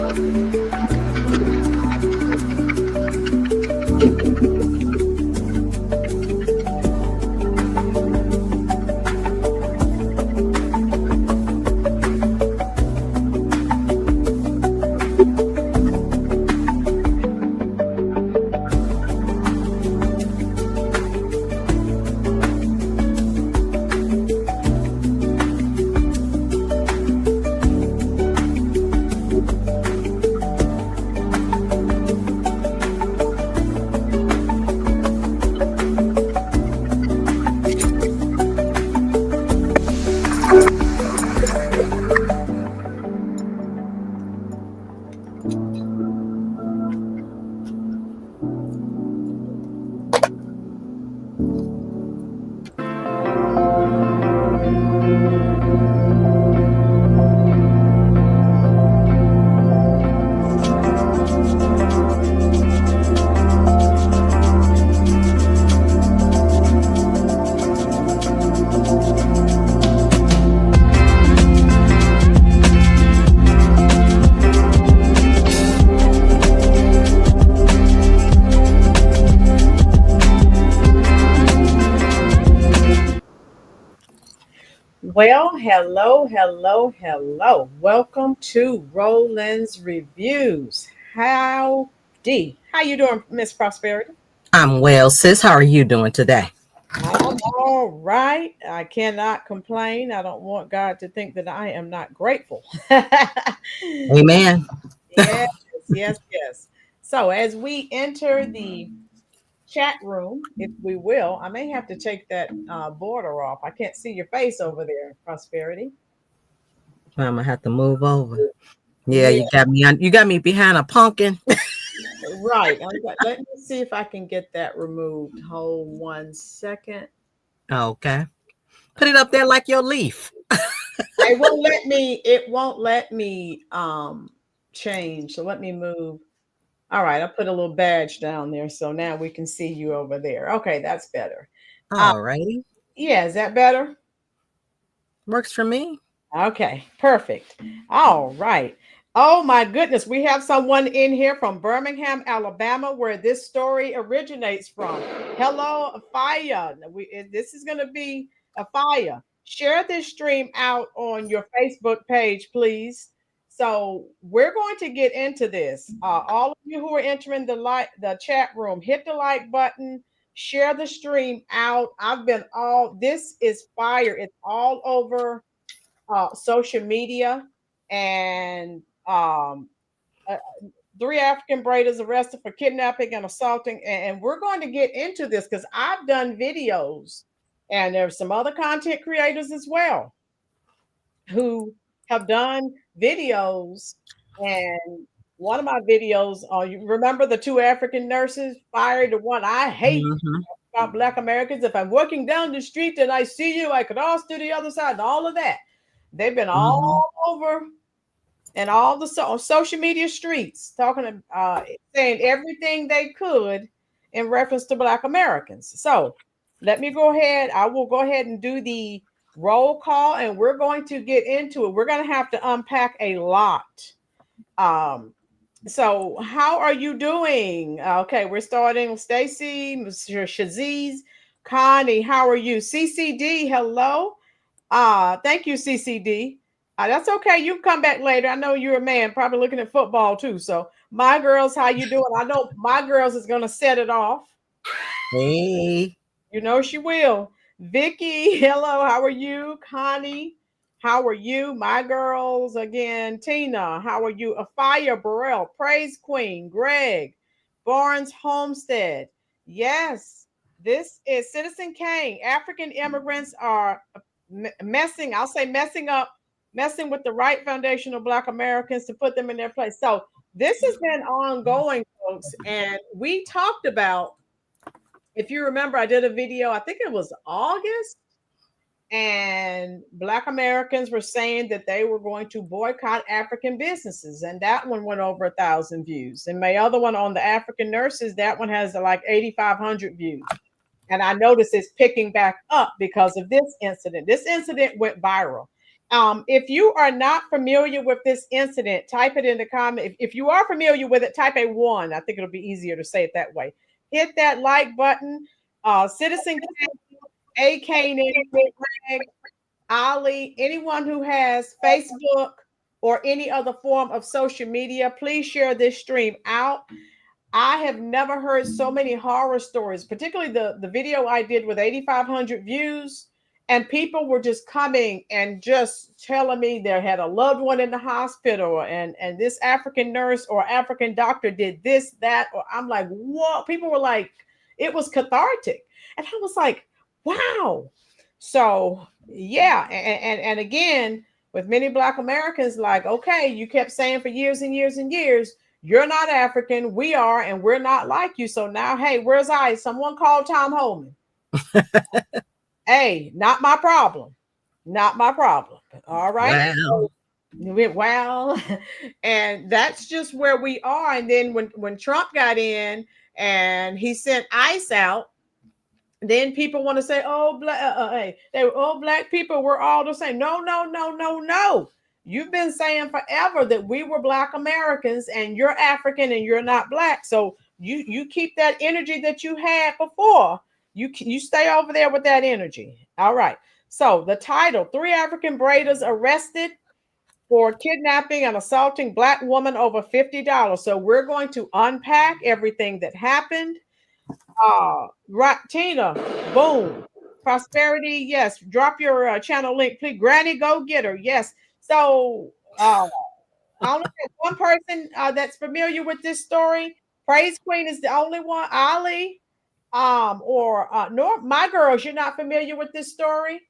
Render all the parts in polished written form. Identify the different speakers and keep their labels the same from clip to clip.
Speaker 1: Well, hello. Welcome to Rolynn's Reviews. Howdy. How you doing, Miss Prosperity?
Speaker 2: I'm well, sis. How are you doing today?
Speaker 1: I'm all right. I cannot complain. I don't want God to think that I am not grateful.
Speaker 2: Amen.
Speaker 1: Yes. So as we enter the chat room, if we will, I may have to take that border off. I can't see your face over there, Prosperity.
Speaker 2: I'm gonna have to move over. Yeah, you got me on. You got me behind a pumpkin.
Speaker 1: Right. Let me see if I can get that removed. Hold 1 second.
Speaker 2: Okay. Put it up there like your leaf.
Speaker 1: It won't let me change. So let me move. All right, I put a little badge down there. So now we can see you over there. Okay, that's better.
Speaker 2: All righty.
Speaker 1: Yeah, is that better?
Speaker 2: Works for me.
Speaker 1: Okay, perfect. All right. Oh my goodness, we have someone in here from Birmingham, Alabama, where this story originates from. Hello, Fire. This is going to be a fire. Share this stream out on your Facebook page, please. So we're going to get into this. All of you who are entering the chat room, hit the like button, share the stream out. This is fire. It's all over social media, and 3 African braiders arrested for kidnapping and assaulting. And we're going to get into this because I've done videos, and there's some other content creators as well who have done videos. And one of my videos, you remember the 2 African nurses fired the one I hate about Black Americans. If I'm walking down the street and I see you, I could cross to the other side, and all of that. They've been all over and all the social media streets talking, saying everything they could in reference to Black Americans. So let me go ahead. I will go ahead and do the roll call, and we're going to get into it. We're going to have to unpack a lot. So how are you doing? Okay, we're starting with Stacy, Mr. Shaziz, Connie. How are you? CCD, hello. Thank you, CCD. That's okay. You can come back later. I know you're a man, probably looking at football too. So, my girls, how you doing? I know my girls is gonna set it off.
Speaker 2: Hey.
Speaker 1: You know she will. Vicky, hello. How are you? Connie, how are you? My girls again. Tina, how are you? Afia Burrell, Praise Queen, Greg, Barnes Homestead. Yes, this is Citizen Kane. African immigrants are messing with the right foundation of Black Americans to put them in their place. So this has been ongoing, folks. And we talked about, if you remember, I did a video, I think it was August, and Black Americans were saying that they were going to boycott African businesses. And that one went over 1,000 views. And my other one on the African nurses, that one has like 8,500 views. And I noticed it's picking back up because of this incident. This incident went viral. If you are not familiar with this incident, type it in the comment. If you are familiar with it, type a 1. I think it'll be easier to say it that way. Hit that like button. Citizen A. Kanan, Greg, Ali, anyone who has Facebook or any other form of social media, please share this stream out. I have never heard so many horror stories, particularly the video I did with 8,500 views. And people were just coming and just telling me they had a loved one in the hospital, and this African nurse or African doctor did this, that, or I'm like, whoa. People were like, it was cathartic. And I was like, wow. So yeah, and again, with many Black Americans, like, okay, you kept saying for years and years and years, you're not African, we are, and we're not like you. So now, hey, where's I? Someone called Tom Holman. Hey, not my problem. Not my problem. All right.
Speaker 2: Wow.
Speaker 1: Well, and that's just where we are. And then when Trump got in and he sent ICE out, then people want to say, oh, black people, we're all the same. No, no, no, no, no. You've been saying forever that we were Black Americans and you're African and you're not Black. So you keep that energy that you had before. You stay over there with that energy. All right. So the title: 3 African Braiders arrested for kidnapping and assaulting Black woman over $50. So we're going to unpack everything that happened. Right, Tina, boom. Prosperity, yes. Drop your channel link, please. Granny, go get her, yes. So I only have one person that's familiar with this story. Praise Queen is the only one. Ali, or Norm, my girls, you're not familiar with this story.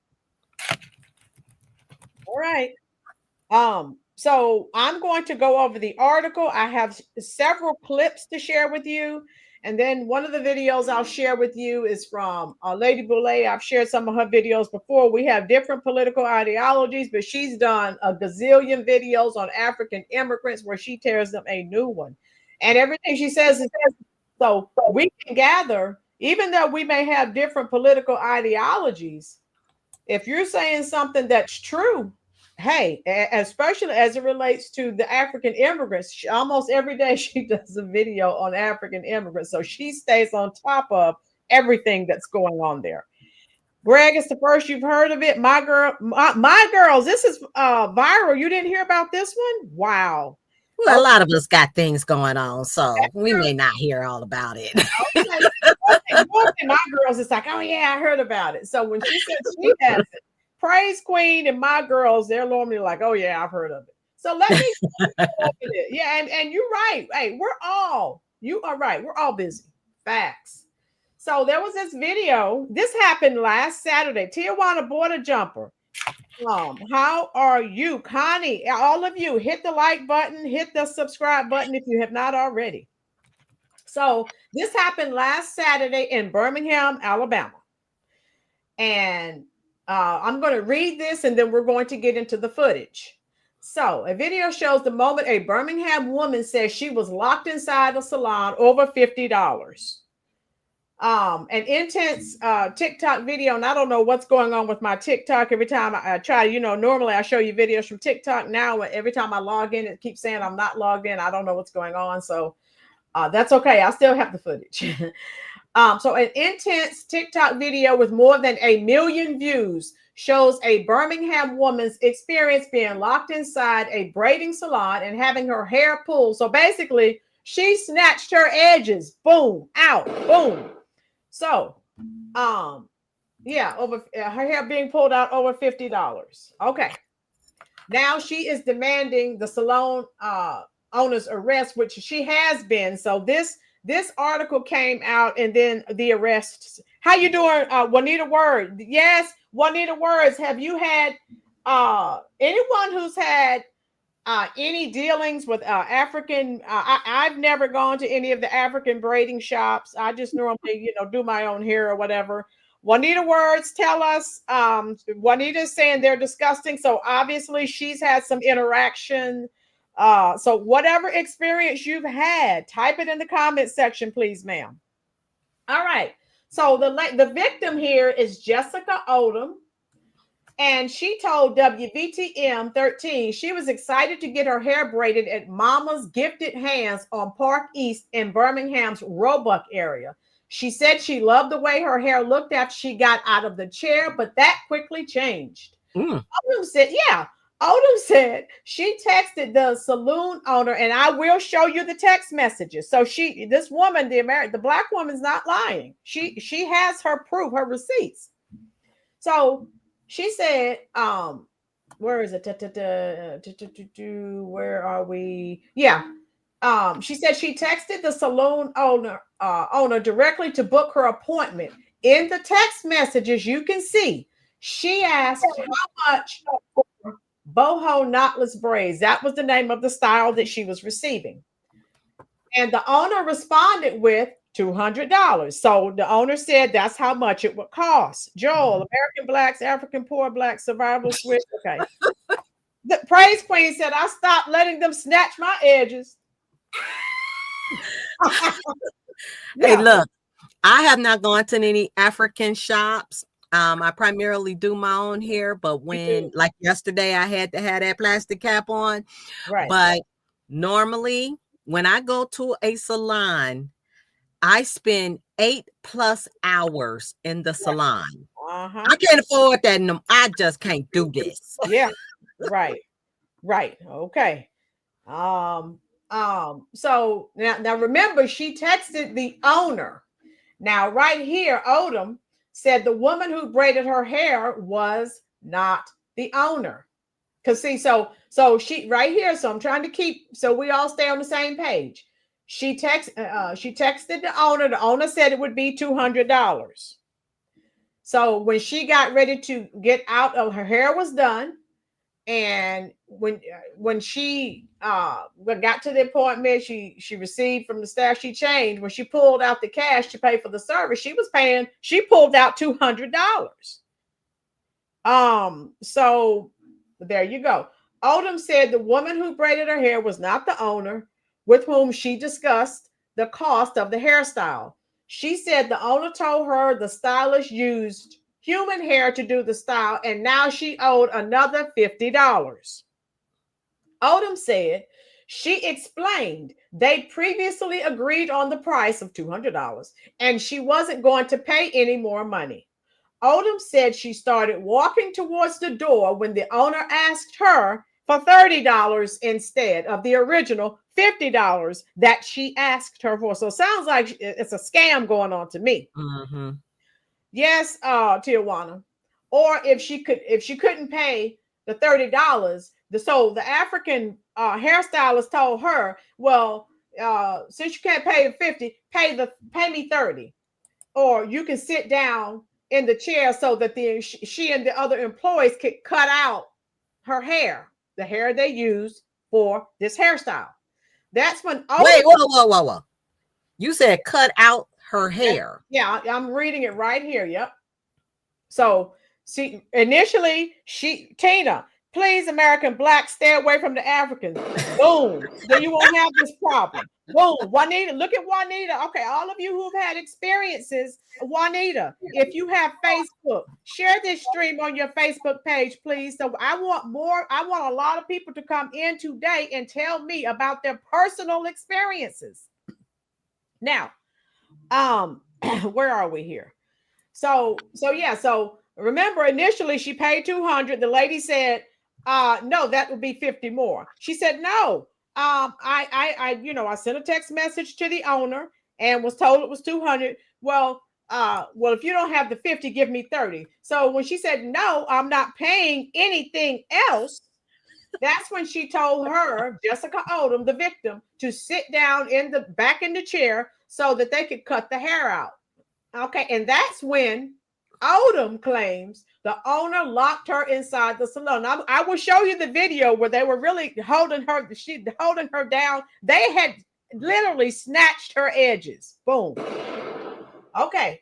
Speaker 1: All right. So I'm going to go over the article. I have several clips to share with you. And then one of the videos I'll share with you is from Lady Boulay. I've shared some of her videos before. We have different political ideologies, but she's done a gazillion videos on African immigrants where she tears them a new one. And everything she says is so we can gather, even though we may have different political ideologies, if you're saying something that's true, hey, especially as it relates to the African immigrants, almost every day she does a video on African immigrants. So she stays on top of everything that's going on there. Greg, it's the first you've heard of it. My girls, this is viral. You didn't hear about this one? Wow.
Speaker 2: Well, a lot of us got things going on, so we may not hear all about it.
Speaker 1: Okay. My girls, it's like, oh yeah, I heard about it. So when she said she has it, Praise Queen and my girls, they're normally like, oh yeah, I've heard of it. So let me yeah, and you're right. Hey, you are right. We're all busy. Facts. So there was this video. This happened last Saturday. Tijuana border jumper. How are you, Connie? All of you, hit the like button, hit the subscribe button if you have not already. So this happened last Saturday in Birmingham, Alabama. And I'm going to read this and then we're going to get into the footage. So a video shows the moment a Birmingham woman says she was locked inside a salon over $50. An intense TikTok video, and I don't know what's going on with my TikTok. Every time I try, normally I show you videos from TikTok. Now every time I log in, it keeps saying I'm not logged in. I don't know what's going on. So that's okay. I still have the footage. So an intense TikTok video with more than 1 million views shows a Birmingham woman's experience being locked inside a braiding salon and having her hair pulled. So basically, she snatched her edges. Boom, out, boom. So, over her hair being pulled out over $50. Okay. Now she is demanding the salon owner's arrest, which she has been. So this article came out and then the arrests. How you doing, Juanita Word? Yes, Juanita Words. Have you had anyone who's had any dealings with African? I've never gone to any of the African braiding shops. I just normally, do my own hair or whatever. Juanita Words, tell us. Juanita's saying they're disgusting. So obviously she's had some interaction. So whatever experience you've had, type it in the comment section, please, ma'am. All right. So the victim here is Jessica Odom. And she told WVTM 13 she was excited to get her hair braided at Mama's Gifted Hands on Park East in Birmingham's Roebuck area. She said she loved the way her hair looked after she got out of the chair, but that quickly changed. Odom said, yeah. Odom said she texted the saloon owner, and I will show you the text messages. So this woman, the black woman's not lying. She has her proof, her receipts. So she said, where is it? Where are we? Yeah. She said she texted the saloon owner directly to book her appointment. In the text messages, you can see she asked how much for boho knotless braids. That was the name of the style that she was receiving. And the owner responded with $200. So the owner said that's how much it would cost. Joel, American blacks, African poor blacks, survival switch. Okay. The praise queen said, I stopped letting them snatch my edges.
Speaker 2: Hey, look, I have not gone to any African shops. I primarily do my own hair, but like yesterday, I had to have that plastic cap on.
Speaker 1: Right.
Speaker 2: But normally, when I go to a salon, I spend 8+ hours in the salon. I can't afford that. I just can't do this.
Speaker 1: Yeah. Right. Okay. So now remember, she texted the owner. Now, right here, Odom said the woman who braided her hair was not the owner. Because see, so she right here. So I'm trying to keep so we all stay on the same page. She texted the owner. The owner said it would be $200. So when she got ready to get out, her hair was done, and when she got to the appointment, she received from the staff. She changed when she pulled out the cash to pay for the service. She pulled out $200. So there you go. Odom said the woman who braided her hair was not the owner with whom she discussed the cost of the hairstyle. She said the owner told her the stylist used human hair to do the style, and now she owed another $50. Odom said she explained they previously agreed on the price of $200 and she wasn't going to pay any more money. Odom said she started walking towards the door when the owner asked her for $30 instead of the original $50 that she asked her for. So it sounds like it's a scam going on to me.
Speaker 2: Mm-hmm.
Speaker 1: Yes, Tijuana. Or if she couldn't pay the $30, the African hairstylist told her, well, since you can't pay $50, pay me $30, or you can sit down in the chair so that she and the other employees could cut out her hair, the hair they use for this hairstyle. That's when
Speaker 2: wait, whoa. You said cut out her hair.
Speaker 1: Yeah, I'm reading it right here. Yep. So see, initially Tina, please, American blacks, stay away from the Africans. Boom. Then you won't have this problem. Boom. Juanita, look at Juanita. Okay, all of you who've had experiences, Juanita, if you have Facebook, share this stream on your Facebook page, please. So I want a lot of people to come in today and tell me about their personal experiences. Now, where are we here? So remember, initially she paid $200. The lady said, no, that would be $50 more. She said, no, I sent a text message to the owner and was told it was $200. Well, if you don't have the $50, give me $30. So when she said, no, I'm not paying anything else, that's when she told her, Jessica Odom, the victim, to sit down back in the chair so that they could cut the hair out. Okay, and that's when Odom claims the owner locked her inside the salon. I will show you the video where they were really holding her down. They had literally snatched her edges. Boom. Okay.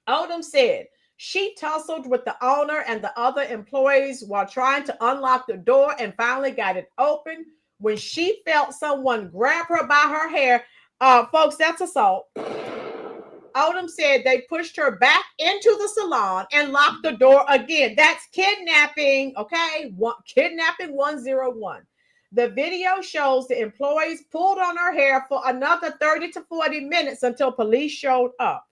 Speaker 1: Odom said she tussled with the owner and the other employees while trying to unlock the door and finally got it open when she felt someone grab her by her hair. Folks, that's assault. Odom said they pushed her back into the salon and locked the door again. That's kidnapping, okay? Kidnapping 101. The video shows the employees pulled on her hair for another 30 to 40 minutes until police showed up.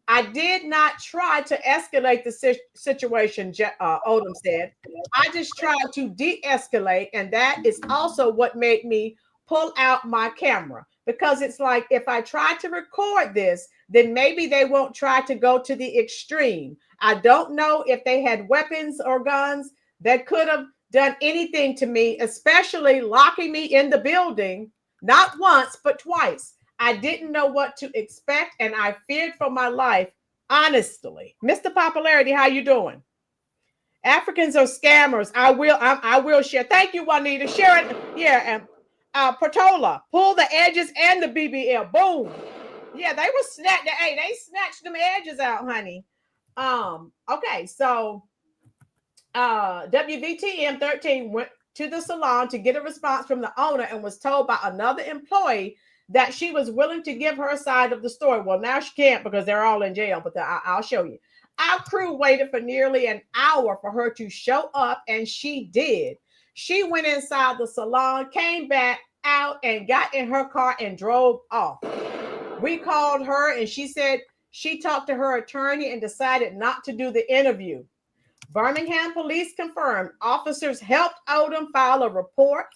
Speaker 1: I did not try to escalate the situation, Odom said. I just tried to de-escalate, and that is also what made me pull out my camera. Because it's like, if I try to record this, then maybe they won't try to go to the extreme. I don't know if they had weapons or guns that could have done anything to me, especially locking me in the building, not once, but twice. I didn't know what to expect, and I feared for my life, honestly. Mr. Popularity, how you doing? Africans are scammers. I will share. Thank you, Juanita. Share it. Yeah, and Portola, pull the edges and the BBL. Boom. Yeah, they were snatched. Hey, they snatched them edges out, honey. Okay, so WVTM 13 went to the salon to get a response from the owner and was told by another employee that she was willing to give her side of the story. Well, now she can't because they're all in jail, but I'll show you. Our crew waited for nearly an hour for her to show up, and she did. She went inside the salon, came back out, and got in her car and drove off. We called her, and she said she talked to her attorney and decided not to do the interview. Birmingham police confirmed officers helped Odom file a report.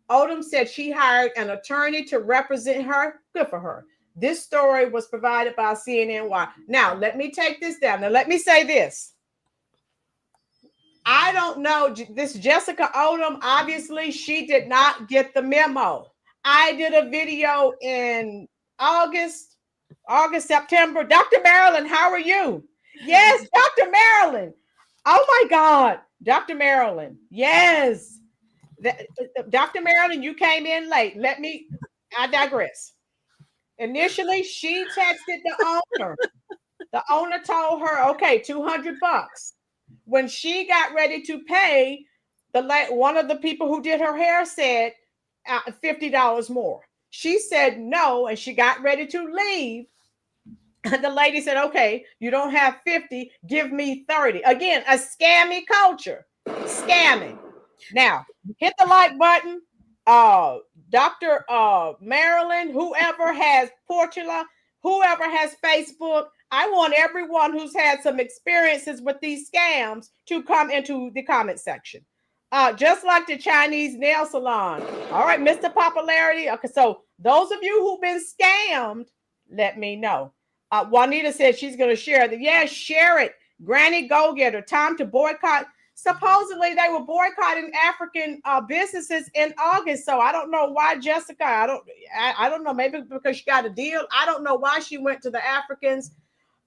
Speaker 1: Odom said she hired an attorney to represent her. Good for her. This story was provided by CNN. Now, let me take this down. Now, let me say this. I don't know. This Jessica Odom, obviously, she did not get the memo. I did a video in August, September. Dr. Marilyn, how are you? Yes, Dr. Marilyn. Oh, my God. Dr. Marilyn. Yes. Dr. Marilyn, you came in late. I digress. Initially, she texted the owner. The owner told her, okay, $200. When she got ready to pay, one of the people who did her hair said $50 more. She said no, and she got ready to leave. And the lady said, okay, you don't have 50, give me 30. Again, a scammy culture. Scamming. Now, hit the like button. Dr. Marilyn, whoever has Portula, whoever has Facebook, I want everyone who's had some experiences with these scams to come into the comment section. Just like the Chinese nail salon. All right, Mr. Popularity. Okay, so those of you who've been scammed, let me know. Juanita said she's going to share that. Yeah, share it. Granny Go-Getter, time to boycott. Supposedly they were boycotting African businesses in August. So I don't know why Jessica, I don't know, maybe because she got a deal. I don't know why she went to the Africans.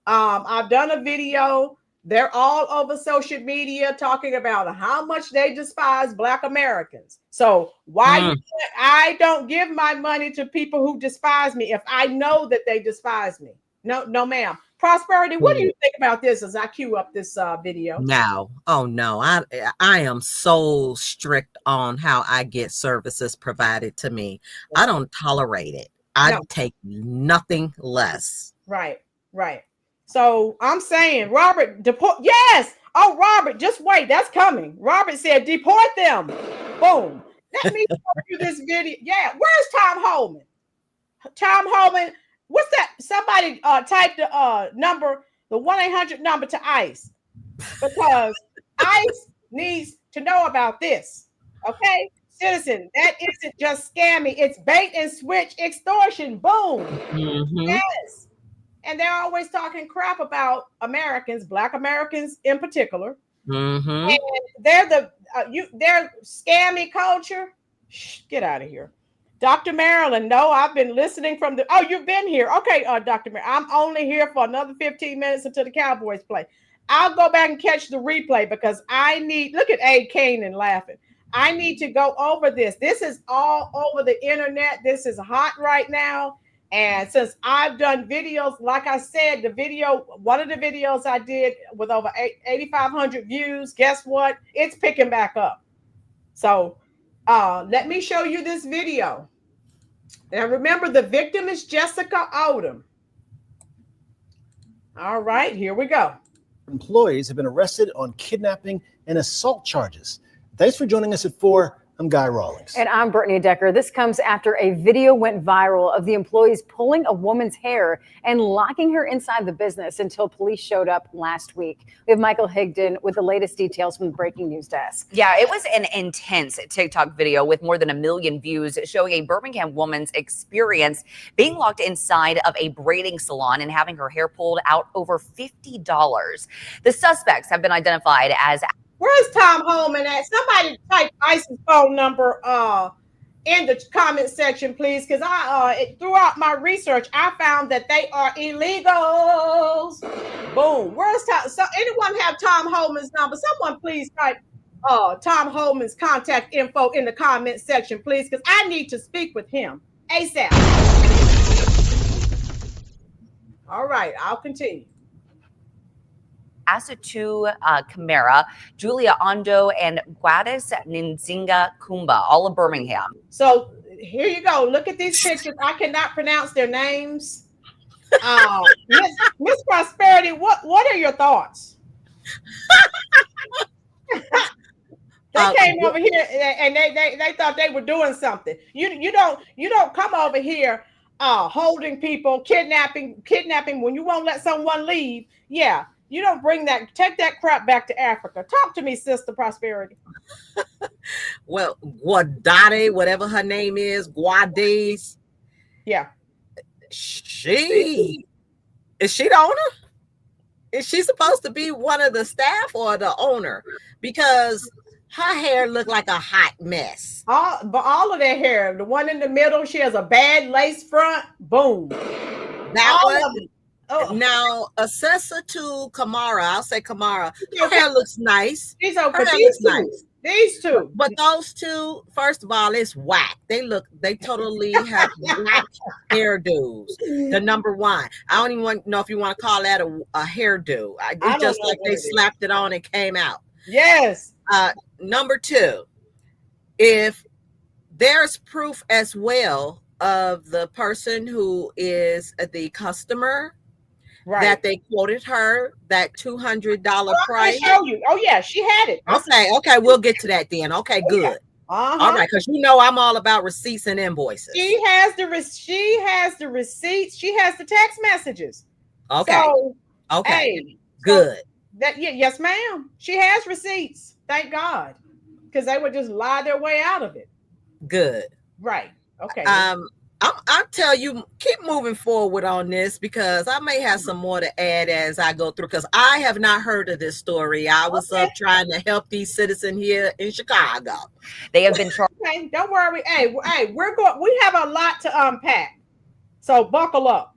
Speaker 1: I've done a video. They're all over social media talking about how much they despise Black Americans. So why I don't give my money to people who despise me if I know that they despise me. No, ma'am. Prosperity, what do you think about this as I queue up this video?
Speaker 2: No. Oh, no. I am so strict on how I get services provided to me. I don't tolerate it. I take nothing less.
Speaker 1: Right. So I'm saying, Robert, deport. Yes. Oh, Robert, just wait. That's coming. Robert said, deport them. Boom. Let me show you this video. Yeah. Where's Tom Holman? Tom Holman. What's that? Somebody type the number, the 1-800 number to ICE, because ICE needs to know about this. Okay, citizen, that isn't just scamming; it's bait and switch extortion. Boom. Yes, and they're always talking crap about Americans, Black Americans in particular. And they're they're scammy culture. Shh, get out of here. Dr. Marilyn, no, I've been listening from the. Oh, you've been here. Okay, Dr. Marilyn, I'm only here for another 15 minutes until the Cowboys play. I'll go back and catch the replay because I need. Look at Abe Kanan laughing. I need to go over this. This is all over the internet. This is hot right now. And since I've done videos, like I said, one of the videos I did with over 8,500 views, guess what? It's picking back up. So let me show you this video. Now remember, the victim is Jessica Odom. All right, here we go.
Speaker 3: Employees have been arrested on kidnapping and assault charges. Thanks for joining us at 4. I'm Guy Rawlings.
Speaker 4: And I'm Brittany Decker. This comes after a video went viral of the employees pulling a woman's hair and locking her inside the business until police showed up last week. We have Michael Higdon with the latest details from the breaking news desk.
Speaker 5: Yeah, it was an intense TikTok video with more than 1 million views showing a Birmingham woman's experience being locked inside of a braiding salon and having her hair pulled out over $50. The suspects have been identified as...
Speaker 1: Where's Tom Holman at? Somebody type ICE's phone number in the comment section, please, because throughout my research, I found that they are illegals. Boom. Where's Tom? So anyone have Tom Holman's number? Someone please type Tom Holman's contact info in the comment section, please, because I need to speak with him ASAP. All right, I'll continue.
Speaker 5: Asatu Camara, Julia Ondo, and Gladys Nzinga Kumba, all of Birmingham.
Speaker 1: So here you go. Look at these pictures. I cannot pronounce their names. Miss Prosperity, what are your thoughts? They came over here and they thought they were doing something. You don't come over here holding people, kidnapping when you won't let someone leave. Yeah. You don't take that crap back to Africa. Talk to me, Sister Prosperity.
Speaker 2: Well, Guadade, whatever her name is, Guadez.
Speaker 1: Yeah.
Speaker 2: Is she the owner? Is she supposed to be one of the staff or the owner? Because her hair looked like a hot mess.
Speaker 1: All of their hair. The one in the middle, she has a bad lace front. Boom.
Speaker 2: That one. Oh. Now, Assessor to Kamara, I'll say Kamara. Her hair looks nice.
Speaker 1: These two.
Speaker 2: But those two, first of all, it's whack. They totally have whack hairdos. The number one. I don't even know if you want to call that a hairdo. It's just like they slapped it on and came out.
Speaker 1: Yes.
Speaker 2: Number two, if there's proof as well of the person who is the customer, right, that they quoted her that $200 price.
Speaker 1: I'll show you. Oh yeah, she had it.
Speaker 2: Okay, we'll get to that then. Okay, good. Yeah. All right, because I'm all about receipts and invoices.
Speaker 1: She has the receipts. She has the text messages.
Speaker 2: Okay.
Speaker 1: So,
Speaker 2: okay.
Speaker 1: Hey,
Speaker 2: good.
Speaker 1: Yes, ma'am. She has receipts. Thank God, because they would just lie their way out of it.
Speaker 2: Good.
Speaker 1: Right. Okay.
Speaker 2: I'll tell you, keep moving forward on this because I may have some more to add as I go through because I have not heard of this story. I was up trying to help these citizens here in Chicago.
Speaker 5: They have been charged.
Speaker 1: Okay, don't worry. Hey, we have a lot to unpack. So buckle up.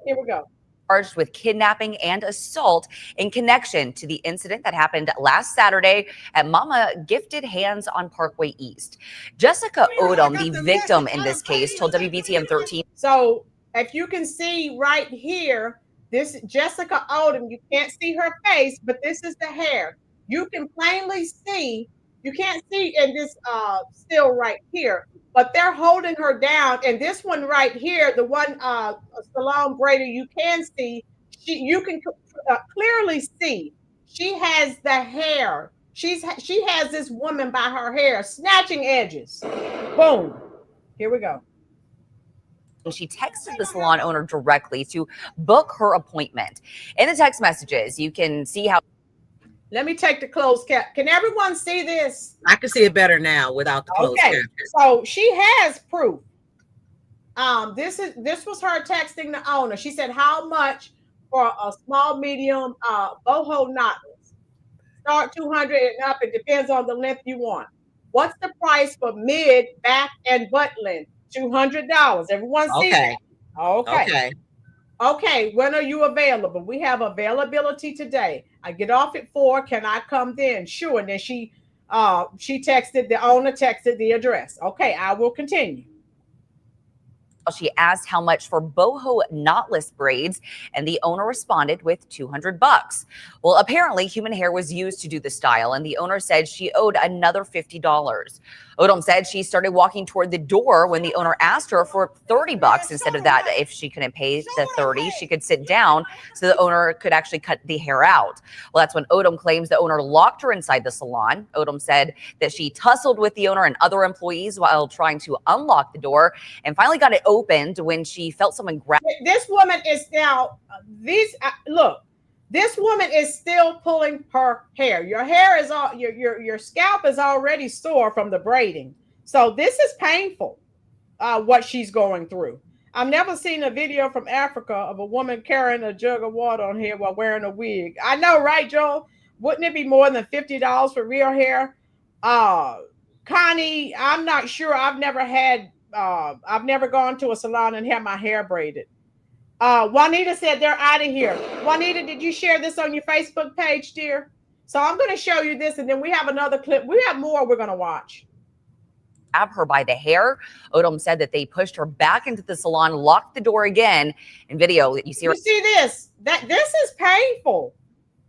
Speaker 1: Here we go.
Speaker 5: Charged with kidnapping and assault in connection to the incident that happened last Saturday at Mama Gifted Hands on Parkway East. Jessica Odom, the victim in this case, told WBTM 13.
Speaker 1: So if you can see right here, this Jessica Odom, you can't see her face, but this is the hair. You can plainly see, you can't see in this still right here, but they're holding her down. And this one right here, the one salon braider, you can see, you can clearly see she has the hair. She has this woman by her hair, snatching edges. Boom. Here we go.
Speaker 5: She texted the salon owner directly to book her appointment. In the text messages, you can see how.
Speaker 1: Let me take the closed cap. Can everyone see this?
Speaker 2: I can see it better now without the closed cap.
Speaker 1: So she has proof. This was her texting the owner. She said, "How much for a small, medium, boho knotless? Start 200 and up. It depends on the length you want. What's the price for mid, back, and butt length? $200. Everyone see that? Okay. When are you available? We have availability today. I get off at 4. Can I come then? Sure. And then she texted, the owner texted the address. Okay, I will continue.
Speaker 5: She asked how much for boho knotless braids, and the owner responded with $200. Well, apparently human hair was used to do the style, and the owner said she owed another $50. Odom said she started walking toward the door when the owner asked her for $30 instead of that. If she couldn't pay the $30, she could sit down so the owner could actually cut the hair out. Well, that's when Odom claims the owner locked her inside the salon. Odom said that she tussled with the owner and other employees while trying to unlock the door and finally got it opened when she felt someone grab.
Speaker 1: This woman is now, look, this woman is still pulling her hair. Your hair is all, your scalp is already sore from the braiding. So this is painful, what she's going through. I've never seen a video from Africa of a woman carrying a jug of water on here while wearing a wig. I know, right, Joel? Wouldn't it be more than $50 for real hair? Connie, I'm not sure. I've never gone to a salon and had my hair braided. Juanita said they're out of here. Juanita, did you share this on your Facebook page, dear? So I'm going to show you this, and then we have another clip. We have more we're going to watch.
Speaker 5: Grab her by the hair. Odom said that they pushed her back into the salon, locked the door again. In video, you see her.
Speaker 1: You see this? This is painful.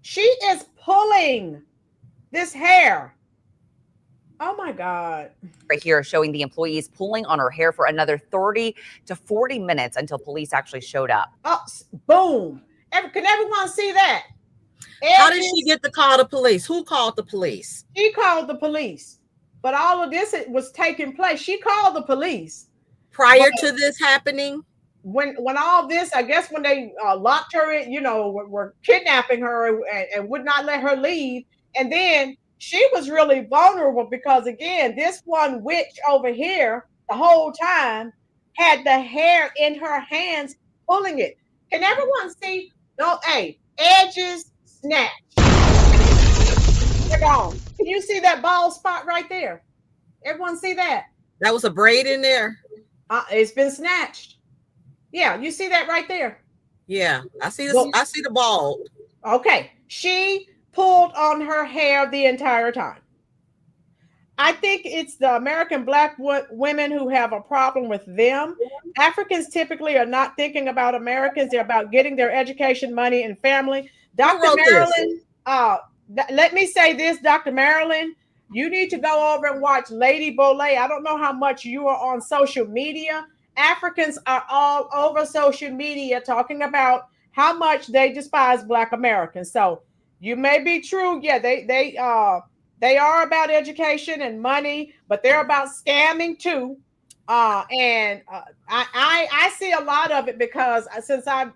Speaker 1: She is pulling this hair. Oh my God.
Speaker 5: Right here showing the employees pulling on her hair for another 30 to 40 minutes until police actually showed up.
Speaker 1: Oh, boom. Can everyone see that?
Speaker 2: How did she get the call to police? Who called the police?
Speaker 1: She called the police. But all of this was taking place. She called the police.
Speaker 2: Prior to this happening?
Speaker 1: When all this, I guess when they locked her in, were kidnapping her and would not let her leave. And then she was really vulnerable because, again, this one witch over here the whole time had the hair in her hands pulling it. Can everyone see? No, hey, edges snatched. They're gone. Can you see that bald spot right there? Everyone see that?
Speaker 2: That was a braid in there?
Speaker 1: It's been snatched. Yeah, you see that right there?
Speaker 2: Yeah, I see this. Well, I see the bald.
Speaker 1: Okay. She pulled on her hair the entire time. I think it's the American Black women who have a problem with them. Africans typically are not thinking about Americans. They're about getting their education, money, and family. Dr. Marilyn, let me say this, Dr. Marilyn, you need to go over and watch Lady Bolay. I don't know how much you are on social media. Africans are all over social media talking about how much they despise Black Americans. So you may be true. Yeah, they are about education and money, but they're about scamming too. I see a lot of it because since I'm,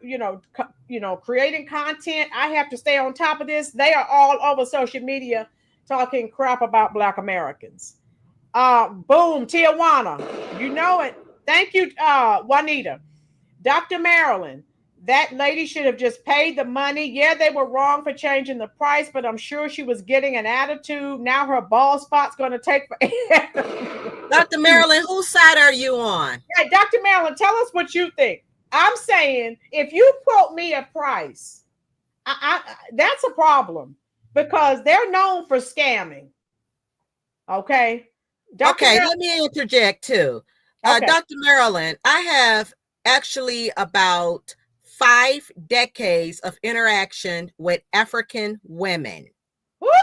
Speaker 1: creating content, I have to stay on top of this. They are all over social media talking crap about Black Americans. Boom, Tijuana, you know it. Thank you, Juanita. Dr. Marilyn, that lady should have just paid the money. Yeah, they were wrong for changing the price, but I'm sure she was getting an attitude. Now her bald spot's going to take forever.
Speaker 2: Dr. Marilyn, whose side are you on?
Speaker 1: Yeah, Dr. Marilyn, tell us what you think. I'm saying if you quote me a price, that's a problem because they're known for scamming. Okay.
Speaker 2: Okay, let me interject too. Okay. Dr. Marilyn, I have actually about 5 decades of interaction with African women. Whoop.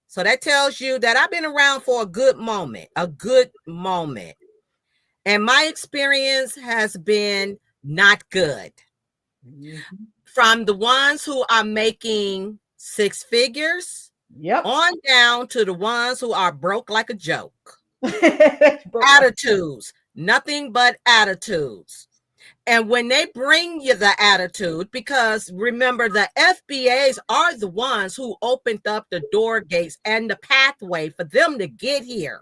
Speaker 2: So that tells you that I've been around for a good moment. And my experience has been not good. Mm-hmm. From the ones who are making 6 figures on down to the ones who are broke like a joke. Attitudes, nothing but attitudes. And when they bring you the attitude, because remember, the FBAs are the ones who opened up the door gates and the pathway for them to get here.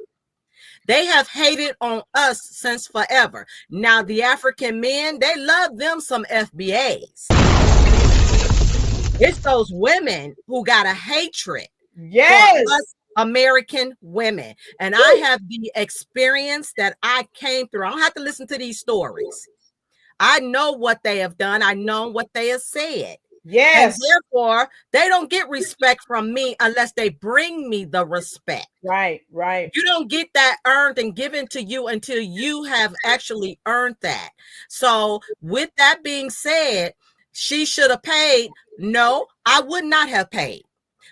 Speaker 2: They have hated on us since forever. Now, the African men, they love them some FBAs. It's those women who got a hatred for us American women. And I have the experience that I came through. I don't have to listen to these stories. I know what they have done. I know what they have said. Yes. And therefore, they don't get respect from me unless they bring me the respect.
Speaker 1: Right.
Speaker 2: You don't get that earned and given to you until you have actually earned that. So with that being said, she should have paid. No, I would not have paid.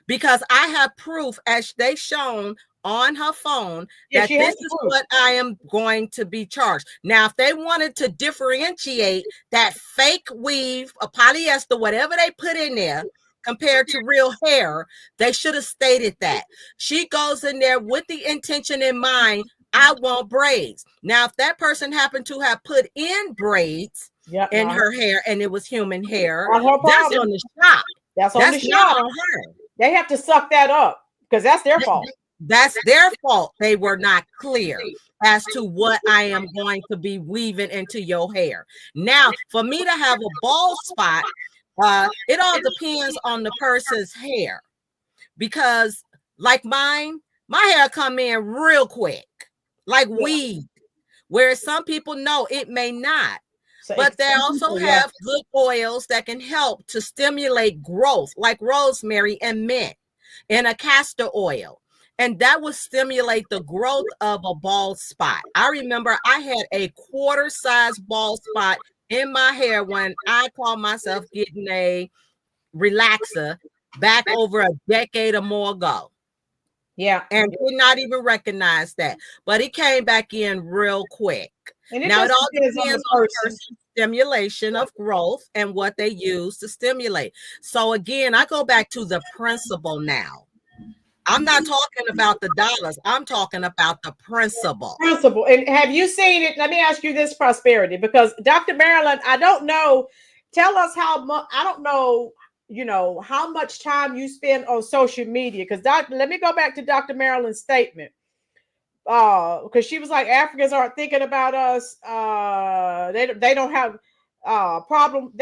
Speaker 2: Because I have proof, as they shown on her phone
Speaker 1: Yeah,
Speaker 2: that this is what I am going to be charged. Now, if they wanted to differentiate that fake weave, a polyester, whatever they put in there, compared to real hair, they should have stated that. She goes in there with the intention in mind, I want braids. Now, if that person happened to have put in braids in her hair and it was human hair, that's on the shop.
Speaker 1: That's on the
Speaker 2: not
Speaker 1: shop.
Speaker 2: on her.
Speaker 1: They have to suck that up because that's their fault.
Speaker 2: That's their fault. They were not clear as to what I am going to be weaving into your hair. Now, for me to have a bald spot, it all depends on the person's hair, because like mine, my hair come in real quick, like weed, whereas some people know it may not. But they also have good oils that can help to stimulate growth, like rosemary and mint and a castor oil. And that will stimulate the growth of a bald spot. I remember I had a quarter-size bald spot in my hair when I called myself getting a relaxer back over a decade or more ago.
Speaker 1: Yeah.
Speaker 2: And did not even recognize that. But it came back in real quick.
Speaker 1: And
Speaker 2: now it all depends on the person's stimulation of growth and what they use to stimulate. So again, I go back to the principle now. I'm not talking about the dollars. I'm talking about the principle.
Speaker 1: And have you seen it? Let me ask you this, Prosperity, because Dr. Marilyn, I don't know. Tell us how much. I don't know. How much time you spend on social media? Because let me go back to Dr. Marilyn's statement. Because she was like, Africans aren't thinking about us. They don't have problem.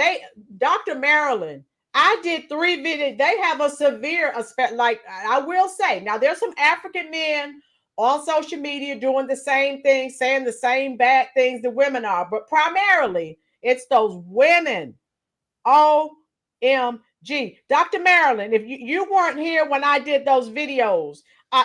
Speaker 1: Dr. Marilyn, I did 3 videos. They have a severe aspect. Like I will say, now there's some African men on social media doing the same thing, saying the same bad things the women are, but primarily it's those women. OMG. Dr. Marilyn, if you weren't here when I did those videos,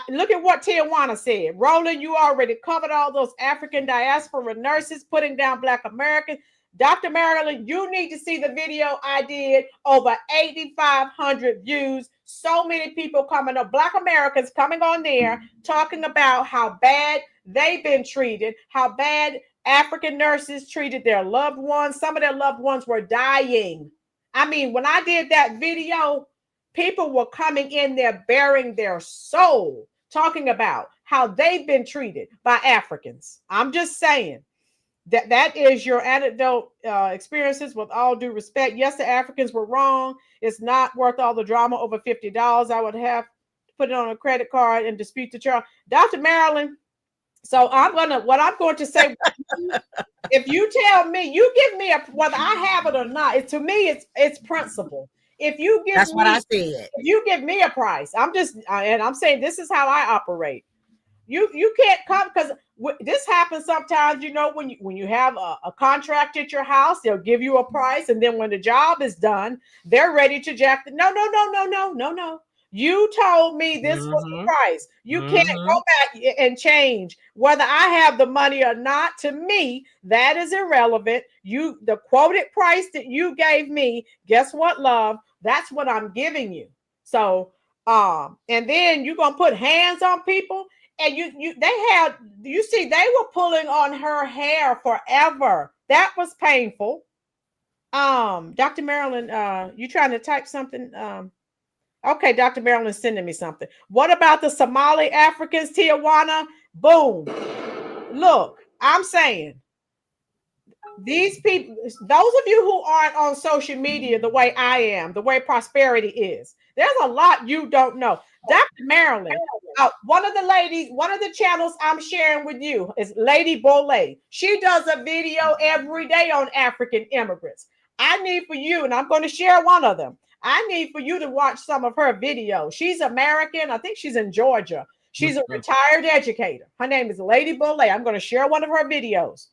Speaker 1: look at what Tijuana said. Rolynn, you already covered all those African diaspora nurses putting down Black Americans. Dr. Marilyn, you need to see the video I did. Over 8,500 views. So many people coming up. Black Americans coming on there talking about how bad they've been treated, how bad African nurses treated their loved ones. Some of their loved ones were dying. I mean, when I did that video, people were coming in there bearing their soul, talking about how they've been treated by Africans. I'm just saying that is your anecdote experiences. With all due respect, yes, the Africans were wrong. It's not worth all the drama. Over $50, I would have to put it on a credit card and dispute the charge. Dr. Marilyn, so what I'm going to say, if you tell me, you give me whether I have it or not, to me, it's principle. If you give
Speaker 2: That's
Speaker 1: me,
Speaker 2: what I said.
Speaker 1: If you give me a price, I'm saying this is how I operate. You can't come, because this happens sometimes, when you have a contract at your house, they'll give you a price, and then when the job is done, they're ready to jack the no. You told me this was the price. You can't go back and change whether I have the money or not. To me, that is irrelevant. The quoted price that you gave me, guess what, love? That's what I'm giving you. So, and then you're gonna put hands on people, and they were pulling on her hair forever. That was painful. Dr. Marilyn, you trying to type something? Okay, Dr. Marilyn's sending me something. What about the Somali Africans, Tijuana? Boom. Look, I'm saying these people, those of you who aren't on social media the way I am, the way Prosperity is, there's a lot you don't know. Dr. Marilyn, one of the channels I'm sharing with you is Lady Bolay. She does a video every day on African immigrants. I need for you, and I'm going to share one of them. I need for you to watch some of her videos. She's American. I think she's in Georgia. She's a retired educator. Her name is Lady Bolay. I'm going to share one of her videos.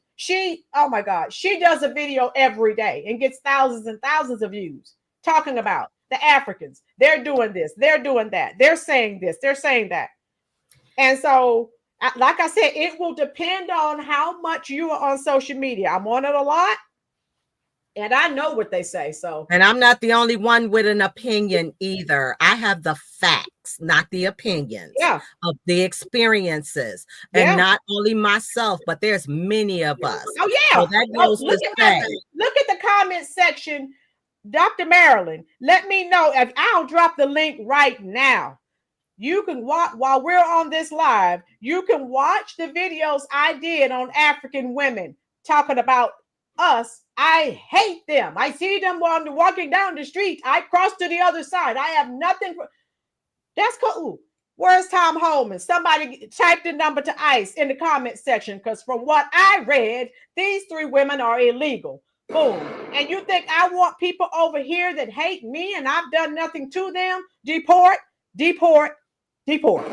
Speaker 1: Oh my God, she does a video every day and gets thousands and thousands of views talking about the Africans. They're doing this. They're doing that. They're saying this. They're saying that. And so, like I said, it will depend on how much you are on social media. I'm on it a lot. And I know what they say. So,
Speaker 2: and I'm not the only one with an opinion either. I have the facts, not the opinions of the experiences. And not only myself, but there's many of us.
Speaker 1: Oh, yeah.
Speaker 2: So that goes to say.
Speaker 1: Look at the comment section. Dr. Marilyn, let me know if I'll drop the link right now. You can watch while we're on this live. You can watch the videos I did on African women talking about us. I hate them. I see them while I'm walking down the street. I cross to the other side. I have nothing. That's cool. Where's Tom Holman? Somebody type the number to ICE in the comment section, because from what I read, these 3 women are illegal. Boom. And you think I want people over here that hate me and I've done nothing to them? Deport, deport, deport.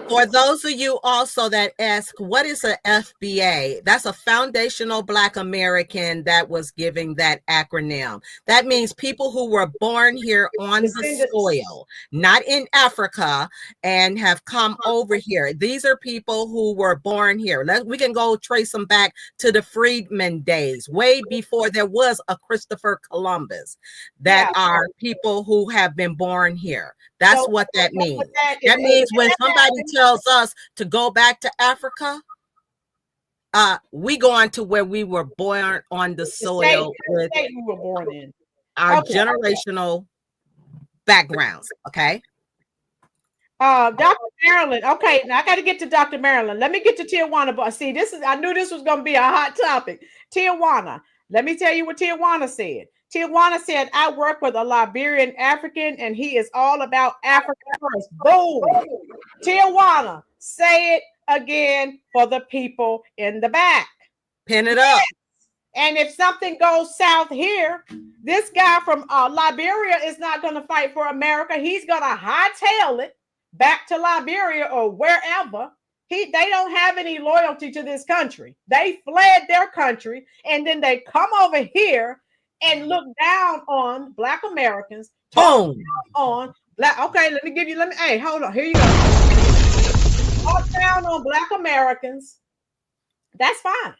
Speaker 2: For those of you also that ask, what is a FBA? That's a Foundational Black American that was giving that acronym. That means people who were born here on the soil, not in Africa, and have come over here. These are people who were born here. We can go trace them back to the freedmen days, way before there was a Christopher Columbus. That are people who have been born here. That's what that means. That means when somebody tells us to go back to Africa, we go on to where we were born on the soil with
Speaker 1: we were born in.
Speaker 2: Our generational backgrounds. Okay.
Speaker 1: Dr. Marilyn. Okay, now I got to get to Dr. Marilyn. Let me get to Tijuana. But see, I knew this was going to be a hot topic. Tijuana. Let me tell you what Tijuana said. Tijuana said, I work with a Liberian African and he is all about Africa first. Boom. Tijuana, say it again for the people in the back.
Speaker 2: Pin it up.
Speaker 1: And if something goes south here, this guy from Liberia is not going to fight for America. He's going to hightail it back to Liberia or wherever. They don't have any loyalty to this country. They fled their country and then they come over here and look down on Black Americans.
Speaker 2: Boom.
Speaker 1: On Black. Okay, hey, hold on. Here you go. Talk down on Black Americans. That's fine.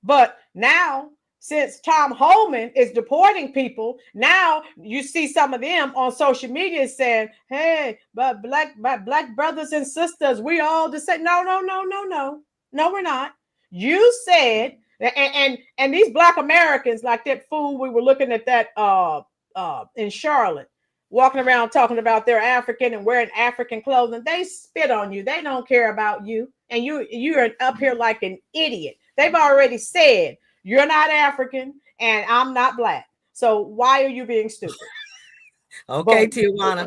Speaker 1: But now, since Tom Holman is deporting people, now you see some of them on social media saying, hey, but black brothers and sisters, we all the same. No, we're not. You said, and these Black Americans, like that fool we were looking at that in Charlotte, walking around talking about they're African and wearing African clothing, they spit on you. They don't care about you. And you're up here like an idiot. They've already said you're not African and I'm not Black. So why are you being stupid?
Speaker 2: Okay, Tijuana.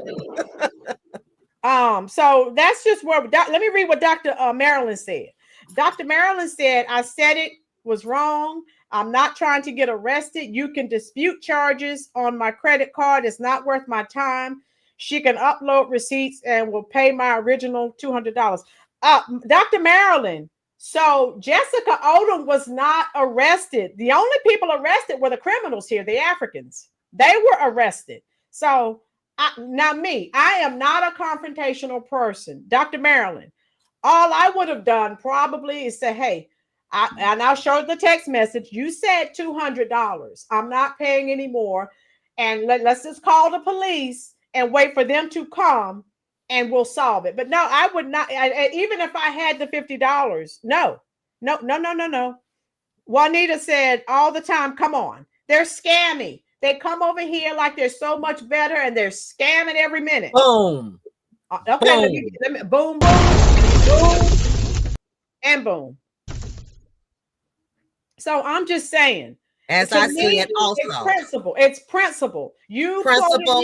Speaker 1: So that's just where, let me read what Dr. Marilyn said. Dr. Marilyn said, I said it was wrong. I'm not trying to get arrested. You can dispute charges on my credit card. It's not worth my time. She can upload receipts and will pay my original $200. Dr. Marilyn, so Jessica Odom was not arrested. The only people arrested were the criminals here, the Africans. They were arrested. So now me, I am not a confrontational person. Dr. Marilyn, all I would have done probably is say, hey, and I'll show the text message. You said $200. I'm not paying anymore. And let's just call the police and wait for them to come and we'll solve it. But no, I would not. Even if I had the $50, no. Juanita said all the time, come on. They're scammy. They come over here like they're so much better and they're scamming every minute.
Speaker 2: Boom.
Speaker 1: Okay,
Speaker 2: boom.
Speaker 1: Let me boom, boom, and boom. So I'm just saying.
Speaker 2: As I see it also.
Speaker 1: It's principle.
Speaker 2: Principle.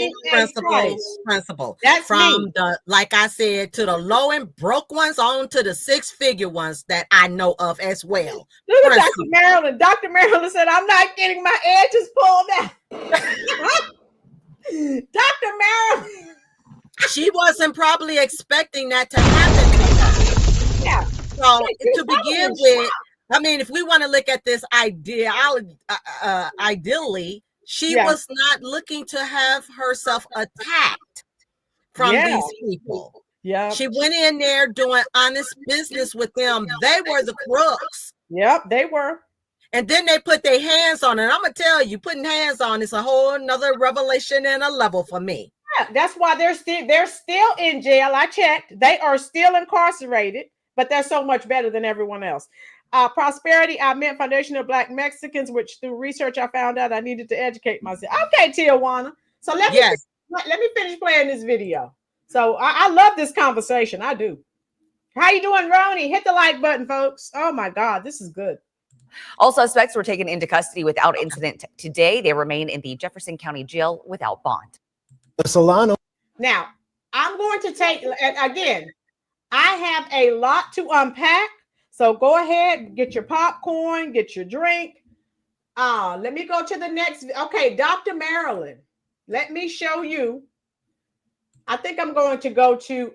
Speaker 1: That's
Speaker 2: from
Speaker 1: me.
Speaker 2: Like I said, to the low and broke ones on to the 6-figure ones that I know of as well.
Speaker 1: Look at Dr. Marilyn. Dr. Marilyn said, I'm not getting my edges pulled out. Dr. Marilyn.
Speaker 2: She wasn't probably expecting that to happen to her.
Speaker 1: Yeah.
Speaker 2: So to begin with, I mean, if we want to look at this ideally, she was not looking to have herself attacked from these people.
Speaker 1: Yeah.
Speaker 2: She went in there doing honest business with them. They were the crooks.
Speaker 1: Yep, they were.
Speaker 2: And then they put their hands on it. I'm gonna tell you, putting hands on is a whole another revelation and a level for me.
Speaker 1: Yeah, that's why they're still in jail. I checked. They are still incarcerated, but they're so much better than everyone else. Prosperity, I meant Foundation of Black Mexicans, which through research I found out I needed to educate myself. Okay, Tijuana. So let me finish playing this video. So I love this conversation. I do. How you doing, Roni? Hit the like button, folks. Oh my God, this is good.
Speaker 5: All suspects were taken into custody without incident today. They remain in the Jefferson County Jail without bond.
Speaker 3: The Solano.
Speaker 1: Now, I'm going to take, again, I have a lot to unpack. So go ahead, get your popcorn, get your drink. Let me go to the next. Okay, Dr. Marilyn, let me show you. I think I'm going to go to,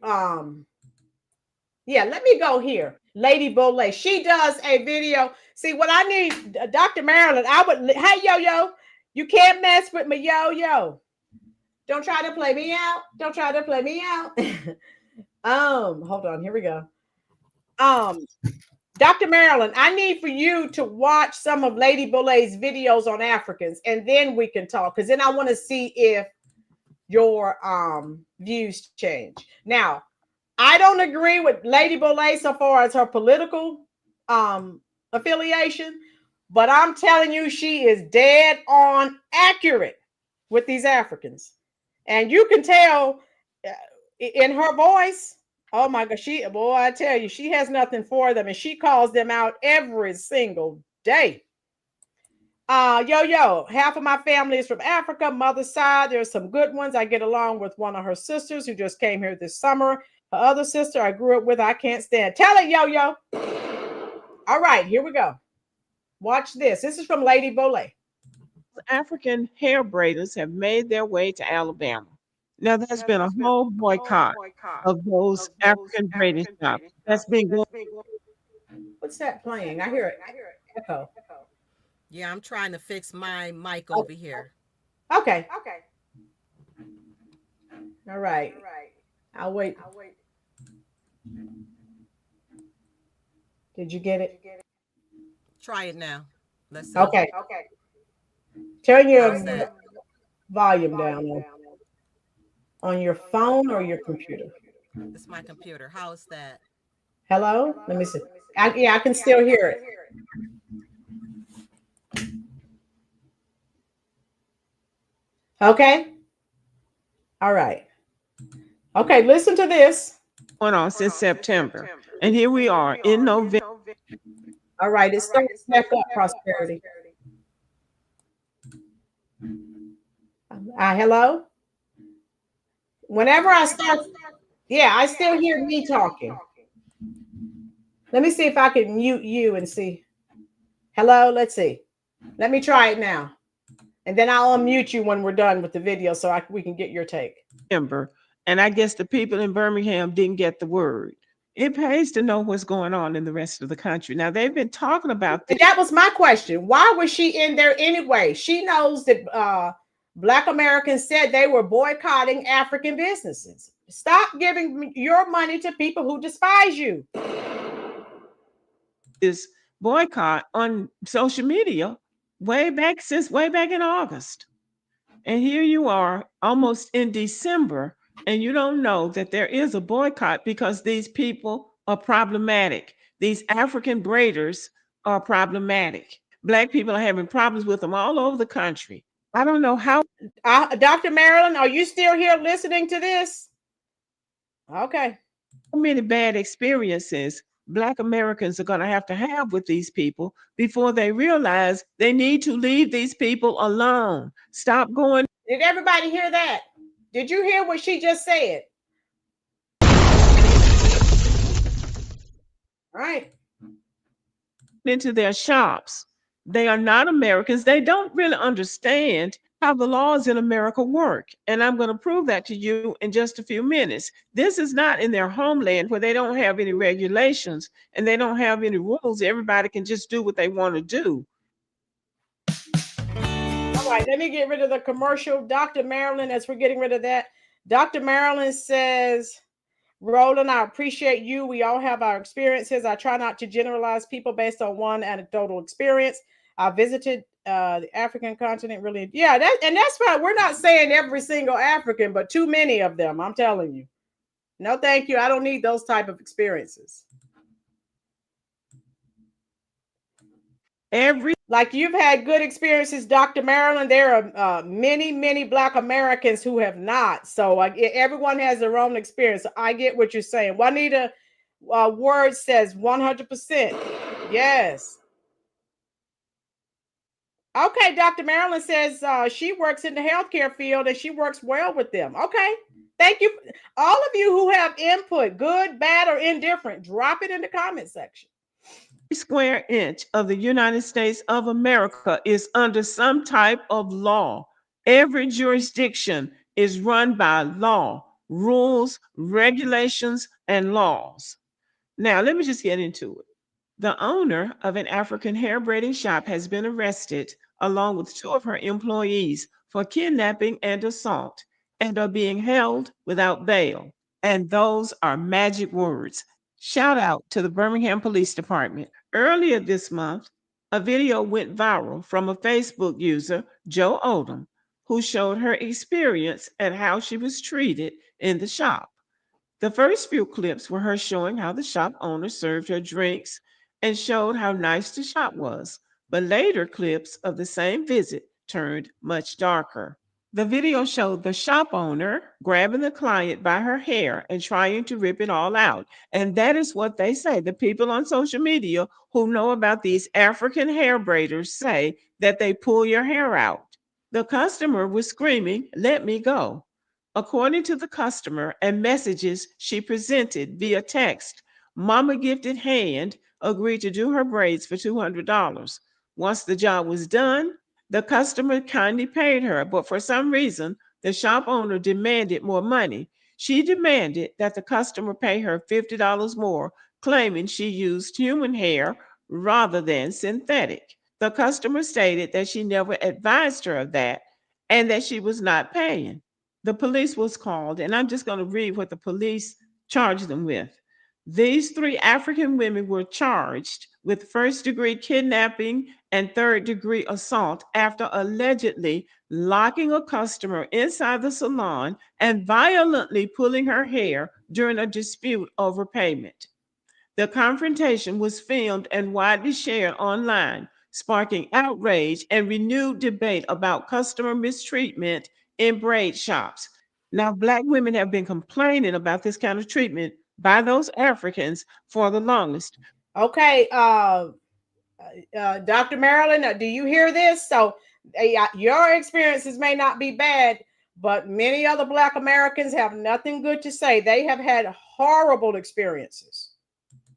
Speaker 1: let me go here. Lady Bolay, she does a video. See, what I need, Dr. Marilyn, hey, yo, you can't mess with me, yo. Don't try to play me out. Don't try to play me out. Hold on, here we go. Dr. Marilyn, I need for you to watch some of Lady Bolay's videos on Africans, and then we can talk, because then I want to see if your views change. Now, I don't agree with Lady Bolay so far as her political affiliation, but I'm telling you, she is dead on accurate with these Africans. And you can tell in her voice, oh my God, I tell you, she has nothing for them, and she calls them out every single day. Half of my family is from Africa, mother's side. There's some good ones. I get along with one of her sisters who just came here this summer. Her other sister I grew up with, I can't stand. Tell it, yo. All right, here we go. Watch this. This is from Lady Bolay.
Speaker 6: African hair braiders have made their way to Alabama. Now, there's been a whole boycott of those African braiding shops. That's been going.
Speaker 1: What's that playing? I hear it. Echo.
Speaker 2: Yeah, I'm trying to fix my mic over here.
Speaker 1: Okay. All right. I'll wait. Did you get it?
Speaker 2: Try it now. Let's see.
Speaker 1: Okay. Turn your volume down on your phone or your computer.
Speaker 2: It's my computer. How is that?
Speaker 1: Hello? Let me see. I can still hear it. Okay. All right. Okay, listen to this.
Speaker 6: Going on since September. And here we are in November.
Speaker 1: All right, it's starting back up, Prosperity. Hello? Whenever I start, I still hear me talking. Let me see if I can mute you and see. Hello, let's see. Let me try it now. And then I'll unmute you when we're done with the video so we can get your take.
Speaker 6: And I guess the people in Birmingham didn't get the word. It pays to know what's going on in the rest of the country. Now, they've been talking about this.
Speaker 1: That was my question. Why was she in there anyway? She knows that Black Americans said they were boycotting African businesses. Stop giving your money to people who despise you.
Speaker 6: This boycott on social media way back in August. And here you are almost in December, and you don't know that there is a boycott because these people are problematic. These African braiders are problematic. Black people are having problems with them all over the country. I don't know how.
Speaker 1: Dr. Marilyn, are you still here listening to this? Okay.
Speaker 6: How many bad experiences Black Americans are going to have with these people before they realize they need to leave these people alone. Stop going.
Speaker 1: Did everybody hear that? Did you hear what she just said? All right.
Speaker 6: Into their shops. They are not Americans. They don't really understand how the laws in America work. And I'm going to prove that to you in just a few minutes. This is not in their homeland where they don't have any regulations and they don't have any rules. Everybody can just do what they want to do.
Speaker 1: All right, let me get rid of the commercial. Dr. Marilyn, as we're getting rid of that, Dr. Marilyn says, Rolynn, I appreciate you. We all have our experiences. I try not to generalize people based on one anecdotal experience. I visited the African continent. Really, yeah, that's fine. We're not saying every single African, but too many of them. I'm telling you. No, thank you. I don't need those type of experiences. Like you've had good experiences, Dr. Marilyn. There are many Black Americans who have not. So everyone has their own experience. So I get what you're saying. Juanita Word says 100%. Yes. Okay, Dr. Marilyn says she works in the healthcare field and she works well with them. Okay. Thank you. All of you who have input, good, bad, or indifferent, drop it in the comment section.
Speaker 6: Square inch of the United States of America is under some type of law. Every jurisdiction is run by law, rules, regulations, and laws. Now, let me just get into it. The owner of an African hair braiding shop has been arrested along with 2 of her employees for kidnapping and assault and are being held without bail. And those are magic words. Shout out to the Birmingham Police Department. Earlier this month, a video went viral from a Facebook user, Joe Odom, who showed her experience and how she was treated in the shop. The first few clips were her showing how the shop owner served her drinks and showed how nice the shop was. But later clips of the same visit turned much darker. The video showed the shop owner grabbing the client by her hair and trying to rip it all out. And that is what they say. The people on social media who know about these African hair braiders say that they pull your hair out. The customer was screaming, "Let me go." According to the customer and messages she presented via text, Mama Gifted Hand agreed to do her braids for $200. Once the job was done, the customer kindly paid her, but for some reason, the shop owner demanded more money. She demanded that the customer pay her $50 more, claiming she used human hair rather than synthetic. The customer stated that she never advised her of that and that she was not paying. The police was called, and I'm just going to read what the police charged them with. These 3 African women were charged with first-degree kidnapping and third-degree assault after allegedly locking a customer inside the salon and violently pulling her hair during a dispute over payment. The confrontation was filmed and widely shared online, sparking outrage and renewed debate about customer mistreatment in braid shops. Now, Black women have been complaining about this kind of treatment by those Africans for the longest.
Speaker 1: Okay, Dr. Marilyn, do you hear this? So your experiences may not be bad, but many other Black Americans have nothing good to say. They have had horrible experiences.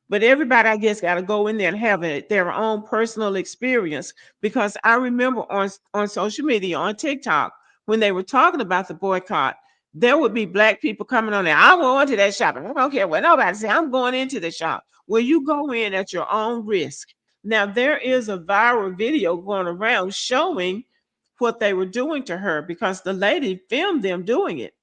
Speaker 6: But everybody, I guess, got to go in there and have their own personal experience, because I remember on social media, on TikTok, when they were talking about the boycott, there would be Black people coming on there. I'm going to that shop. I don't care what nobody say. I'm going into the shop. Well, you go in at your own risk. Now, there is a viral video going around showing what they were doing to her, because the lady filmed them doing it.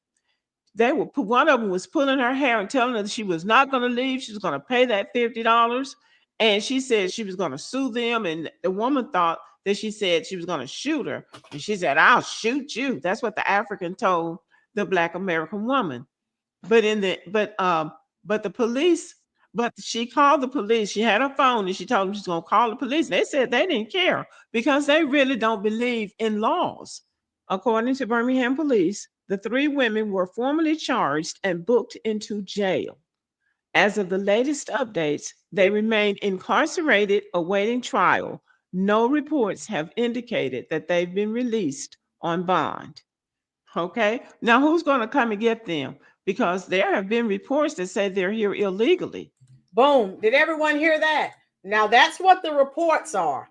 Speaker 6: One of them was pulling her hair and telling her that she was not going to leave. She was going to pay that $50. And she said she was going to sue them. And the woman thought that she said she was going to shoot her. And she said, "I'll shoot you." That's what the African told the Black American woman. But the police, but she called the police. She had her phone and she told them she's going to call the police. They said they didn't care because they really don't believe in laws. According to Birmingham police, the 3 women were formally charged and booked into jail. As of the latest updates, they remain incarcerated awaiting trial. No reports have indicated that they've been released on bond. Okay, now who's going to come and get them? Because there have been reports that say they're here illegally.
Speaker 1: Boom. Did everyone hear that? Now that's what the reports are.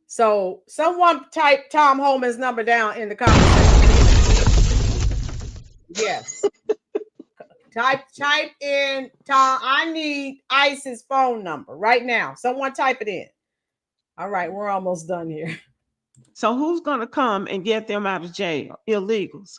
Speaker 1: So someone type Tom Holman's number down in the comments. Yes. Type in Tom. I need Ice's phone number right now. Someone type it in. All right, we're almost done here.
Speaker 6: So who's going to come and get them out of jail? Illegals.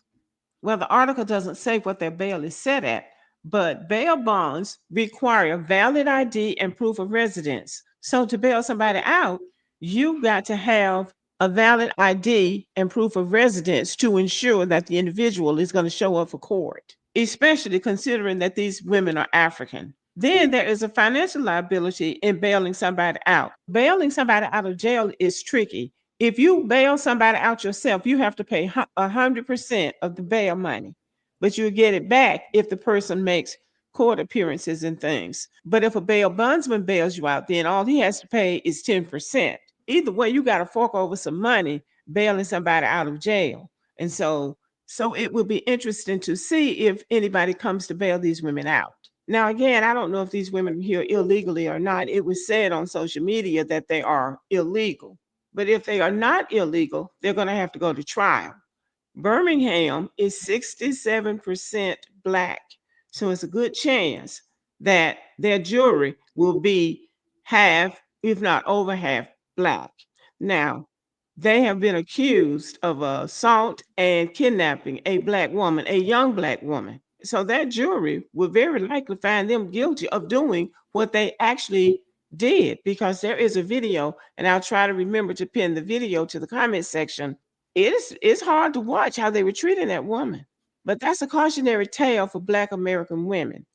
Speaker 6: Well, the article doesn't say what their bail is set at, but bail bonds require valid ID and proof of residence. So to bail somebody out, you got to have a valid ID and proof of residence to ensure that the individual is going to show up for court, especially considering that these women are African. Then there is a financial liability in bailing somebody out. Bailing somebody out of jail is tricky. If you bail somebody out yourself, you have to pay 100% of the bail money, but you get it back if the person makes court appearances and things. But if a bail bondsman bails you out, then all he has to pay is 10%. Either way, you got to fork over some money bailing somebody out of jail. And so it will be interesting to see if anybody comes to bail these women out. Now, again, I don't know if these women are here illegally or not. It was said on social media that they are illegal. But if they are not illegal, they're going to have to go to trial. Birmingham is 67% Black. So it's a good chance that their jury will be half, if not over half, Black. Now, they have been accused of assault and kidnapping a Black woman, a young Black woman. So that jury will very likely find them guilty of doing what they actually did, because there is a video, and I'll try to remember to pin the video to the comment section. It's hard to watch how they were treating that woman, but that's a cautionary tale for Black American women.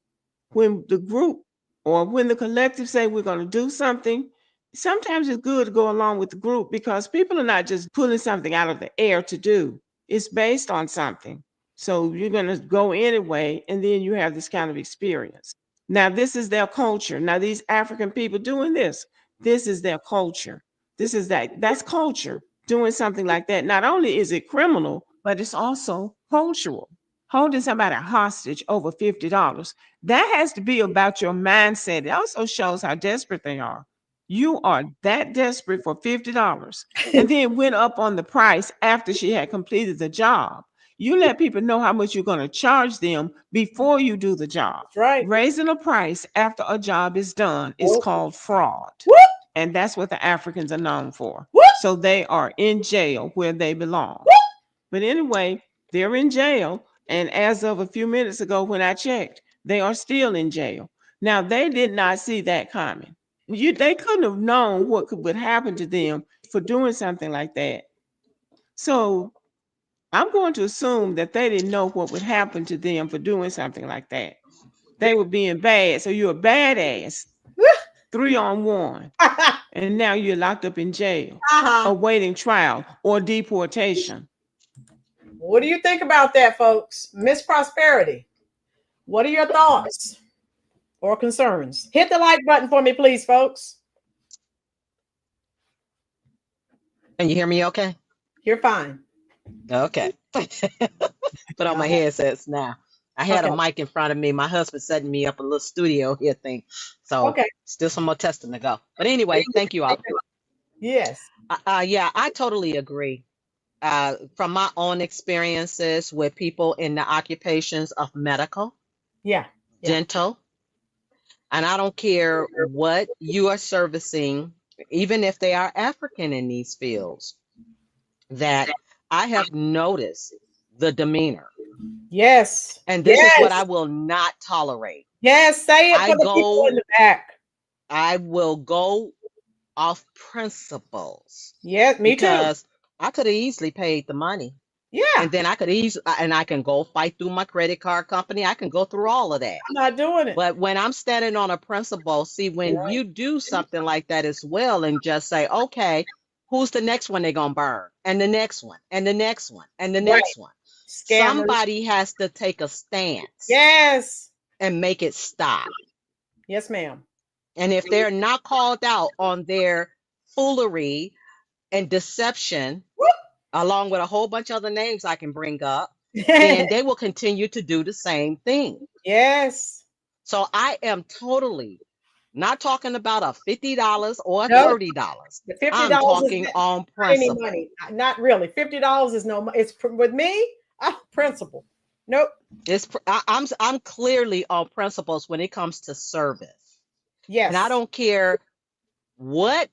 Speaker 6: When the group or when the collective say we're going to do something, sometimes it's good to go along with the group, because people are not just pulling something out of the air to do. It's based on something. So you're going to go anyway, and then you have this kind of experience. Now, this is their culture. Now, these African people doing this is their culture. That's culture. Doing something like that, not only is it criminal, but it's also cultural. Holding somebody hostage over $50, that has to be about your mindset. It also shows how desperate they are. You are that desperate for $50, and then went up on the price after she had completed the job. You let people know how much you're going to charge them before you do the job.
Speaker 1: That's right.
Speaker 6: Raising a price after a job is done is called fraud.
Speaker 1: Whoop.
Speaker 6: And that's what the Africans are known for.
Speaker 1: Whoop.
Speaker 6: So they are in jail where they belong.
Speaker 1: Whoop.
Speaker 6: But anyway, they're in jail. And as of a few minutes ago, when I checked, they are still in jail. Now, they did not see that coming. They couldn't have known what would happen to them for doing something like that. So I'm going to assume that they didn't know what would happen to them for doing something like that. They were being bad. So you're a badass, 3-on-1. And now you're locked up in jail, awaiting trial or deportation.
Speaker 1: What do you think about that, folks? Miss Prosperity, what are your thoughts or concerns? Hit the like button for me, please, folks.
Speaker 7: Can you hear me okay?
Speaker 1: You're fine.
Speaker 7: Okay. Put on my headsets now. I had a mic in front of me. My husband setting me up a little studio here thing. So still some more testing to go. But anyway, thank you all.
Speaker 1: Yes.
Speaker 7: Yeah, I totally agree. From my own experiences with people in the occupations of medical, dental, and I don't care what you are servicing, even if they are African in these fields, that I have noticed the demeanor.
Speaker 1: Yes.
Speaker 7: And this is what I will not tolerate.
Speaker 1: Yes, say it for the people in the back.
Speaker 7: I will go off principles.
Speaker 1: Yes, me too.
Speaker 7: Because I could have easily paid the money.
Speaker 1: Yeah.
Speaker 7: And then I can go fight through my credit card company. I can go through all of that.
Speaker 1: I'm not doing it.
Speaker 7: But when I'm standing on a principle, see, when you do something like that as well and just say, okay, who's the next one they're going to burn? And the next one, and the next one, and the next one. Scammers. Somebody has to take a stance.
Speaker 1: Yes.
Speaker 7: And make it stop.
Speaker 1: Yes, ma'am.
Speaker 7: And if they're not called out on their foolery and deception, along with a whole bunch of other names I can bring up, then they will continue to do the same thing.
Speaker 1: Yes.
Speaker 7: So I am totally not talking about a $50 or $30.
Speaker 1: The $50
Speaker 7: I'm talking on principle.
Speaker 1: Money. Not really. $50 is no. It's with me. Principle. Nope.
Speaker 7: I'm clearly on principles when it comes to service.
Speaker 1: Yes.
Speaker 7: And I don't care what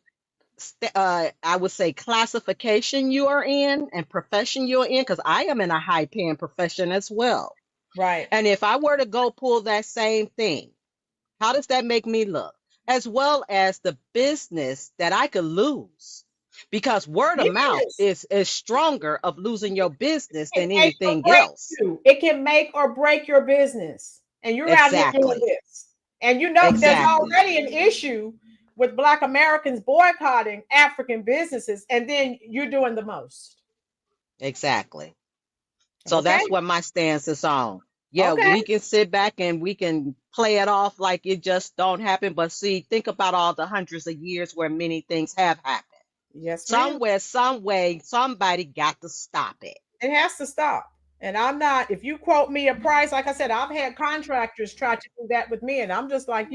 Speaker 7: I would say classification you are in and profession you're in, because I am in a high paying profession as well.
Speaker 1: Right.
Speaker 7: And if I were to go pull that same thing, how does that make me look? As well as the business that I could lose because word of mouth is stronger of losing your business than
Speaker 1: Make or
Speaker 7: anything
Speaker 1: break
Speaker 7: else.
Speaker 1: you. It can make or break your business. And you're out here doing this. And you know there's already an issue with Black Americans boycotting African businesses, and then you're doing the most.
Speaker 7: Exactly. So that's what my stance is on. Yeah, we can sit back and we can play it off like it just don't happen. But see, think about all the hundreds of years where many things have happened.
Speaker 1: Yes,
Speaker 7: somewhere, some way, somebody got to stop it.
Speaker 1: It has to stop. And I'm not, if you quote me a price, like I said, I've had contractors try to do that with me. And I'm just like,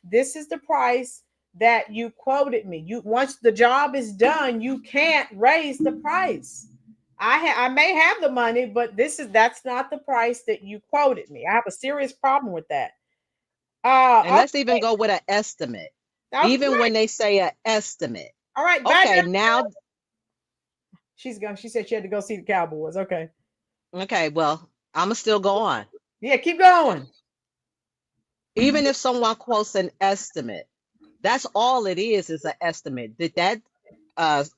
Speaker 1: this is the price that you quoted me. Once the job is done, you can't raise the price. I may have the money, but that's not the price that you quoted me. I have a serious problem with that.
Speaker 7: And let's even go with an estimate. Even when they say an estimate.
Speaker 1: All right.
Speaker 7: Okay, now
Speaker 1: she's gone. She said she had to go see the Cowboys. Okay.
Speaker 7: Okay, well, I'm gonna still go on.
Speaker 1: Yeah, keep going.
Speaker 7: Even if someone quotes an estimate, that's all it is an estimate. Did that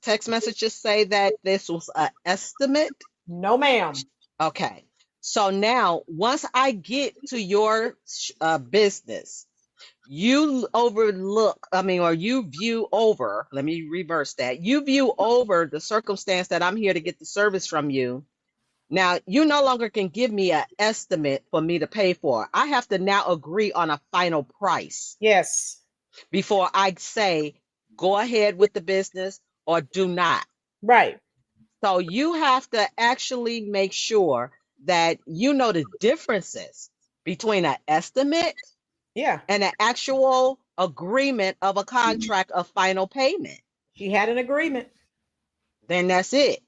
Speaker 7: text message just say that this was an estimate?
Speaker 1: No, ma'am.
Speaker 7: Okay. So now, once I get to your business, you view over, let me reverse that. You view over the circumstance that I'm here to get the service from you. Now, you no longer can give me an estimate for me to pay for. I have to now agree on a final price.
Speaker 1: Yes.
Speaker 7: Before I say, go ahead with the business or do not.
Speaker 1: Right.
Speaker 7: So you have to actually make sure that you know the differences between an estimate and an actual agreement of a contract of final payment.
Speaker 1: She had an agreement.
Speaker 7: Then that's it.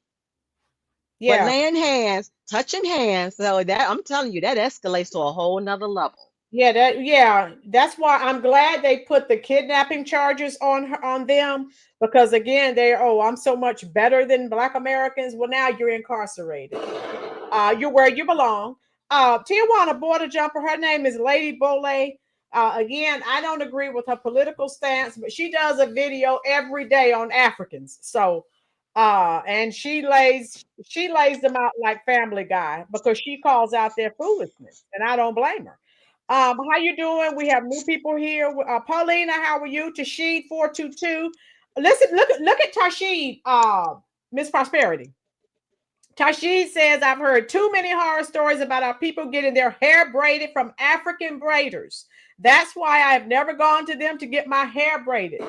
Speaker 7: Yeah. But laying hands, touching hands, so that I'm telling you, that escalates to a whole nother level.
Speaker 1: That's why I'm glad they put the kidnapping charges on them, because again, I'm so much better than Black Americans. Well, now you're incarcerated. You're where you belong. Tijuana border jumper, her name is Lady Bole. Again, I don't agree with her political stance, but she does a video every day on Africans. So and she lays them out like Family Guy, because she calls out their foolishness, and I don't blame her. How you doing? We have new people here. Paulina, how are you? Tashid 422. Listen, look at Tashid, Miss Prosperity. Tashid says, I've heard too many horror stories about our people getting their hair braided from African braiders. That's why I've never gone to them to get my hair braided.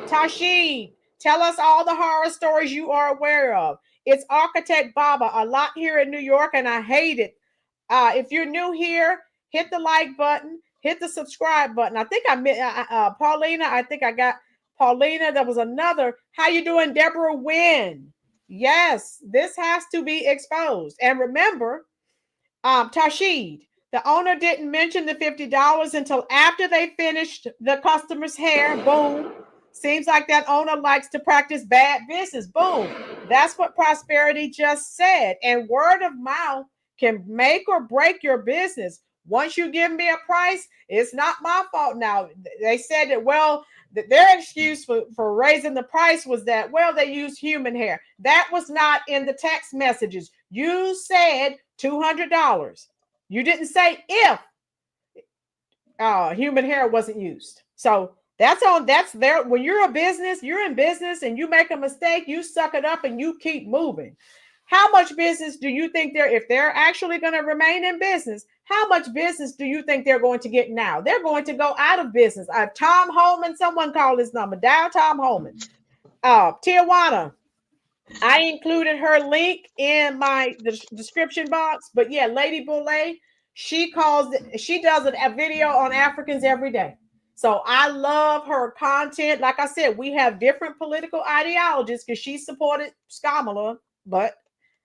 Speaker 1: Tashid, tell us all the horror stories you are aware of. It's Architect Baba, a lot here in New York, and I hate it. If you're new here, hit the like button, hit the subscribe button. I think Paulina. I think I got Paulina. There was another. How you doing, Deborah Wynn? Yes, this has to be exposed. And remember, Tashid, the owner didn't mention the $50 until after they finished the customer's hair. Boom. Seems like that owner likes to practice bad business. Boom. That's what Prosperity just said. And word of mouth can make or break your business. Once you give me a price, it's not my fault. Now, they said that, their excuse for raising the price was that, they used human hair. That was not in the text messages. You said $200. You didn't say if human hair wasn't used. So that's there. When you're in business and you make a mistake, you suck it up and you keep moving. How much business do you think if they're actually going to remain in business, how much business do you think they're going to get now? They're going to go out of business. Tom Holman, someone call his number. Dial Tom Holman. Tijuana, I included her link in my description box. But yeah, Lady Boulay, she does a video on Africans every day. So I love her content. Like I said, we have different political ideologies because she supported Skamala, but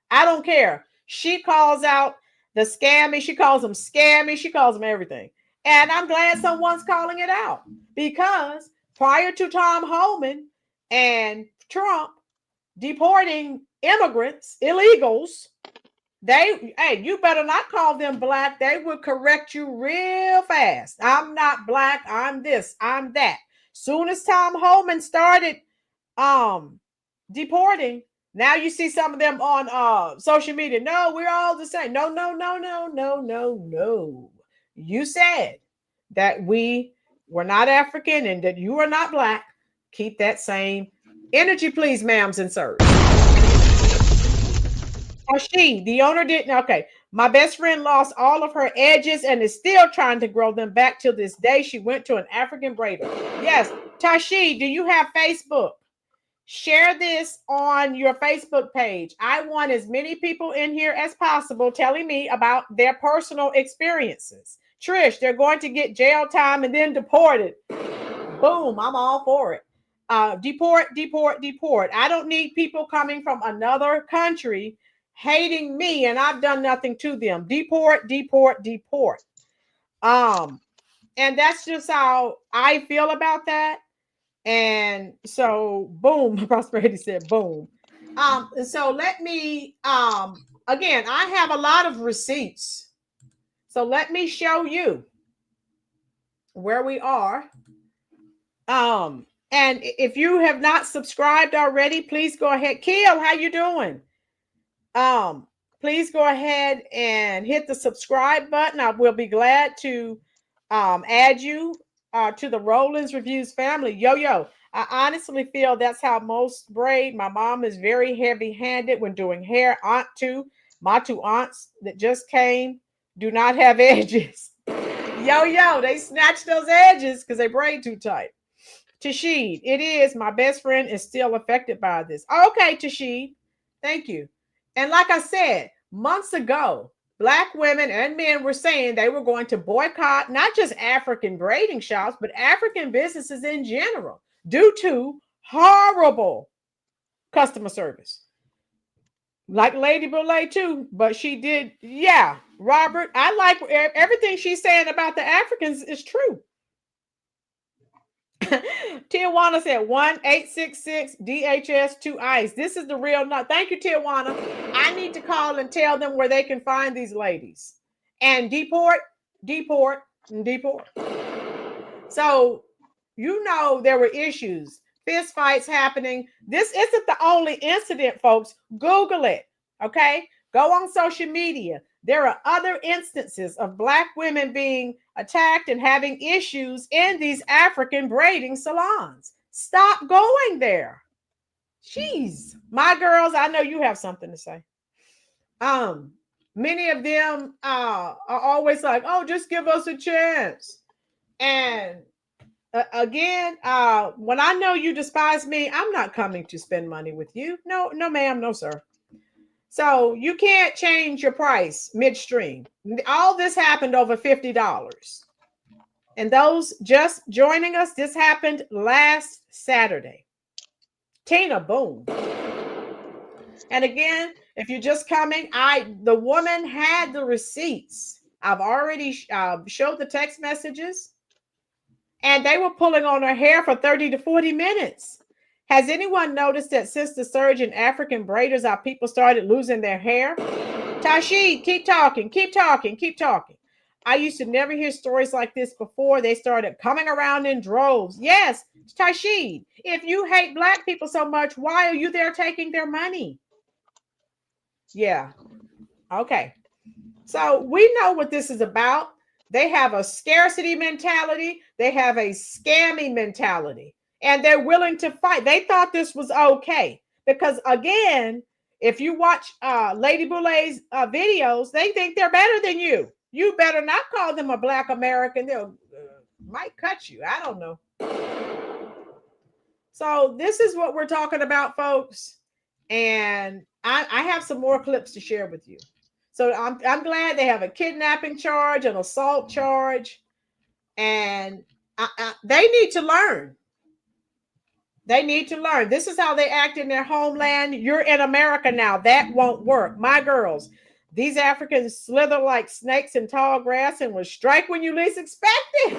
Speaker 1: I don't care. She calls out the scammy. She calls them scammy. She calls them everything. And I'm glad someone's calling it out, because prior to Tom Holman and Trump deporting immigrants, illegals, you better not call them Black. They would correct you real fast. I'm not Black. I'm this. I'm that. Soon as Tom Holman started deporting. Now you see some of them on social media. No, we're all the same. No, no, no, no, no, no, no. You said that we were not African and that you are not Black. Keep that same energy, please, ma'ams and sirs. Or she, the owner didn't. Okay. My best friend lost all of her edges and is still trying to grow them back till this day. She went to an African braider. Yes. Tashi, do you have Facebook? Share this on your Facebook page. I want as many people in here as possible telling me about their personal experiences. Trish, they're going to get jail time and then deported. Boom, I'm all for it. Deport, deport, deport. I don't need people coming from another country hating me and I've done nothing to them. Deport, deport, deport. And that's just how I feel about that. And so, boom, Prosperity said, boom. So let me, again, I have a lot of receipts. So let me show you where we are. And if you have not subscribed already, please go ahead. Kiel, how you doing? Please go ahead and hit the subscribe button. I will be glad to add you to the Rolynn's Reviews family. Yo, I honestly feel that's how most braid. My mom is very heavy-handed when doing hair. My two aunts that just came do not have edges. Yo, they snatch those edges because they braid too tight. Tashid, it is. My best friend is still affected by this. Okay, Tashid, thank you. And like I said, months ago, Black women and men were saying they were going to boycott not just African braiding shops, but African businesses in general due to horrible customer service. Like Lady Boulay too, but she did. Yeah, Robert, I like everything she's saying about the Africans is true. Tijuana said 1-866-DHS2-ICE. This is the real number. Thank you, Tijuana. I need to call and tell them where they can find these ladies and deport, deport, and deport. So, you know, there were issues, fist fights happening. This isn't the only incident, folks. Google it. Okay. Go on social media. There are other instances of Black women being attacked and having issues in these African braiding salons. Stop going there. Jeez, my girls, I know you have something to say. Many of them are always like, oh, just give us a chance. And again, when I know you despise me, I'm not coming to spend money with you. No, ma'am, no, sir. So you can't change your price midstream. All this happened over $50. And those just joining us, this happened last Saturday. Tina, boom. And again, if you're just coming, the woman had the receipts. I've already showed the text messages. And they were pulling on her hair for 30 to 40 minutes. Has anyone noticed that since the surge in African braiders, our people started losing their hair? Tashi, keep talking, keep talking, keep talking. I used to never hear stories like this before. They started coming around in droves. Yes, Tashi, if you hate Black people so much, why are you there taking their money? Yeah. Okay. So we know what this is about. They have a scarcity mentality. They have a scammy mentality. And they're willing to fight. They thought this was okay. Because again, if you watch Lady Boulay's videos, they think they're better than you. You better not call them a Black American. They'll might cut you. I don't know. So this is what we're talking about, folks. And I have some more clips to share with you. So I'm glad they have a kidnapping charge, an assault charge. And they need to learn. They need to learn. This is how they act in their homeland. You're in America now. That won't work. My girls, these Africans slither like snakes in tall grass and will strike when you least expect it.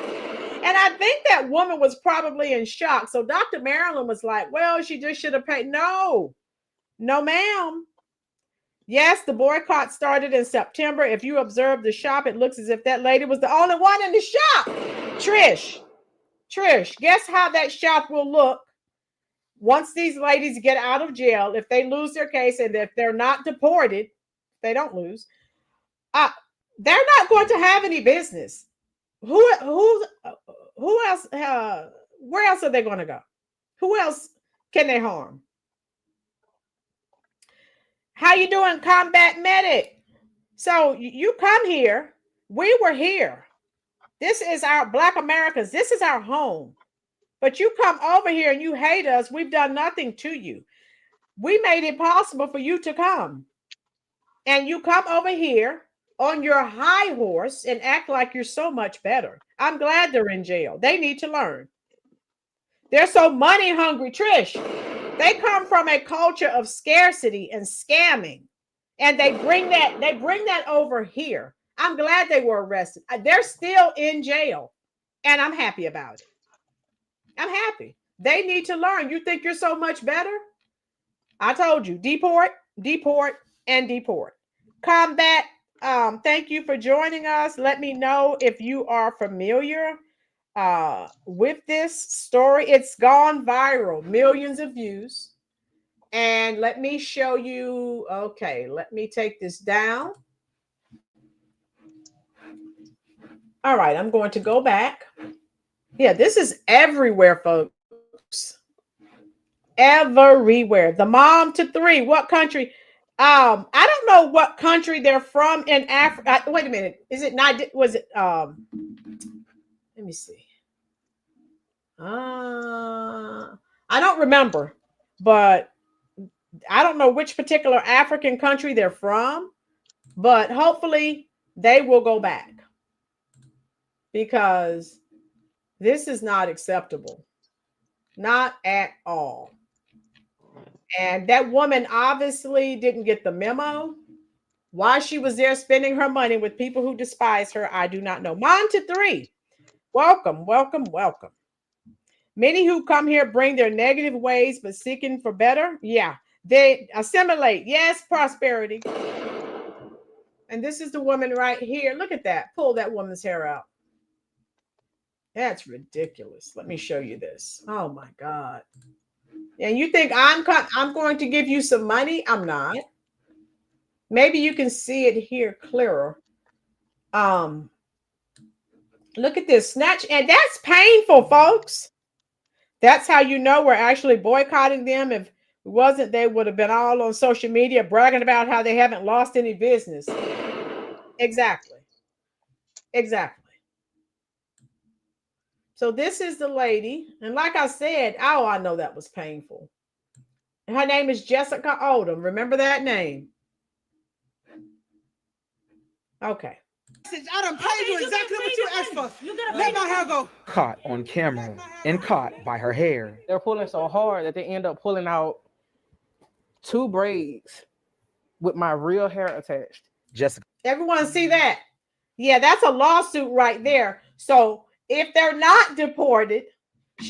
Speaker 1: And I think that woman was probably in shock. So Dr. Marilyn was like, well, she just should have paid. No, ma'am. Yes, the boycott started in September. If you observe the shop, it looks as if that lady was the only one in the shop. Trish, guess how that shop will look once these ladies get out of jail, if they lose their case and if they're not deported, they don't lose, they're not going to have any business. Who else? Where else are they going to go? Who else can they harm? How you doing, Combat Medic? So you come here. We were here. This is our Black Americans. This is our home. But you come over here and you hate us. We've done nothing to you. We made it possible for you to come. And you come over here on your high horse and act like you're so much better. I'm glad they're in jail. They need to learn. They're so money hungry, Trish. They come from a culture of scarcity and scamming. And they bring that over here. I'm glad they were arrested. They're still in jail. And I'm happy about it. I'm happy. They need to learn. You think you're so much better? I told you, deport, deport, and deport. Combat, thank you for joining us. Let me know if you are familiar with this story. It's gone viral, millions of views. And let me show you. Okay, let me take this down. All right, I'm going to go back. Yeah, this is everywhere, folks. Everywhere. The mom to three. What country? I don't know what country they're from in Africa. Wait a minute. Is it not? Was it? Let me see. I don't remember, but I don't know which particular African country they're from. But hopefully they will go back, because this is not acceptable. Not at all. And that woman obviously didn't get the memo. Why she was there spending her money with people who despise her, I do not know. Mom to three. Welcome, welcome, welcome. Many who come here bring their negative ways, but seeking for better. Yeah, they assimilate. Yes, prosperity. And this is the woman right here. Look at that. Pull that woman's hair out. That's ridiculous. Let me show you this. Oh my God. And you think I'm going to give you some money? I'm not. Maybe you can see it here clearer. Look at this snatch. And that's painful, folks. That's how you know we're actually boycotting them. If it wasn't, they would have been all on social media bragging about how they haven't lost any business. Exactly. Exactly. So this is the lady. And like I said, I know that was painful. Her name is Jessica Odom. Remember that name? Okay.
Speaker 8: I done paid you exactly what you asked for. Let my hair go.
Speaker 9: Caught on camera and caught by her hair.
Speaker 10: They're pulling so hard that they end up pulling out 2 braids with my real hair attached.
Speaker 9: Jessica.
Speaker 1: Everyone see that? Yeah, that's a lawsuit right there. So if they're not deported,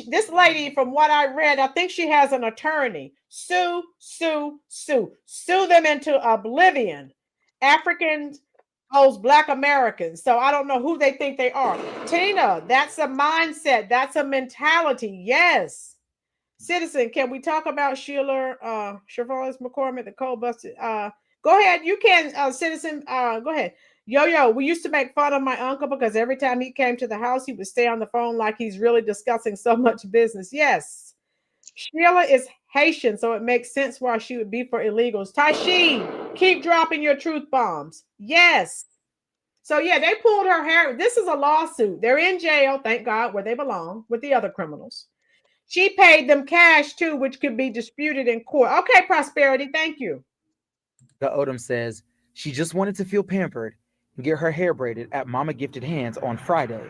Speaker 1: this lady, from what I read, I think she has an attorney. Sue them into oblivion. Africans, those Black Americans. So I don't know who they think they are. Tina, that's a mindset. That's a mentality. Yes. Citizen, can we talk about Sheila Chevalier McCormick, the cold busted? Go ahead. You can, Citizen. Go ahead. Yo, we used to make fun of my uncle because every time he came to the house, he would stay on the phone like he's really discussing so much business. Yes. Sheila is Haitian, so it makes sense why she would be for illegals. Tashi, keep dropping your truth bombs. Yes. So, yeah, they pulled her hair. This is a lawsuit. They're in jail, thank God, where they belong with the other criminals. She paid them cash, too, which could be disputed in court. Okay, Prosperity, thank you.
Speaker 9: The Odom says she just wanted to feel pampered and get her hair braided at Mama Gifted Hands on Friday.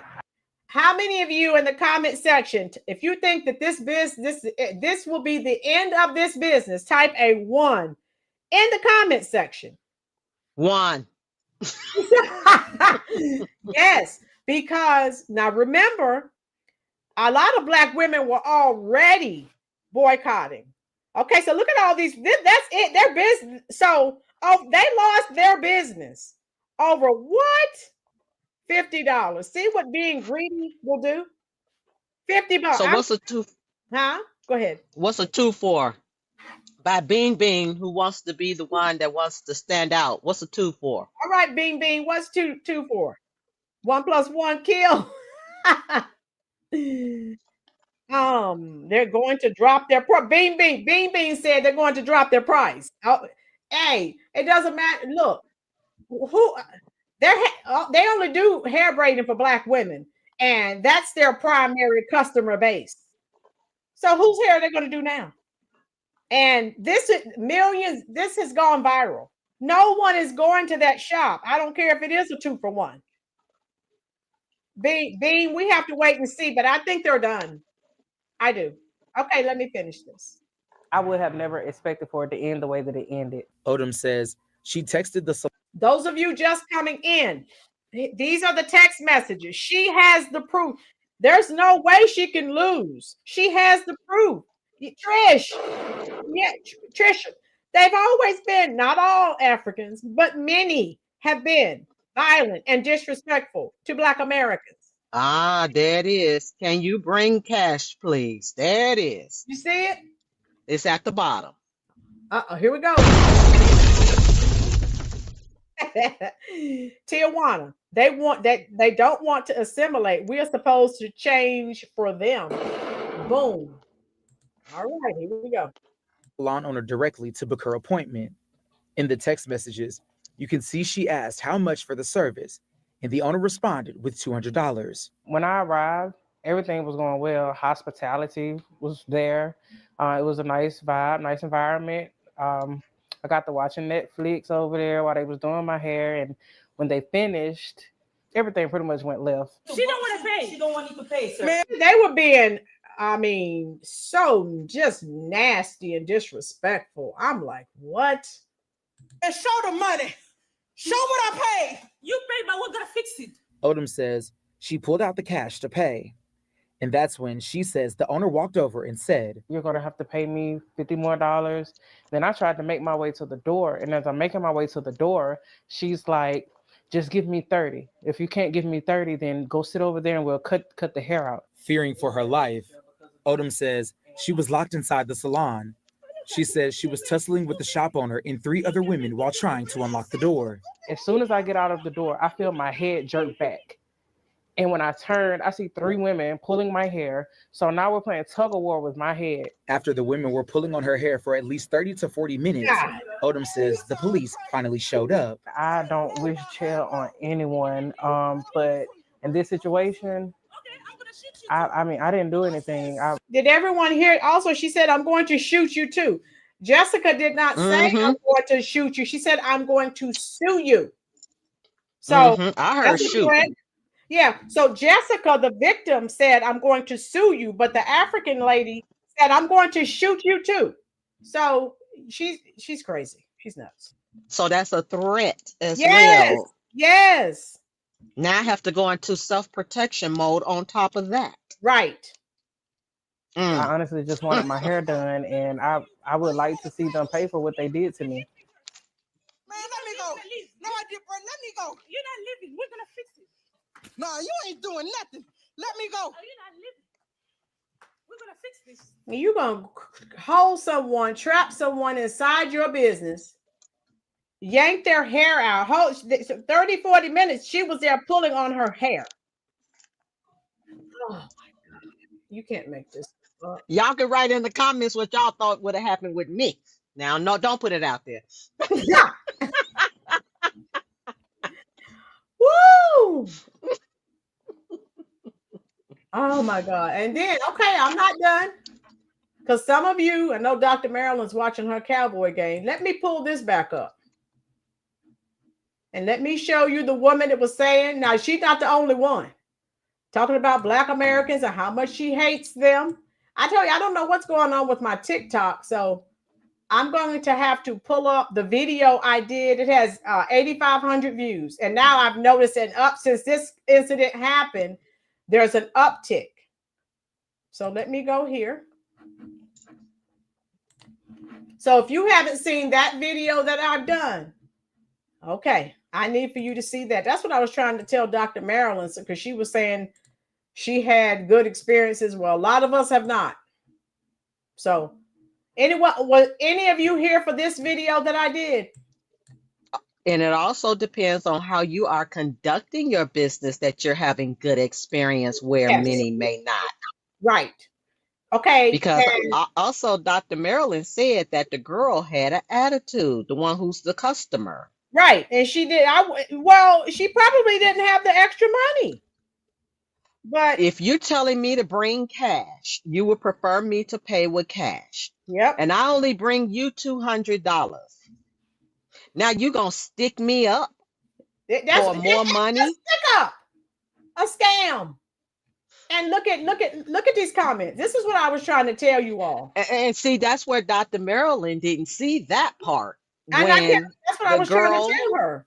Speaker 1: How many of you in the comment section, if you think that this will be the end of this business, type a 1 in the comment section.
Speaker 7: 1.
Speaker 1: Yes, because now remember, a lot of Black women were already boycotting. Okay, so look at all these. That's it. Their business. So, they lost their business over what? $50. See what being greedy will do? $50.
Speaker 7: So what's the two?
Speaker 1: Huh? Go ahead.
Speaker 7: What's a 2 for? By Bean Bean, who wants to be the one that wants to stand out. What's a 2 for?
Speaker 1: All right, Bean Bean. What's two for? 1 + 1 kill. They're going to drop their price. Bean Bean said they're going to drop their price. Oh, hey, it doesn't matter. Look, who they only do hair braiding for Black women, and that's their primary customer base. So whose hair are they going to do now? And this is millions. This has gone viral. No one is going to that shop. I don't care if it is a 2 for 1. Bean, we have to wait and see, but I think they're done. I do. Okay, let me finish this.
Speaker 10: I would have never expected for it to end the way that it ended.
Speaker 9: Odom says she texted the.
Speaker 1: Those of you just coming in, these are the text messages. She has the proof. There's no way she can lose. She has the proof. Trish, yeah, Trisha. They've always been, not all Africans, but many have been violent and disrespectful to Black Americans.
Speaker 7: Ah, there it is. Can you bring cash, please? There it is.
Speaker 1: You see it?
Speaker 7: It's at the bottom.
Speaker 1: Here we go. Tijuana. They don't want to assimilate. We are supposed to change for them. Boom. All right, here we go.
Speaker 9: Salon owner directly to book her appointment. In the text messages, you can see she asked how much for the service, and the owner responded with $200.
Speaker 10: When I arrived, everything was going well. Hospitality was there. It was a nice vibe, nice environment. I got to watching Netflix over there while they was doing my hair, and when they finished, everything pretty much went left.
Speaker 8: She don't want to pay. She don't want you to pay, sir.
Speaker 1: Man, they were being, so just nasty and disrespectful. I'm like, what?
Speaker 8: And show the money. Show what I paid. You paid, but we're gonna fix it.
Speaker 9: Odom says she pulled out the cash to pay. And that's when she says the owner walked over and said,
Speaker 10: "You're going to have to pay me $50 more." Then I tried to make my way to the door. And as I'm making my way to the door, she's like, "Just give me 30. If you can't give me 30, then go sit over there and we'll cut the hair out."
Speaker 9: Fearing for her life, Odom says she was locked inside the salon. She says she was tussling with the shop owner and 3 other women while trying to unlock the door.
Speaker 10: As soon as I get out of the door, I feel my head jerk back. And when I turned, I see 3 women pulling my hair. So now we're playing tug of war with my head.
Speaker 9: After the women were pulling on her hair for at least 30 to 40 minutes, Odom says the police finally showed up.
Speaker 10: I don't wish jail on anyone, but in this situation, I didn't do anything.
Speaker 1: Did everyone hear? Also, she said, "I'm going to shoot you too." Jessica did not say, "I'm going to shoot you." She said, "I'm going to sue you." So
Speaker 7: I heard shoot.
Speaker 1: Yeah. So Jessica, the victim, said, "I'm going to sue you," but the African lady said, "I'm going to shoot you too." So she's crazy. She's nuts.
Speaker 7: So that's a threat as well.
Speaker 1: Yes.
Speaker 7: Now I have to go into self-protection mode on top of that.
Speaker 1: Right.
Speaker 10: I honestly just wanted my hair done, and I would like to see them pay for what they did to me.
Speaker 8: Man, let me go. No, I did, bro. Let me go. You're not leaving. We're gonna fix it. No, you ain't doing nothing. Let me go. Oh, you're not leaving. We're gonna fix this.
Speaker 1: You're gonna hold someone, trap someone inside your business, yank their hair out. 30, 40 minutes, she was there pulling on her hair. Oh my God. You can't make this up.
Speaker 7: Y'all can write in the comments what y'all thought would have happened with me. Now, no, don't put it out there.
Speaker 1: Yeah. Woo! Oh my God. And then, okay, I'm not done. Because some of you, I know Dr. Marilyn's watching her Cowboy game. Let me pull this back up. And let me show you the woman that was saying, now she's not the only one, talking about Black Americans and how much she hates them. I tell you, I don't know what's going on with my TikTok. So I'm going to have to pull up the video I did. It has 8,500 views. And now I've noticed since this incident happened, there's an uptick. So let me go here. So if you haven't seen that video that I've done, okay, I need for you to see that. That's what I was trying to tell Dr. Marilyn, because she was saying she had good experiences. Well, a lot of us have not. So anyone, was any of you here for this video that I did?
Speaker 7: And it also depends on how you are conducting your business that you're having good experience where many may not.
Speaker 1: Right. Okay.
Speaker 7: Because also Dr. Marilyn said that the girl had an attitude, the one who's the customer.
Speaker 1: Right. And she did. Well, she probably didn't have the extra money. But
Speaker 7: if you're telling me to bring cash, you would prefer me to pay with cash.
Speaker 1: Yep.
Speaker 7: And I only bring you $200. Now you're going to stick me up for more money?
Speaker 1: Stick up. A scam. And look at these comments. This is what I was trying to tell you all.
Speaker 7: And see, that's where Dr. Marilyn didn't see that part.
Speaker 1: That's what I was trying to tell her.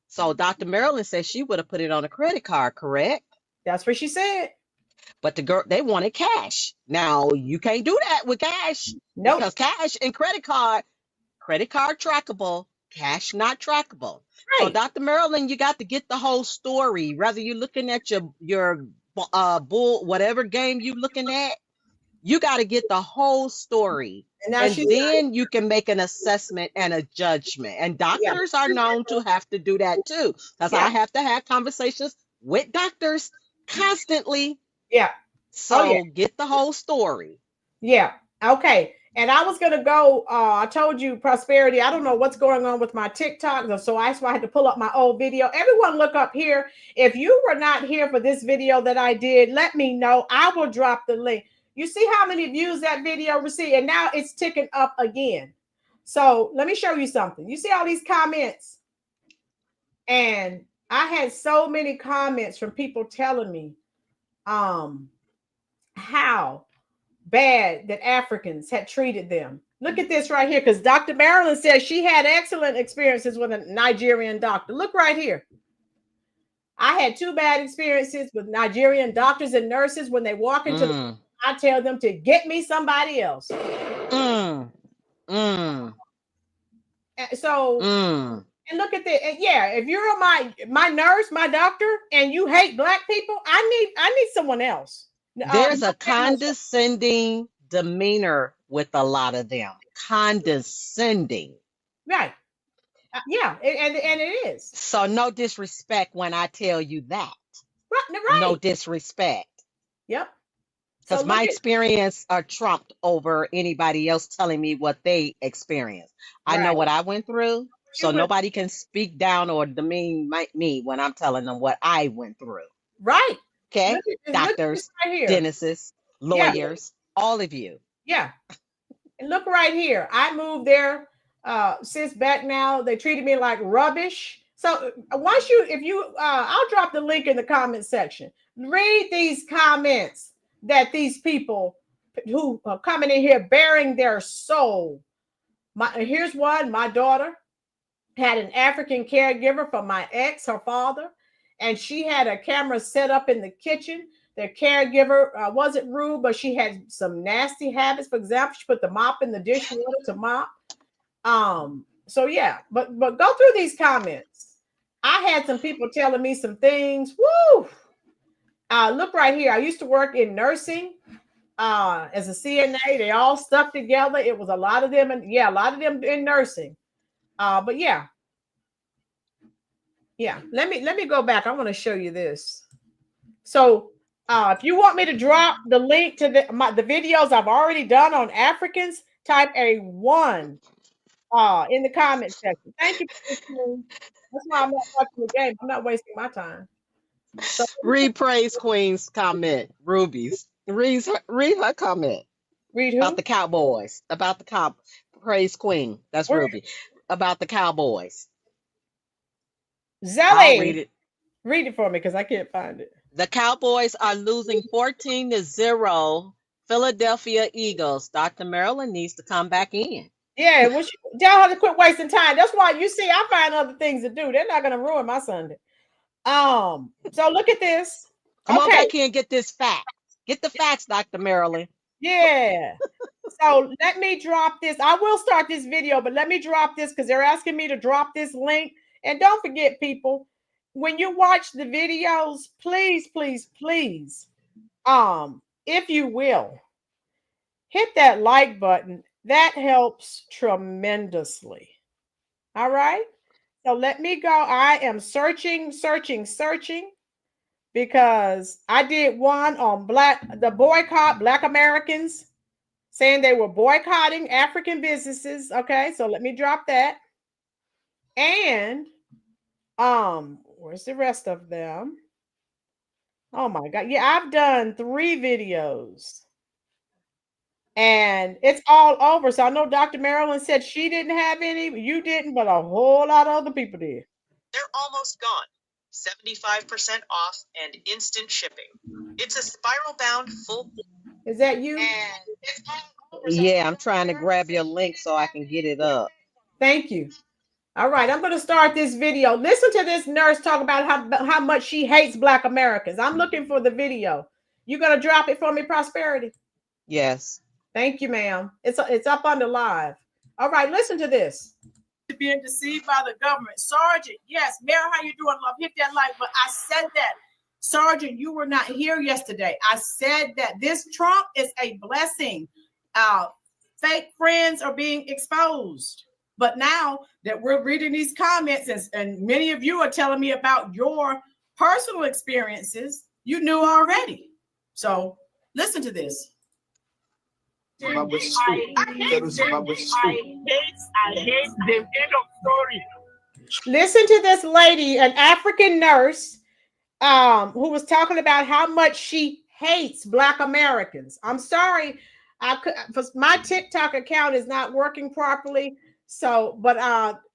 Speaker 7: So Dr. Marilyn said she would have put it on a credit card, correct?
Speaker 1: That's what she said.
Speaker 7: But the girl, they wanted cash. Now you can't do that with cash.
Speaker 1: Nope.
Speaker 7: Because cash and credit card trackable, cash not trackable. Right. So Dr. Marilyn, you got to get the whole story. Whether you're looking at your bull, whatever game you looking at, you got to get the whole story. And then you can make an assessment and a judgment. And doctors are known to have to do that too. Because I have to have conversations with doctors constantly.
Speaker 1: Yeah.
Speaker 7: So get the whole story.
Speaker 1: Yeah. Okay. And I was going to go, I told you prosperity. I don't know what's going on with my TikTok. So that's why I had to pull up my old video. Everyone look up here. If you were not here for this video that I did, let me know. I will drop the link. You see how many views that video received? And now it's ticking up again. So let me show you something. You see all these comments? And I had so many comments from people telling me how bad that Africans had treated them. Look at this right here, because Dr. Marilyn says she had excellent experiences with a Nigerian doctor. Look right here. I had 2 bad experiences with Nigerian doctors and nurses. When they walk into the, I tell them to get me somebody else. So, and look at this. And yeah, if you're my nurse, my doctor, and you hate Black people, I need someone else.
Speaker 7: There's a condescending demeanor with a lot of them. Condescending.
Speaker 1: Right. Yeah, and it is.
Speaker 7: So no disrespect when I tell you that.
Speaker 1: Right.
Speaker 7: No disrespect.
Speaker 1: Yep.
Speaker 7: Because
Speaker 1: So
Speaker 7: my experience are trumped over anybody else telling me what they experienced. I know what I went through, so nobody can speak down or demean me when I'm telling them what I went through.
Speaker 1: Right.
Speaker 7: Okay, doctors, dentists, lawyers, all of you.
Speaker 1: Yeah. And look right here. I moved there since back now. They treated me like rubbish. So once I'll drop the link in the comment section. Read these comments that these people who are coming in here bearing their soul. Here's one. My daughter had an African caregiver for my ex, her father. And she had a camera set up in the kitchen. The caregiver wasn't rude, but she had some nasty habits. For example, she put the mop in the dishwater to mop. So yeah, but go through these comments. I had some people telling me some things. Woo! Look right here. I used to work in nursing as a CNA. They all stuck together. It was a lot of them, and a lot of them in nursing. But yeah. Yeah, let me go back. I want to show you this. So if you want me to drop the link to the videos I've already done on Africans, type a 1 in the comment section. Thank you for listening. That's why I'm not watching the game. I'm not wasting my time. So,
Speaker 7: read Praise Queen's comment, Ruby's. Read her comment.
Speaker 1: Read who?
Speaker 7: About the Cowboys. About the Praise Queen. That's Ruby. About the Cowboys.
Speaker 1: Zelly, read it for me because I can't find it.
Speaker 7: The Cowboys are losing 14-0 Philadelphia Eagles. Dr. Marilyn needs to come back in.
Speaker 1: Yeah, y'all have to quit wasting time. That's why you see I find other things to do. They're not going to ruin my Sunday. So look at this.
Speaker 7: Come on back here and get this fact. Get the facts, Dr. Marilyn.
Speaker 1: Yeah. So let me drop this. I will start this video, but let me drop this because they're asking me to drop this link. And don't forget, people, when you watch the videos, please, please, please, if you will, hit that like button. That helps tremendously. All right. So let me go. I am searching because I did one on the boycott Black Americans, saying they were boycotting African businesses. Okay, so let me drop that. And where's the rest of them? Oh my God. Yeah, I've done 3 videos. And it's all over. So I know Dr. Marilyn said she didn't have any, you didn't, but a whole lot of other people did.
Speaker 11: They're almost gone. 75% off and instant shipping. It's a spiral bound full.
Speaker 1: Is that you?
Speaker 7: Yeah, I'm trying to grab your link so I can get it up.
Speaker 1: Thank you. All right, I'm going to start this video. Listen to this nurse talk about how much she hates Black Americans. I'm looking for the video. You going to drop it for me, Prosperity?
Speaker 7: Yes.
Speaker 1: Thank you, ma'am. It's up on the live. All right, listen to this. Being deceived by the government. Sergeant, yes. Mayor, how you doing, love? Hit that like, but I said that. Sergeant, you were not here yesterday. I said that this Trump is a blessing. Fake friends are being exposed. But now that we're reading these comments, and many of you are telling me about your personal experiences, you knew already. So listen to this. I hate them. End of story. Listen to this lady, an African nurse, who was talking about how much she hates Black Americans. I'm sorry, my TikTok account is not working properly. So, but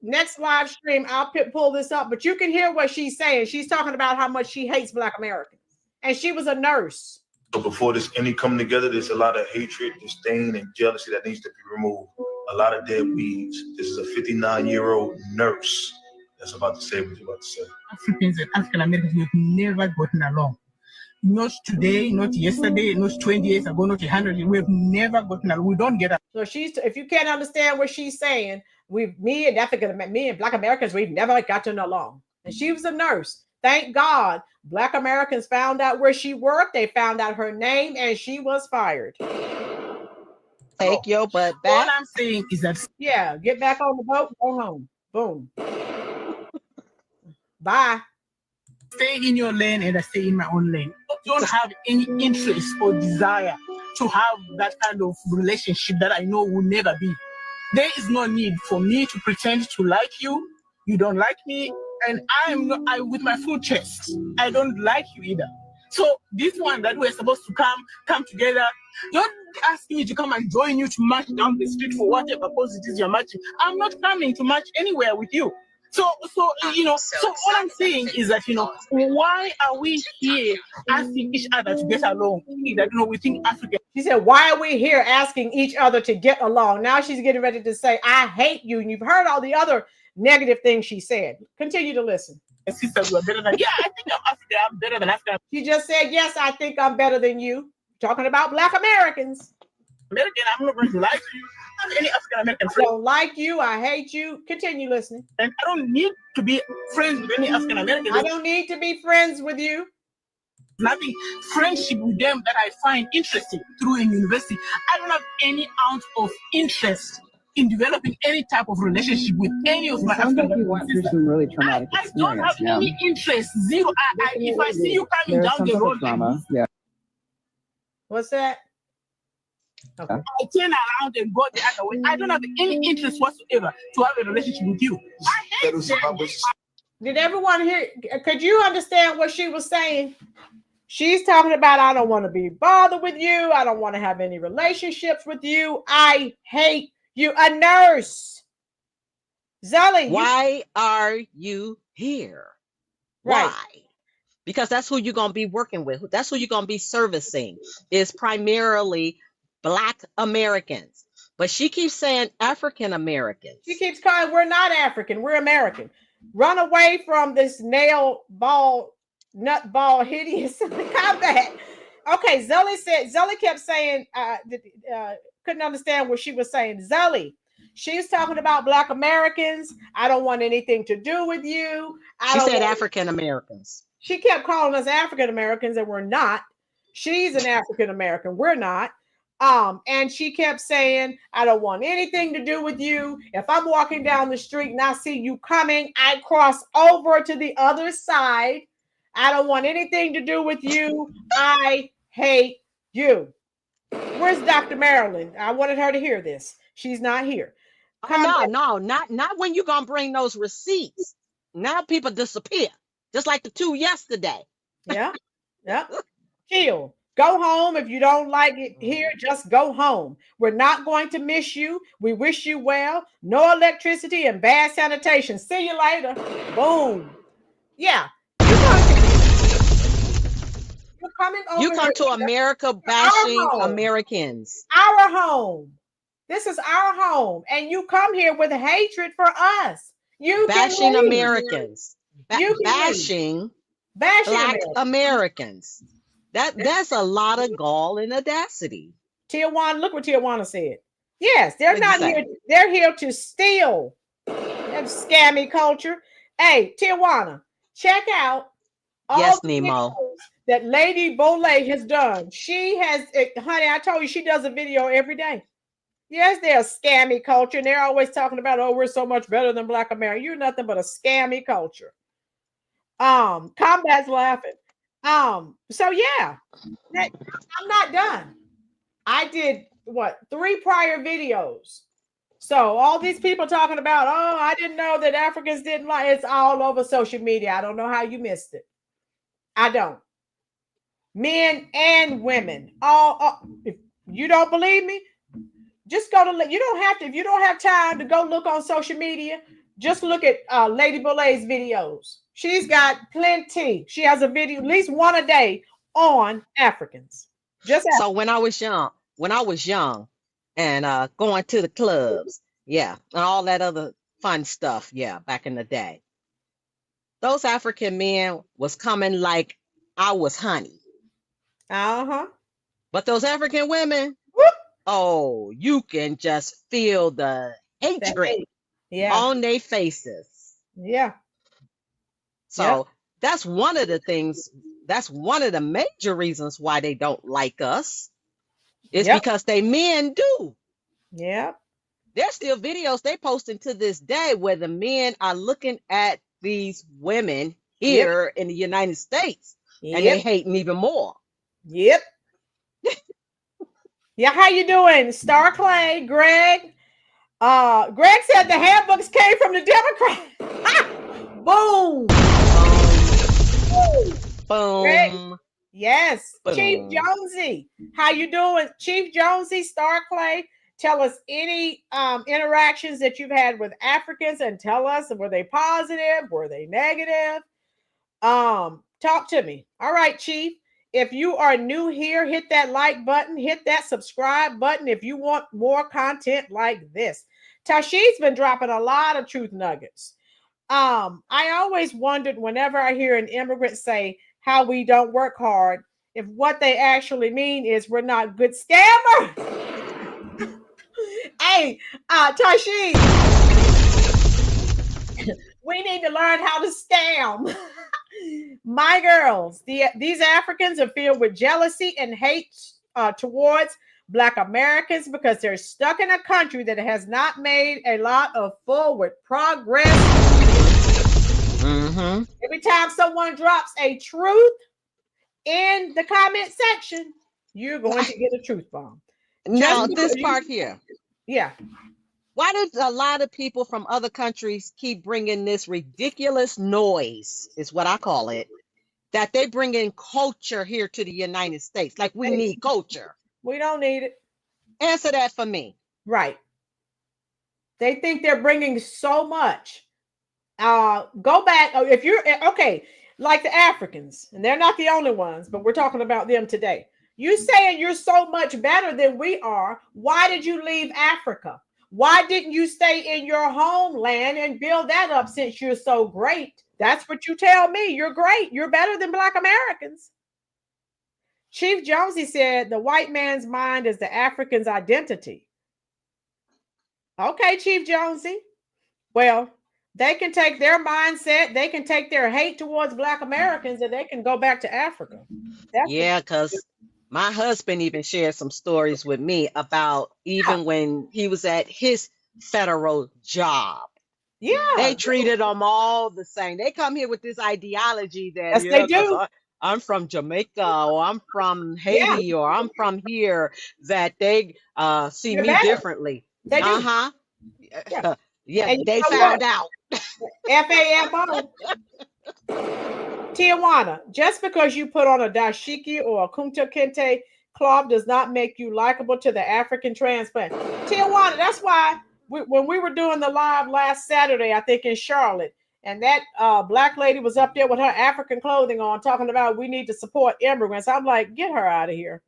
Speaker 1: next live stream, I'll pull this up. But you can hear what she's saying. She's talking about how much she hates Black Americans, and she was a nurse.
Speaker 12: So before this any come together, there's a lot of hatred, disdain, and jealousy that needs to be removed. A lot of dead weeds. This is a 59-year-old nurse that's about to say what you're about to say.
Speaker 13: Africans and African Americans, we've never gotten along. Not today, not yesterday, not 20 years ago, not 100 years. We've never gotten along. We don't get along.
Speaker 1: So if you can't understand what she's saying, me and Black Americans, we've never gotten along. And she was a nurse. Thank God, Black Americans found out where she worked. They found out her name, and she was fired.
Speaker 7: Take your butt back.
Speaker 13: All I'm saying is that,
Speaker 1: yeah, get back on the boat, go home. Boom. Bye.
Speaker 13: Stay in your lane, and I stay in my own lane. Don't have any interest or desire to have that kind of relationship that I know will never be. There is no need for me to pretend to like you. You don't like me, and I with my full chest. I don't like you either. So this one that we're supposed to come together, don't ask me to come and join you to march down the street for whatever cause it is you're marching. I'm not coming to march anywhere with you. So all I'm saying is that, why are we here asking each other to get along? That, we think Africa.
Speaker 1: She said, why are we here asking each other to get along? Now she's getting ready to say, I hate you. And you've heard all the other negative things she said. Continue to listen.
Speaker 13: Sisters were better than, yeah, I think I'm better than Africa.
Speaker 1: She just said, yes, I think I'm better than you. Talking about Black Americans.
Speaker 13: American, I'm not going to lie to you. I have any African American
Speaker 1: friends. I don't like you. I hate you. Continue listening.
Speaker 13: And I don't need to be friends with any African American.
Speaker 1: I don't need to be friends with you.
Speaker 13: Nothing. Friendship with them that I find interesting through in university. I don't have any ounce of interest in developing any type of relationship with any of my African American sisters.
Speaker 14: Some really traumatic
Speaker 13: I don't have any interest. Zero. If I see you coming down the road,
Speaker 14: yeah.
Speaker 1: What's that?
Speaker 13: Okay. I turn around and go the other way. I don't have any interest whatsoever to have a relationship with you. I hate them.
Speaker 1: Did everyone hear? Could you understand what she was saying? She's talking about, I don't want to be bothered with you. I don't want to have any relationships with you. I hate you. A nurse. Zelly.
Speaker 7: Why are you here?
Speaker 1: Right.
Speaker 7: Why? Because that's who you're going to be working with. That's who you're going to be servicing, is primarily Black Americans. But she keeps saying African Americans.
Speaker 1: She keeps calling, we're not African, we're American. Run away from this nut ball, hideous combat. Okay, Zelly kept saying, couldn't understand what she was saying. Zelly, she's talking about Black Americans. I don't want anything to do with you.
Speaker 7: She said African Americans.
Speaker 1: She kept calling us African Americans, and we're not. She's an African American. We're not. And she kept saying, I don't want anything to do with you. If I'm walking down the street and I see you coming, I cross over to the other side. I don't want anything to do with you. I hate you. Where's Dr. Marilyn? I wanted her to hear this. She's not here.
Speaker 7: No, not when you're gonna bring those receipts. Now people disappear, just like the two yesterday.
Speaker 1: Yeah. Chill. Go home. If you don't like it here, just go home. We're not going to miss you. We wish you well. No electricity and bad sanitation. See you later. Boom. Yeah. You're coming over.
Speaker 7: You come to America bashing Americans.
Speaker 1: Our home. This is our home. And you come here with hatred for us. You
Speaker 7: bashing Americans.
Speaker 1: Bashing
Speaker 7: Black Americans. That's a lot of gall and audacity.
Speaker 1: Tijuana, look what Tijuana said. Yes, they're not here. They're here to steal. That scammy culture. Hey, Tijuana, check out all the
Speaker 7: Nemo.
Speaker 1: That Lady Bolay has done. She has, honey, I told you she does a video every day. Yes, they're a scammy culture, and they're always talking about, oh, we're so much better than Black America. You're nothing but a scammy culture. Combat's laughing. So yeah, I'm not done. I did 3 prior videos. So all these people talking about, oh, I didn't know that Africans didn't like, it's all over social media. I don't know how you missed it. I don't. Men and women. If you don't believe me, just go to, you don't have to, if you don't have time to go look on social media, just look at Lady Bolay's videos. She's got plenty. She has a video, at least one a day on Africans.
Speaker 7: So when I was young and going to the clubs, and all that other fun stuff, back in the day, those African men was coming like I was honey. But those African women, oh, you can just feel the hatred on their faces. So that's one of the things, that's one of the major reasons why they don't like us. It's because they men do. There's still videos they posting to this day where the men are looking at these women here in the United States and they hating even more.
Speaker 1: How you doing? Star Clay, Greg. Greg said the handbooks came from the Democrats. Boom.
Speaker 7: Boom.
Speaker 1: Greg. Yes.
Speaker 7: Boom.
Speaker 1: Chief Jonesy. How you doing? Chief Jonesy, Star Clay. Tell us any interactions that you've had with Africans and tell us, were they positive? Were they negative? Talk to me. All right, Chief. If you are new here, hit that like button, hit that subscribe button if you want more content like this. Tashi's been dropping a lot of truth nuggets. I always wondered whenever I hear an immigrant say how we don't work hard, if what they actually mean is we're not good scammers. Hey, Tashi, we need to learn how to scam. My girls, these Africans are filled with jealousy and hate towards Black Americans because they're stuck in a country that has not made a lot of forward progress. Every time someone drops a truth in the comment section, you're going to get a truth bomb.
Speaker 7: Now, this part here.
Speaker 1: Yeah.
Speaker 7: Why does a lot of people from other countries keep bringing this ridiculous noise, is what I call it, that they bring in culture here to the United States? Like we need culture.
Speaker 1: We don't need it.
Speaker 7: Answer that for me.
Speaker 1: Right. They think they're bringing so much. Go back. If you're okay, like the Africans, and they're not the only ones, but we're talking about them today. You saying you're so much better than we are. Why did you leave Africa? Why didn't you stay in your homeland and build that up since you're so great? That's what you tell me. You're great. You're better than Black Americans. Chief Jonesy said the white man's mind is the African's identity. Okay, Chief Jonesy. Well, they can take their mindset, they can take their hate towards Black Americans, and they can go back to Africa.
Speaker 7: Because My husband even shared some stories with me about even when he was at his federal job.
Speaker 1: Yeah.
Speaker 7: They treated them all the same. They come here with this ideology that,
Speaker 1: yes, they do.
Speaker 7: I'm from Jamaica, or I'm from Haiti, or I'm from here, that they see me differently.
Speaker 1: They do.
Speaker 7: Yeah, yeah, they found out.
Speaker 1: FAFO. Tijuana, just because you put on a dashiki or a kunta kente cloth does not make you likable to the African transplant. Tijuana, that's why when we were doing the live last Saturday, I think in Charlotte, and that black lady was up there with her African clothing on talking about we need to support immigrants. I'm like, get her out of here.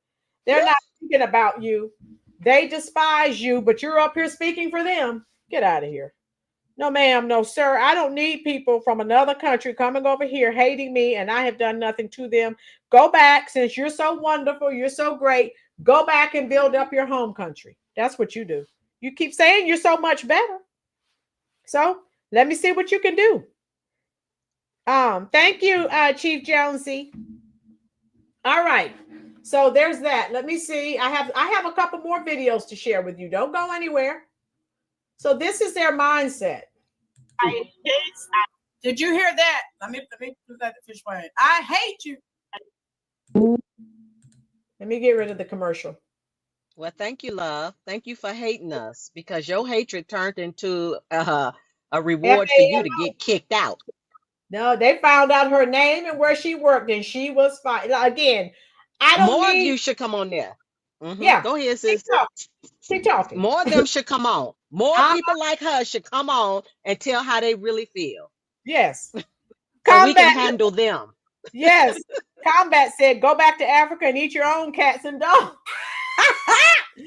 Speaker 1: They're not thinking about you. They despise you, but you're up here speaking for them. Get out of here. No, ma'am. No, sir. I don't need people from another country coming over here hating me, and I have done nothing to them. Go back. Since you're so wonderful, you're so great, go back and build up your home country. That's what you do. You keep saying you're so much better. So let me see what you can do. Thank you, Chief Jonesy. All right. So there's that. Let me see. I have a couple more videos to share with you. Don't go anywhere. So this is their mindset.
Speaker 13: Did you hear that? Let me let the fish play. I hate you.
Speaker 1: Let me get rid of the commercial.
Speaker 7: Well, thank you, love. Thank you for hating us, because your hatred turned into a reward for you to get kicked out.
Speaker 1: No, they found out her name and where she worked, and she was fine. Again, I don't
Speaker 7: More
Speaker 1: need...
Speaker 7: of you should come on there.
Speaker 1: Yeah.
Speaker 7: Go ahead, sis.
Speaker 1: Keep talking.
Speaker 7: More of them should come on. More people like her should come on and tell how they really feel.
Speaker 1: Yes.
Speaker 7: So we can handle them.
Speaker 1: Yes. Combat said, go back to Africa and eat your own cats and dogs.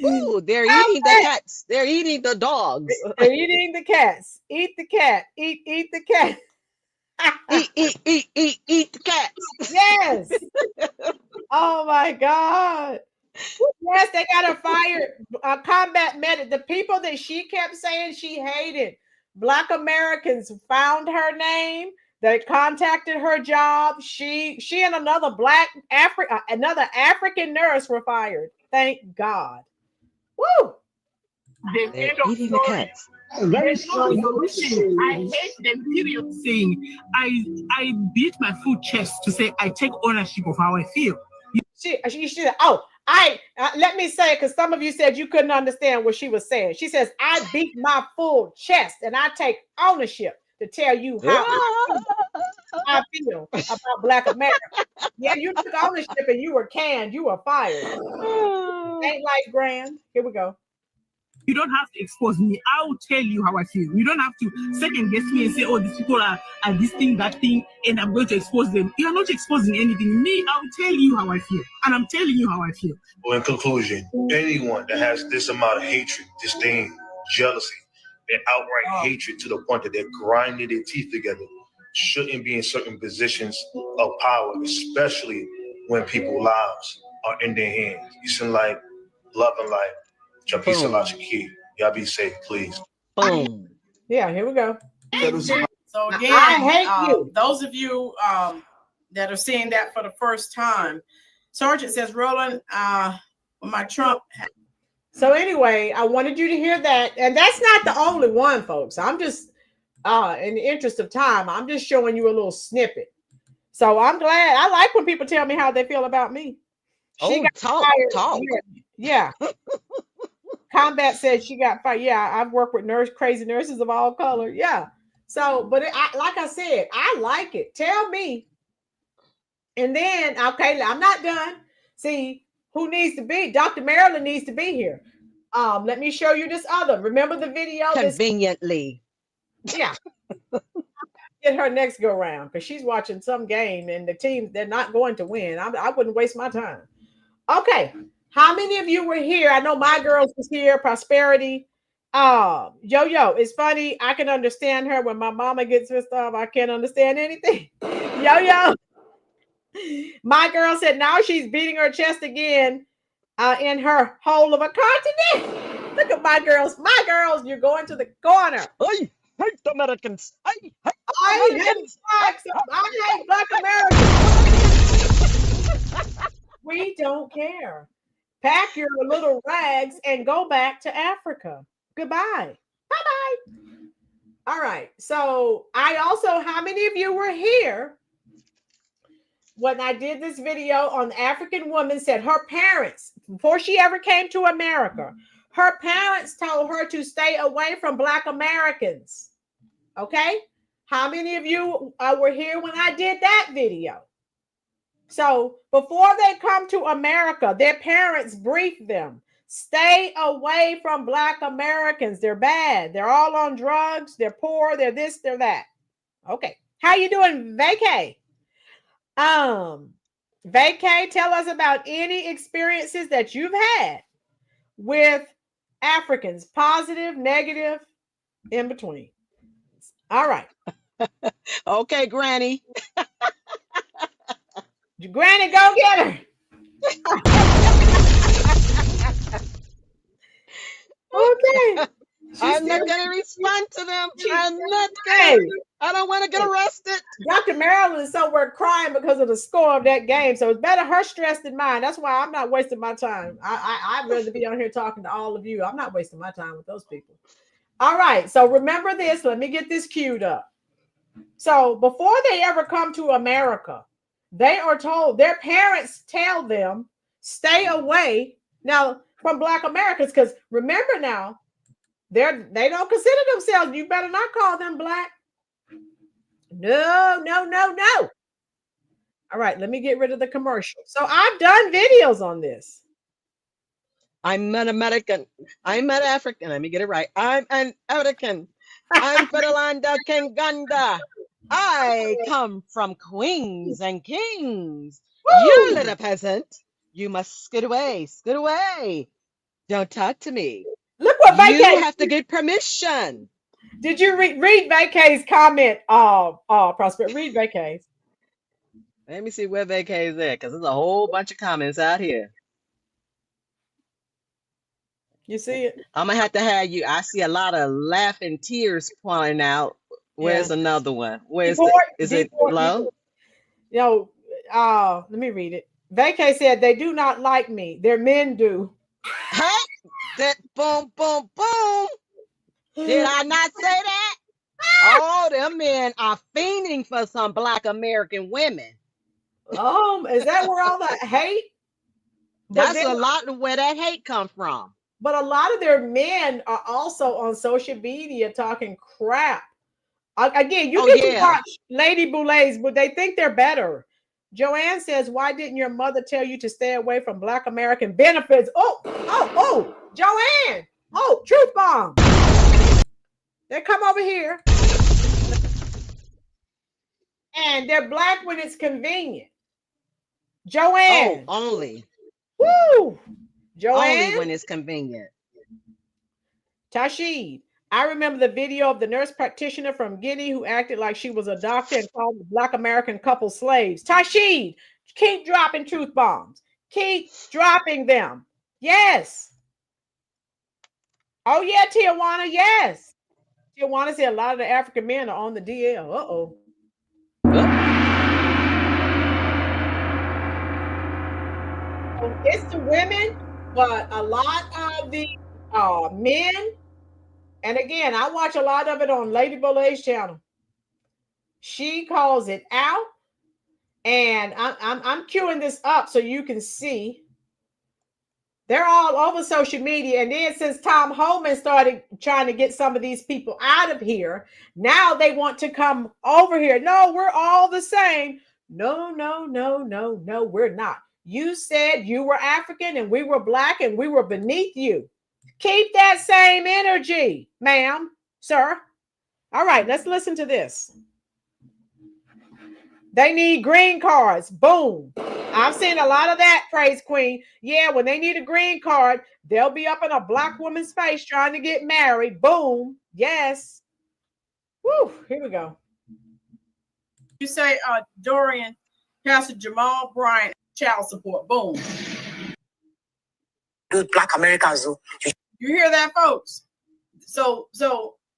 Speaker 7: Ooh, they're eating the cats. They're eating the dogs.
Speaker 1: They're eating the cats. Eat the cat. Eat the cat.
Speaker 7: eat the cats.
Speaker 1: Yes. Oh my God. Yes, they got her fired. Combat medic. The people that she kept saying she hated, Black Americans, found her name. They contacted her job. She and another another African nurse were fired. Thank God. Woo!
Speaker 7: They're eating the cats.
Speaker 13: There's no solution. I hate the period saying I beat my full chest to say I take ownership of how I feel.
Speaker 1: She said, let me say it, because some of you said you couldn't understand what she was saying. She says, I beat my full chest and I take ownership to tell you how I feel about Black America. Yeah, you took ownership and you were canned. You were fired. Ain't like grand. Here we go.
Speaker 13: You don't have to expose me. I will tell you how I feel. You don't have to second guess me and say, oh, these people are this thing, that thing, and I'm going to expose them. You're not exposing anything. Me, I'll tell you how I feel. And I'm telling you how I feel.
Speaker 12: Well, in conclusion, anyone that has this amount of hatred, disdain, jealousy, and outright hatred to the point that they're grinding their teeth together shouldn't be in certain positions of power, especially when people's lives are in their hands. You seem like love and life. Y'all be safe, please.
Speaker 7: Boom.
Speaker 1: Yeah, here we go.
Speaker 13: So again,
Speaker 1: I hate you.
Speaker 13: Those of you that are seeing that for the first time, Sergeant says, Rolynn, my Trump.
Speaker 1: So anyway, I wanted you to hear that. And that's not the only one, folks. I'm just, in the interest of time, I'm just showing you a little snippet. So I'm glad. I like when people tell me how they feel about me.
Speaker 7: Talk.
Speaker 1: Yeah. Combat said she got fired. Yeah, I've worked with crazy nurses of all color. Yeah. So, but like I said, I like it. Tell me. And then, okay, I'm not done. See, who needs to be? Dr. Marilyn needs to be here. Let me show you this other. Remember the video?
Speaker 7: Conveniently.
Speaker 1: Yeah. Get her next go round because she's watching some game and the team, they're not going to win. I wouldn't waste my time. Okay. How many of you were here? I know my girls was here. Prosperity. Yo, it's funny. I can understand her when my mama gets pissed off. I can't understand anything. Yo. My girl said now she's beating her chest again in her whole of a continent. Look at my girls. My girls, you're going to the corner.
Speaker 7: I hate the Americans. I hate
Speaker 1: Black Americans. We don't care. Pack your little rags and go back to Africa. Goodbye. Bye-bye. All right. So how many of you were here when I did this video on the African woman said her parents, before she ever came to America, her parents told her to stay away from Black Americans. Okay? How many of you were here when I did that video? So before they come to America, their parents briefed them. Stay away from Black Americans. They're bad. They're all on drugs. They're poor. They're this, they're that. Okay. How you doing, Vacay? Vacay, tell us about any experiences that you've had with Africans, positive, negative, in between. All right.
Speaker 7: Okay, Granny.
Speaker 1: Granny, go get her. Okay.
Speaker 7: I'm not going to respond to them. I'm not going to. I don't want to get arrested.
Speaker 1: Dr. Marilyn is somewhere crying because of the score of that game. So it's better her stress than mine. That's why I'm not wasting my time. I'd rather be on here talking to all of you. I'm not wasting my time with those people. All right. So remember this. Let me get this queued up. So before they ever come to America, they are told, their parents tell them, stay away now from Black Americans. Because remember now, they don't consider themselves. You better not call them Black. No. All right, let me get rid of the commercial. So I've done videos on this.
Speaker 7: I'm not American. I'm not African. Let me get it right. I'm an African. I'm Federlanda Kenganda. I come from queens and kings. Woo! You little peasant. You must scoot away. Scoot away. Don't talk to me.
Speaker 1: Look what Vacay.
Speaker 7: You have to get permission.
Speaker 1: Did you read Vacay's comment? Prosper, read Vacay's.
Speaker 7: Let me see where Vacay's at, because there's a whole bunch of comments out here.
Speaker 1: You see it?
Speaker 7: I'm gonna have to have you. I see a lot of laughing tears pouring out. Where's another one? Where's it low?
Speaker 1: Let me read it. Vacay said they do not like me. Their men do.
Speaker 7: Hey, that boom, boom, boom. Did I not say that? Oh, them men are fiending for some Black American women.
Speaker 1: Is that where all that hate?
Speaker 7: That's a lot of where that hate come from.
Speaker 1: But a lot of their men are also on social media talking crap. Again, you get to watch Lady Boulets, but they think they're better. Joanne says, why didn't your mother tell you to stay away from Black American benefits? Oh, Joanne. Oh, truth bomb. They come over here. And they're Black when it's convenient. Joanne.
Speaker 7: Oh, only.
Speaker 1: Woo. Joanne.
Speaker 7: Only when it's convenient.
Speaker 1: Tashid. I remember the video of the nurse practitioner from Guinea who acted like she was a doctor and called the Black American couple slaves. Tashid, keep dropping truth bombs. Keep dropping them. Yes. Oh, yeah, Tijuana, yes. Tijuana said a lot of the African men are on the DL. Uh-oh. It's the women, but a lot of the men. And again, I watch a lot of it on Lady Bolet's channel. She calls it out, and I'm queuing this up so you can see. They're all over social media, and then since Tom Homan started trying to get some of these people out of here, now they want to come over here. No, we're all the same. No, we're not. You said you were African, and we were Black, and we were beneath you. Keep that same energy, ma'am, sir. All right, let's listen to this. They need green cards. Boom. I've seen a lot of that, praise Queen. Yeah, when they need a green card, they'll be up in a Black woman's face trying to get married. Boom. Yes. Woo, here we go.
Speaker 14: You say Dorian, Pastor Jamal Bryant, child support. Boom.
Speaker 15: Good Black Americans.
Speaker 14: You hear that, folks? So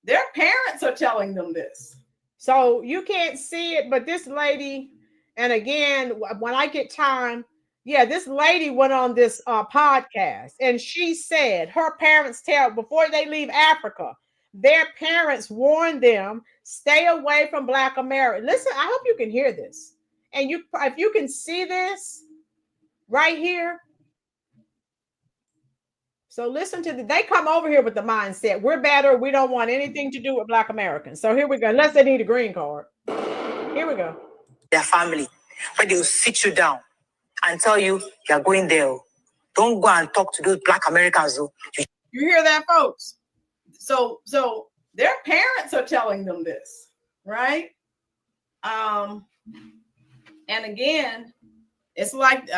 Speaker 14: their parents are telling them this.
Speaker 1: So you can't see it, but this lady, and again, when I get time, Yeah, this lady went on this podcast, and she said her parents before they leave Africa, their parents warned them, stay away from Black America. Listen, I hope you can hear this. And if you can see this right here. So listen to they come over here with the mindset, we're better, we don't want anything to do with Black Americans. So here we go, unless they need a green card. Here we go.
Speaker 15: Their family, where they will sit you down and tell you, you're going there. Don't go and talk to those Black Americans.
Speaker 14: You hear that, folks? So their parents are telling them this, right? And again, it's like,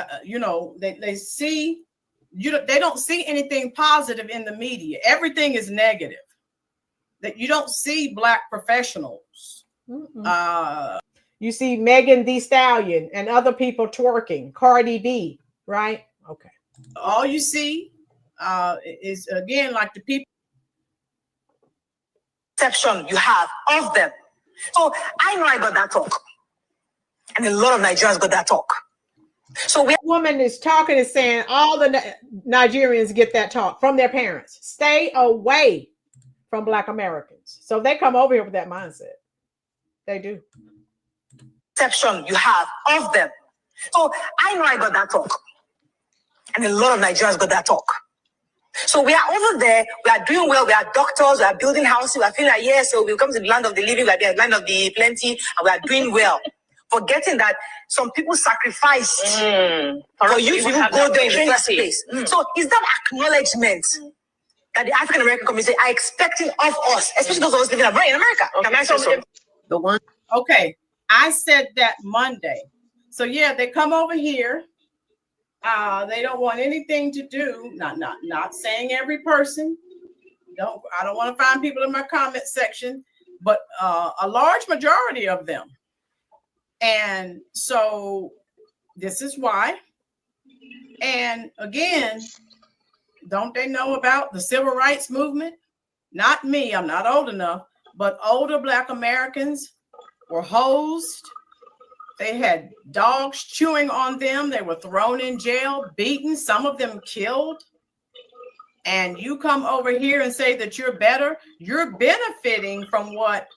Speaker 14: they see, they don't see anything positive in the media. Everything is negative. That you don't see Black professionals.
Speaker 1: You see Megan Thee Stallion and other people twerking, Cardi B, right? Okay.
Speaker 14: All you see is, again, like the people.
Speaker 15: Perception you have of them. So I know I got that talk. And a lot of Nigerians got that talk. So
Speaker 1: woman is talking and saying all the Nigerians get that talk from their parents. Stay away from Black Americans. So they come over here with that mindset. They do.
Speaker 15: Perception you have of them. So I know I got that talk. And a lot of Nigerians got that talk. So we are over there, we are doing well, we are doctors, we are building houses, we are feeling like, yes, so we come to the land of the living, we are the land of the plenty, and we are doing well. Forgetting that some people sacrifice for you to even go there in the first place. So is that acknowledgement that the African American community are expecting of us, especially those of us living in America? Can I say so?
Speaker 14: The one. Okay, I said that Monday. So yeah, they come over here. They don't want anything to do. Not saying every person. I don't want to find people in my comment section, but a large majority of them. And so this is why. And again, don't they know about the civil rights movement? Not me, I'm not old enough, but older Black Americans were hosed. They had dogs chewing on them. They were thrown in jail, beaten, some of them killed. And you come over here and say that you're better. You're benefiting from what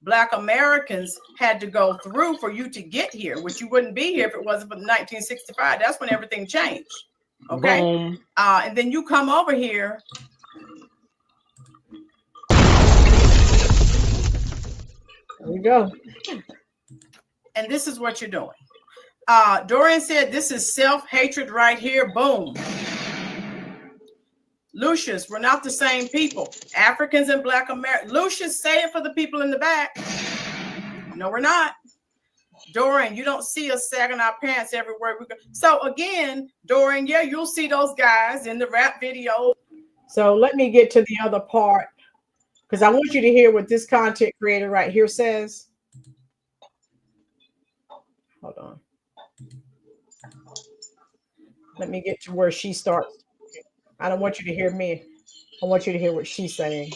Speaker 14: Black Americans had to go through for you to get here, which you wouldn't be here if it wasn't for 1965. That's when everything changed. Okay.
Speaker 7: Boom.
Speaker 14: And then you come over here.
Speaker 1: There we go.
Speaker 14: And this is what you're doing. Dorian said, this is self-hatred right here. Boom. Lucius, we're not the same people. Africans and Black Americans. Lucius, say it for the people in the back. No, we're not. Dorian, you don't see us sagging our pants everywhere we go. So again, Dorian, yeah, you'll see those guys in the rap video.
Speaker 1: So let me get to the other part, because I want you to hear what this content creator right here says. Hold on. Let me get to where she starts. I don't want you to hear me. I want you to hear what she's saying.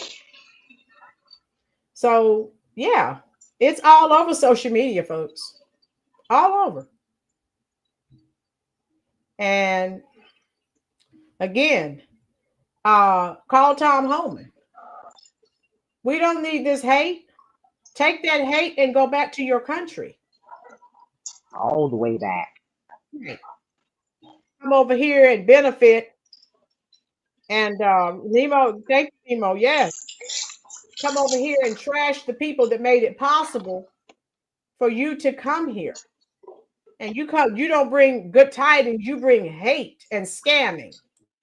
Speaker 1: So, yeah, it's all over social media, folks. All over. And again, call Tom Homan. We don't need this hate. Take that hate and go back to your country.
Speaker 7: All the way back.
Speaker 1: Come over here and benefit. And Nemo, thank you, Nemo. Yes. Come over here and trash the people that made it possible for you to come here. And you don't bring good tidings, you bring hate and scamming.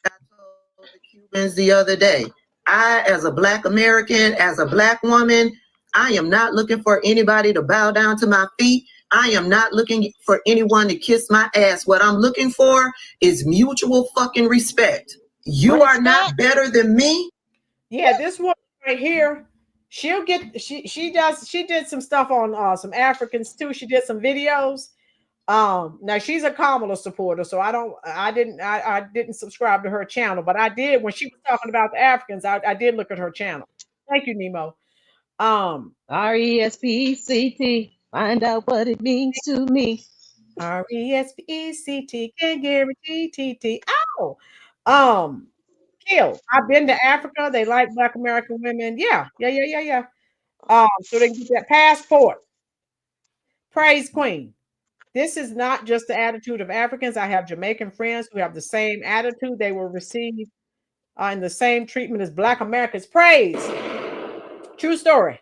Speaker 16: I told the Cubans the other day, I, as a Black American, as a Black woman, I am not looking for anybody to bow down to my feet. I am not looking for anyone to kiss my ass. What I'm looking for is mutual fucking respect. You are not better than me.
Speaker 1: Yeah, this one right here, she did some stuff on some Africans too. She did some videos. Now she's a Kamala supporter, so I didn't subscribe to her channel, but I did when she was talking about the Africans. I did look at her channel. Thank you, Nemo.
Speaker 7: RESPECT. Find out what it means to me.
Speaker 1: RESPECT, can't guarantee TT. Oh, Kill. I've been to Africa. They like Black American women. Yeah. So they can get that passport. Praise Queen. This is not just the attitude of Africans. I have Jamaican friends who have the same attitude. They will receive in the same treatment as Black Americans. Praise. True story.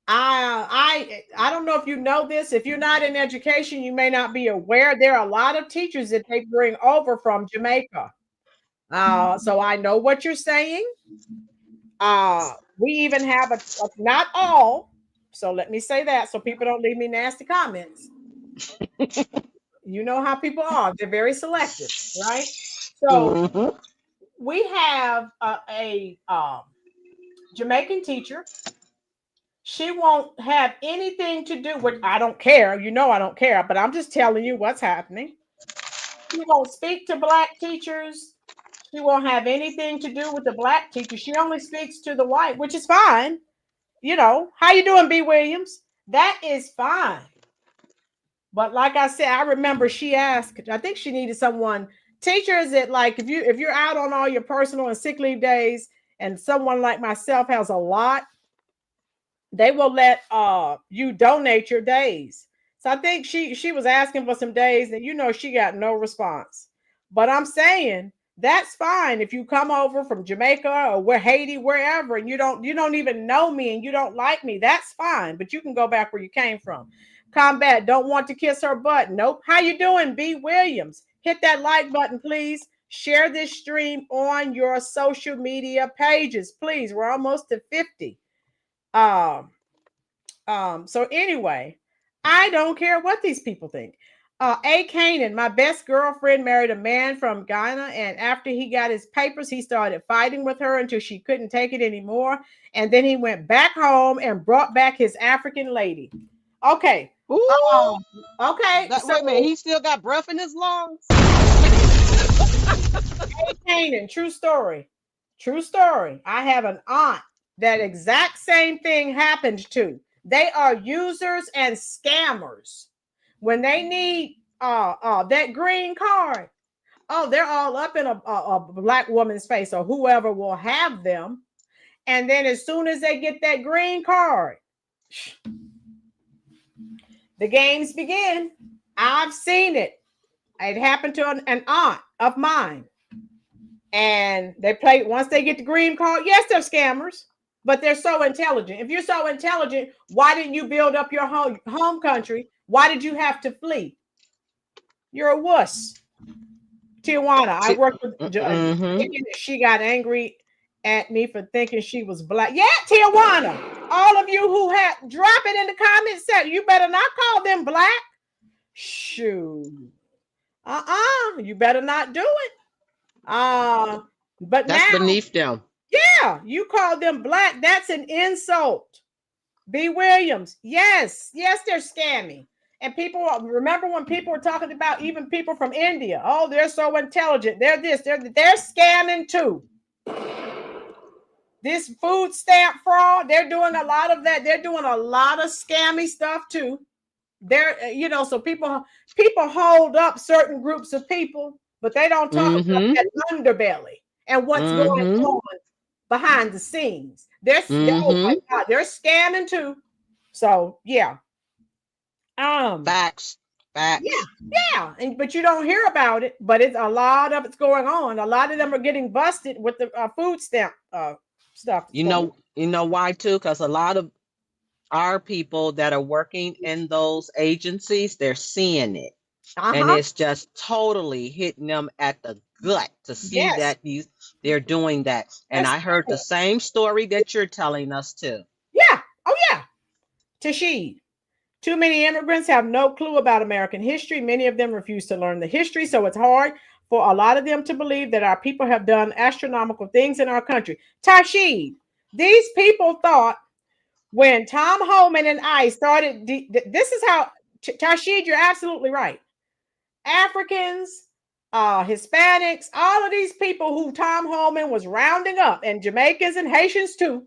Speaker 1: I don't know if you know this. If you're not in education, you may not be aware. There are a lot of teachers that they bring over from Jamaica. So I know what you're saying. We even have a not all. So let me say that so people don't leave me nasty comments. You know how people are. They're very selective, right? So we have a Jamaican teacher. She won't have anything to do with, I don't care. You know I don't care, but I'm just telling you what's happening. She won't speak to Black teachers. She won't have anything to do with the Black teachers. She only speaks to the white, which is fine. You know, how you doing, B. Williams? That is fine. But like I said, I remember she asked, I think she needed someone. Teacher, is it like if you're out on all your personal and sick leave days and someone like myself has a lot, they will let you donate your days. So I think she was asking for some days and you know she got no response. But I'm saying that's fine if you come over from Jamaica or Haiti, wherever, and you don't even know me and you don't like me. That's fine, but you can go back where you came from. Combat, don't want to kiss her butt. Nope. How you doing, B. Williams? Hit that like button, please. Share this stream on your social media pages, please. We're almost to 50. So anyway, I don't care what these people think. A. Canaan, my best girlfriend, married a man from Ghana, and after he got his papers, he started fighting with her until she couldn't take it anymore. And then he went back home and brought back his African lady. Okay. Okay.
Speaker 7: Wait a minute, he still got breath in his lungs.
Speaker 1: Hey, Canaan, true story. True story. I have an aunt that exact same thing happened to. They are users and scammers. When they need that green card, they're all up in a Black woman's face or whoever will have them. And then as soon as they get that green card, the games begin. I've seen it. It happened to an aunt of mine. And they play, once they get the green card, yes, they're scammers, but they're so intelligent. If you're so intelligent, why didn't you build up your home country? Why did you have to flee? You're a wuss. Tijuana, I worked with she got angry at me for thinking she was Black. Yeah, Tijuana. All of you who have, drop it in the comments section. You better not call them Black. Shoot. You better not do it. But
Speaker 7: that's
Speaker 1: now,
Speaker 7: beneath them.
Speaker 1: Yeah, you call them Black. That's an insult. B. Williams. Yes, they're scammy. And people remember when people were talking about even people from India. Oh, they're so intelligent. They're this. They're scamming too. This food stamp fraud. They're doing a lot of that. They're doing a lot of scammy stuff too. They're so people hold up certain groups of people, but they don't talk about that underbelly and what's going on behind the scenes. Oh my God, they're scamming too. So yeah.
Speaker 7: Facts.
Speaker 1: Yeah. But you don't hear about it, but it's a lot of it's going on. A lot of them are getting busted with the food stamp stuff.
Speaker 7: You know why too? Because a lot of our people that are working in those agencies, they're seeing it. And it's just totally hitting them at the gut to see that they're doing that. And I heard the same story that you're telling us too.
Speaker 1: Yeah. Oh yeah. Tashid. Too many immigrants have no clue about American history. Many of them refuse to learn the history. So it's hard for a lot of them to believe that our people have done astronomical things in our country. Tashid, these people thought when Tom Homan and I started, this is how, Tashid, you're absolutely right. Africans, Hispanics, all of these people who Tom Homan was rounding up, and Jamaicans and Haitians too,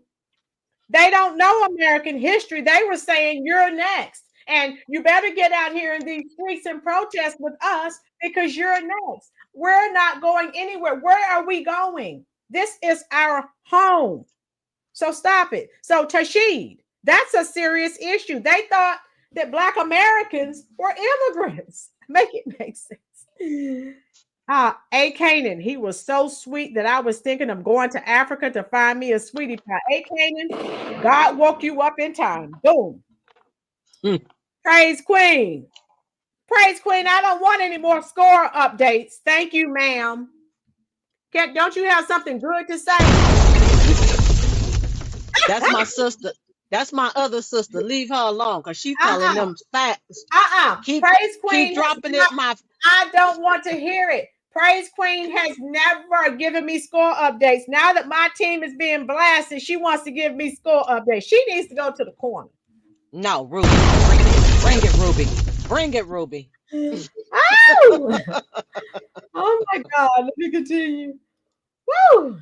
Speaker 1: they don't know American history. They were saying, you're next. And you better get out here in these streets and protest with us because you're next. We're not going anywhere. Where are we going? This is our home. So stop it. So Tashid, that's a serious issue. They thought that Black Americans were immigrants. Make it make sense. A. Canaan, he was so sweet that I was thinking of going to Africa to find me a sweetie pie. A. Canaan, God woke you up in time. Boom. Praise Queen. Praise Queen, I don't want any more score updates. Thank you, ma'am. Don't you have something good to say?
Speaker 7: That's my sister. That's my other sister. Leave her alone because she's telling them facts.
Speaker 1: Praise Queen.
Speaker 7: Keep dropping it.
Speaker 1: I don't want to hear it. Praise Queen has never given me score updates. Now that my team is being blasted, she wants to give me score updates. She needs to go to the corner.
Speaker 7: No, Ruby. Bring it, Ruby. Bring it, Ruby.
Speaker 1: Oh! Oh my God. Let me continue. Woo!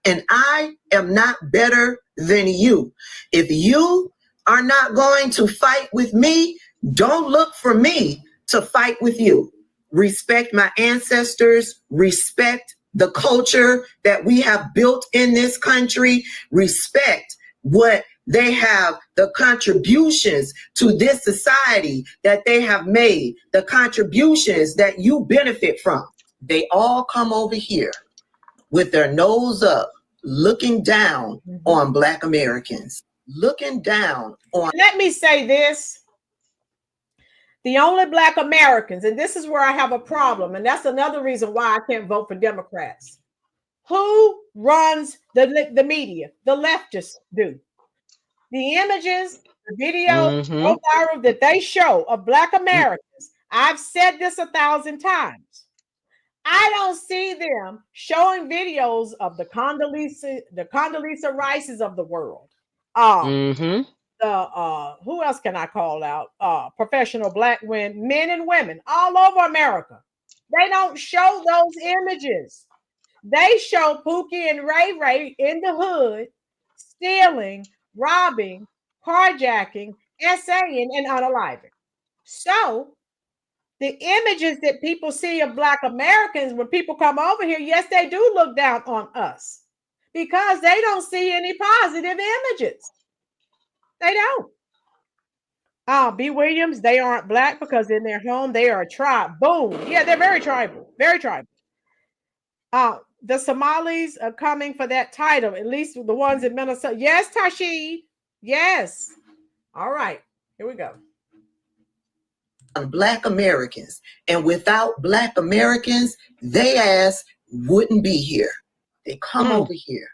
Speaker 16: And I am not better than you. If you are not going to fight with me, don't look for me to fight with you. Respect my ancestors, respect the culture that we have built in this country, respect what they have, the contributions to this society that they have made, the contributions that you benefit from. They all come over here with their nose up, looking down on Black Americans, looking down on.
Speaker 1: Let me say this. The only Black Americans, and this is where I have a problem, and that's another reason why I can't vote for Democrats. Who runs the media? The leftists do. The images, the videos, go viral that they show of Black Americans. I've said this 1,000 times. I don't see them showing videos of the Condoleezza Rices of the world. Who else can I call out? Professional Black men and women all over America. They don't show those images. They show Pookie and Ray Ray in the hood, stealing, robbing, carjacking, essaying, and unaliving. So the images that people see of Black Americans when people come over here, yes, they do look down on us because they don't see any positive images. They don't. B. Williams, they aren't Black because in their home, they are a tribe. Boom. Yeah, they're very tribal. Very tribal. The Somalis are coming for that title, at least the ones in Minnesota. Yes, Tashi. Yes. All right. Here we go.
Speaker 16: Black Americans. And without Black Americans, they ass wouldn't be here. They come over here.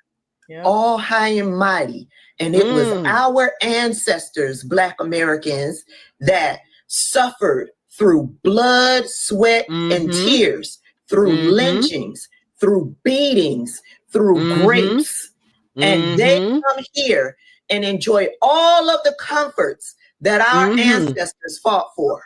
Speaker 16: Yep. All high and mighty. And it was our ancestors, Black Americans, that suffered through blood, sweat, and tears, through lynchings, through beatings, through rapes. And they come here and enjoy all of the comforts that our ancestors fought for.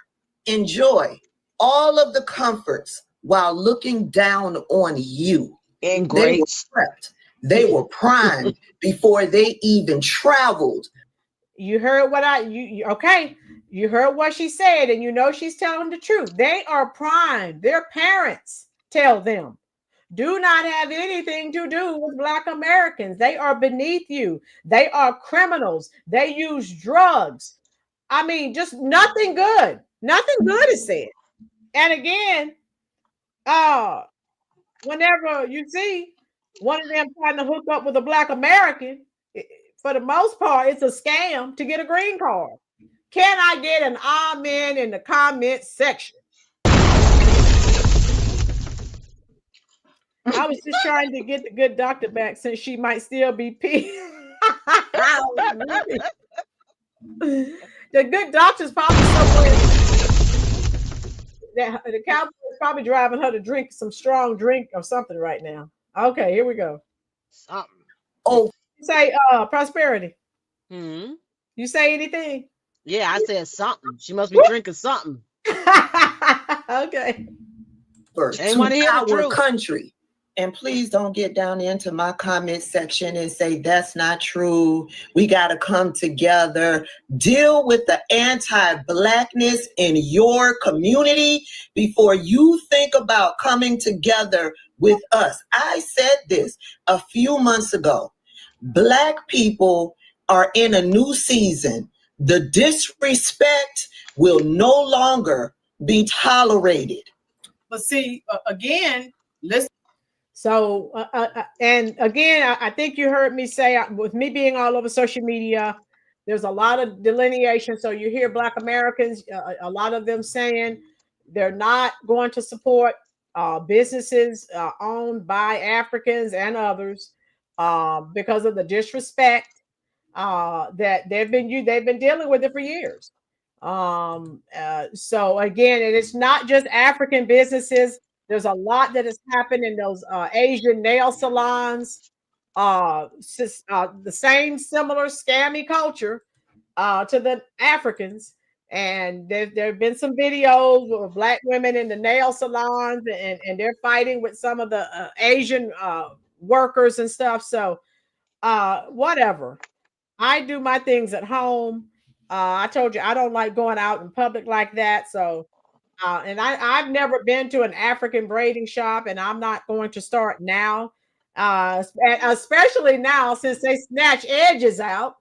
Speaker 16: Enjoy all of the comforts while looking down on you.
Speaker 7: And
Speaker 16: they were prepped. They were primed before they even traveled.
Speaker 1: You heard what okay. You heard what she said, and you know she's telling the truth. They are primed. Their parents tell them, do not have anything to do with Black Americans. They are beneath you. They are criminals. They use drugs. I mean, just nothing good. Nothing good is said. And again, whenever you see one of them trying to hook up with a Black American, for the most part, it's a scam to get a green card. Can I get an amen in the comment section? I was just trying to get the good doctor back since she might still be pissed. The good doctor's probably somewhere. The cowboy is probably driving her to drink some strong drink or something right now. Okay, here we go.
Speaker 7: Something.
Speaker 1: Oh, you say prosperity. You say anything?
Speaker 7: Yeah, I said something. She must be drinking something.
Speaker 1: Okay.
Speaker 16: To our country, And please don't get down into my comment section and say that's not true. We got to come together. Deal with the anti-Blackness in your community before you think about coming together with us. I said this a few months ago. Black people are in a new season. The disrespect will no longer be tolerated.
Speaker 14: But see, again, listen.
Speaker 1: So, and again, I think you heard me say, with me being all over social media, there's a lot of delineation. So you hear Black Americans, a lot of them saying they're not going to support businesses owned by Africans and others because of the disrespect that they've been dealing with it for years. So again, and it's not just African businesses. There's a lot that has happened in those Asian nail salons. The same similar scammy culture to the Africans. And there have been some videos of Black women in the nail salons, and they're fighting with some of the Asian workers and stuff. So whatever. I do my things at home. I told you I don't like going out in public like that. So and I've never been to an African braiding shop, and I'm not going to start now, especially now since they snatch edges out.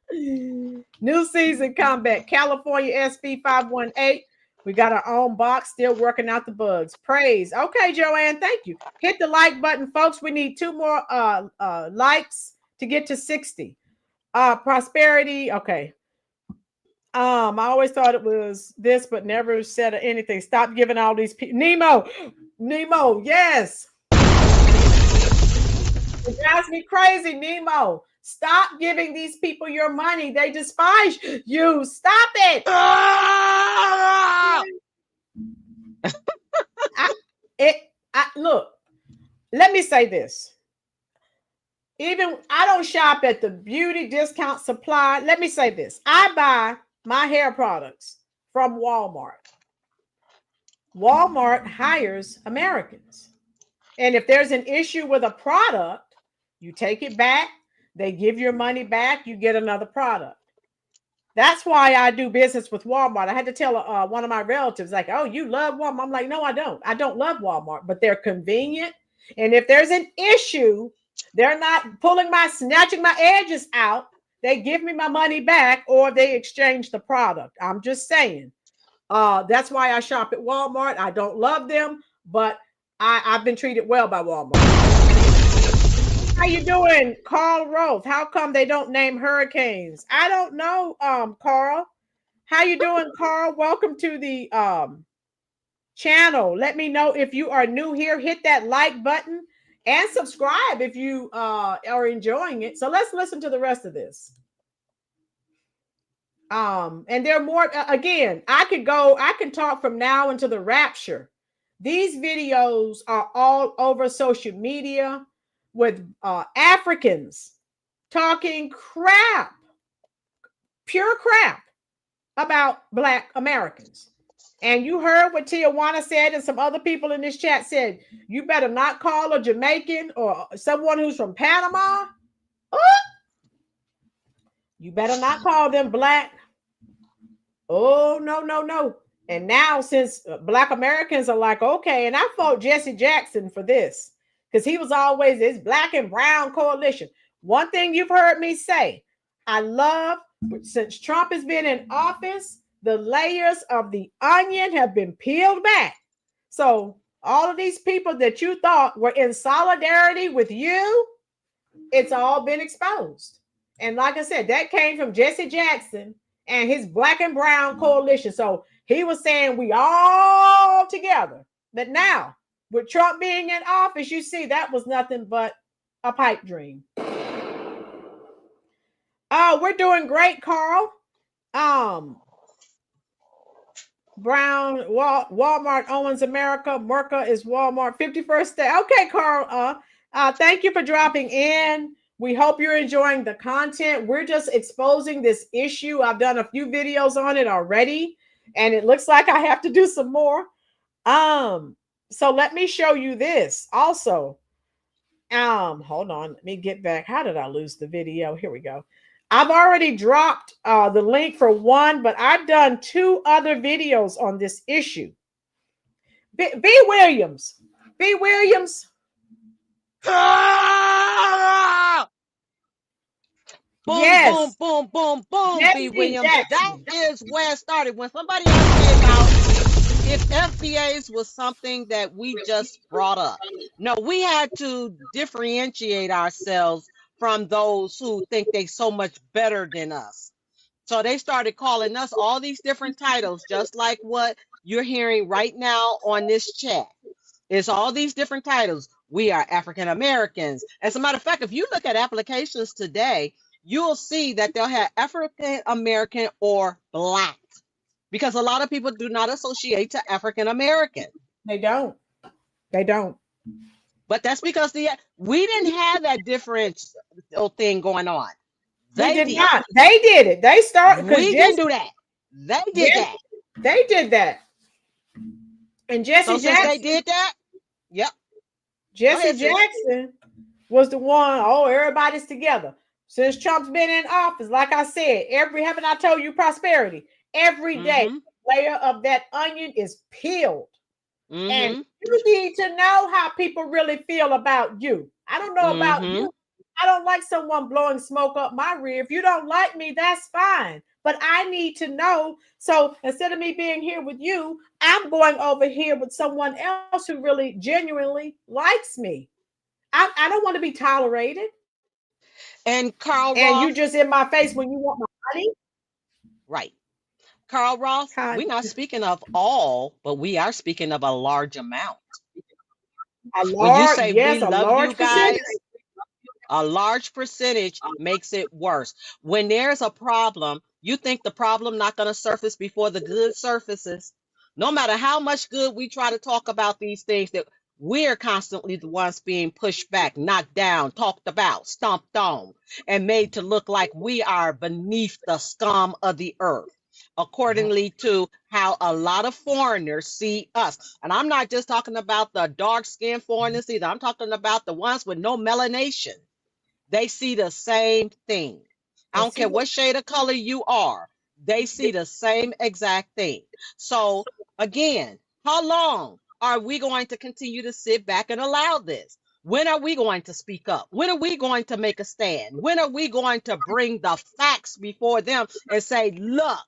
Speaker 1: New season comeback, California SB 518. We got our own box, still working out the bugs. Praise. Okay, Joanne, thank you. Hit the like button, folks. We need 2 more likes to get to 60. Prosperity. Okay. I always thought it was this, but never said anything. Stop giving all these people. Nemo, yes. It drives me crazy, Nemo. Stop giving these people your money. They despise you. Stop it. Look, let me say this. Even I don't shop at the beauty discount supply. Let me say this. I buy my hair products from Walmart. Walmart hires Americans. And if there's an issue with a product, you take it back, they give your money back, you get another product. That's why I do business with Walmart. I had to tell one of my relatives, like, oh, you love Walmart? I'm like, no, I don't. I don't love Walmart, but they're convenient. And if there's an issue, they're not snatching my edges out. They give me my money back, or they exchange the product. I'm just saying. That's why I shop at Walmart. I don't love them, but I've been treated well by Walmart. How you doing, Carl Roth? How come they don't name hurricanes? I don't know, Carl. How you doing, Carl? Welcome to the channel. Let me know if you are new here. Hit that like button and subscribe if you are enjoying it. So let's listen to the rest of this. And there are more. Again, I can talk from now until the rapture. These videos are all over social media with Africans talking crap, pure crap about Black Americans. And you heard what Tijuana said, and some other people in this chat said, you better not call a Jamaican or someone who's from Panama. You better not call them Black. Oh, no. And now, since Black Americans are like, okay, and I fought Jesse Jackson for this, because he was always this Black and Brown coalition. One thing you've heard me say, I love, since Trump has been in office, the layers of the onion have been peeled back. So all of these people that you thought were in solidarity with you, it's all been exposed. And like I said, that came from Jesse Jackson and his Black and Brown coalition. So he was saying we all together. But now, with Trump being in office, you see that was nothing but a pipe dream. Oh, we're doing great, Carl. Brown, Walmart owns America. Merca is Walmart. 51st state. Okay, Carl. Thank you for dropping in. We hope you're enjoying the content. We're just exposing this issue. I've done a few videos on it already, and it looks like I have to do some more. So let me show you this also. Hold on, let me get back. How did I lose the video? Here we go. I've already dropped the link for one, but I've done 2 other videos on this issue. B. Williams. B. Williams.
Speaker 7: Ah! Boom,
Speaker 1: Yes.
Speaker 7: boom, boom, boom, boom,
Speaker 1: Yes,
Speaker 7: B. Williams.
Speaker 1: Jackson.
Speaker 7: That is where it started. When somebody asked me about if FBAs was something that we just brought up. No, we had to differentiate ourselves from those who think they so much better than us. So they started calling us all these different titles, just like what you're hearing right now on this chat. It's all these different titles. We are African Americans. As a matter of fact, if you look at applications today, you'll see that they'll have African American or Black, because a lot of people do not associate to African American.
Speaker 1: They don't. They don't.
Speaker 7: But that's because we didn't have that different thing going on.
Speaker 1: They did not. They did it. They started.
Speaker 7: We didn't do that. They did that.
Speaker 1: They did that. And Jesse Jackson.
Speaker 7: They did that. Yep.
Speaker 1: Jesse Jackson was the one. Oh, everybody's together. Since Trump's been in office, like I said, haven't I told you prosperity? Every day, layer of that onion is peeled. And you need to know how people really feel about you. I don't know about you. I don't like someone blowing smoke up my rear. If you don't like me, that's fine. But I need to know. So instead of me being here with you, I'm going over here with someone else who really genuinely likes me. I don't want to be tolerated.
Speaker 7: And Carl Ross,
Speaker 1: and you just in my face when you want my money.
Speaker 7: Right. Carl Ross, we're not speaking of all, but we are speaking of a large amount. When you say we love you guys, a large percentage makes it worse. When there's a problem, you think the problem not going to surface before the good surfaces. No matter how much good we try to talk about these things, that we're constantly the ones being pushed back, knocked down, talked about, stomped on, and made to look like we are beneath the scum of the earth, accordingly to how a lot of foreigners see us. And I'm not just talking about the dark-skinned foreigners either. I'm talking about the ones with no melanation. They see the same thing. I don't care what shade of color you are. They see the same exact thing. So again, how long are we going to continue to sit back and allow this? When are we going to speak up? When are we going to make a stand? When are we going to bring the facts before them and say, look,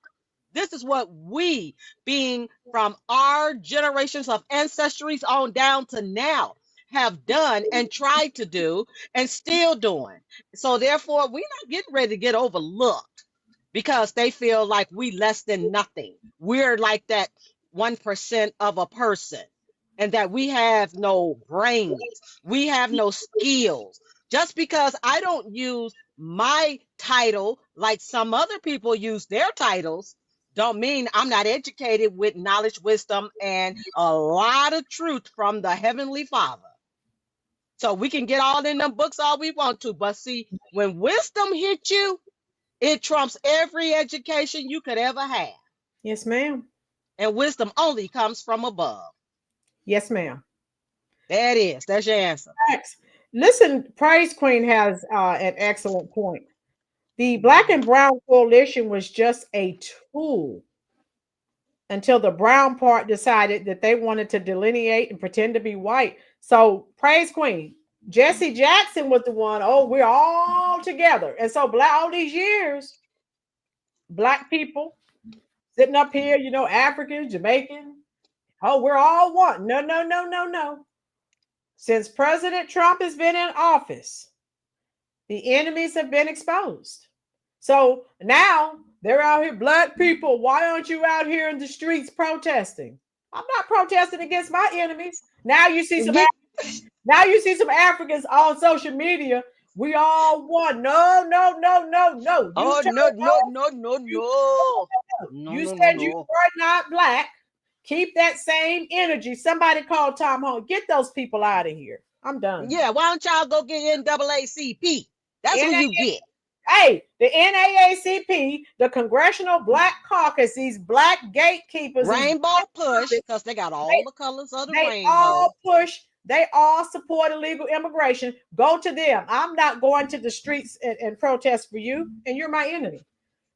Speaker 7: this is what we, being from our generations of ancestries on down to now, have done and tried to do and still doing. So therefore, we're not getting ready to get overlooked because they feel like we less than nothing. We're like that 1% of a person, and that we have no brains, we have no skills. Just because I don't use my title like some other people use their titles, don't mean I'm not educated with knowledge, wisdom, and a lot of truth from the Heavenly Father. So we can get all in them books all we want to, but see, when wisdom hits you, it trumps every education you could ever have.
Speaker 1: Yes, ma'am.
Speaker 7: And wisdom only comes from above.
Speaker 1: Yes, ma'am.
Speaker 7: There it is. That's your answer.
Speaker 1: Listen, Praise Queen has an excellent point. The Black and Brown Coalition was just a tool until the brown part decided that they wanted to delineate and pretend to be white. So, Praise Queen, Jesse Jackson was the one, oh, we're all together. And so, all these years, Black people sitting up here, you know, African, Jamaican, oh, we're all one. No, no, no, no, no. Since President Trump has been in office, the enemies have been exposed. So now they're out here, Black people, why aren't you out here in the streets protesting? I'm not protesting against my enemies. Now you see some Africans on social media. We all one. No, no, no, no, no.
Speaker 7: Oh, no.
Speaker 1: You said you were not Black. Keep that same energy. Somebody call Tom home. Get those people out of here. I'm done.
Speaker 7: Yeah, why don't y'all go get NAACP? That's who you get.
Speaker 1: Hey, the NAACP, the Congressional Black Caucus, these black gatekeepers,
Speaker 7: Rainbow push, because they got all the colors of the rainbow.
Speaker 1: All push. They all support illegal immigration. Go to them. I'm not going to the streets and protest for you, and you're my enemy.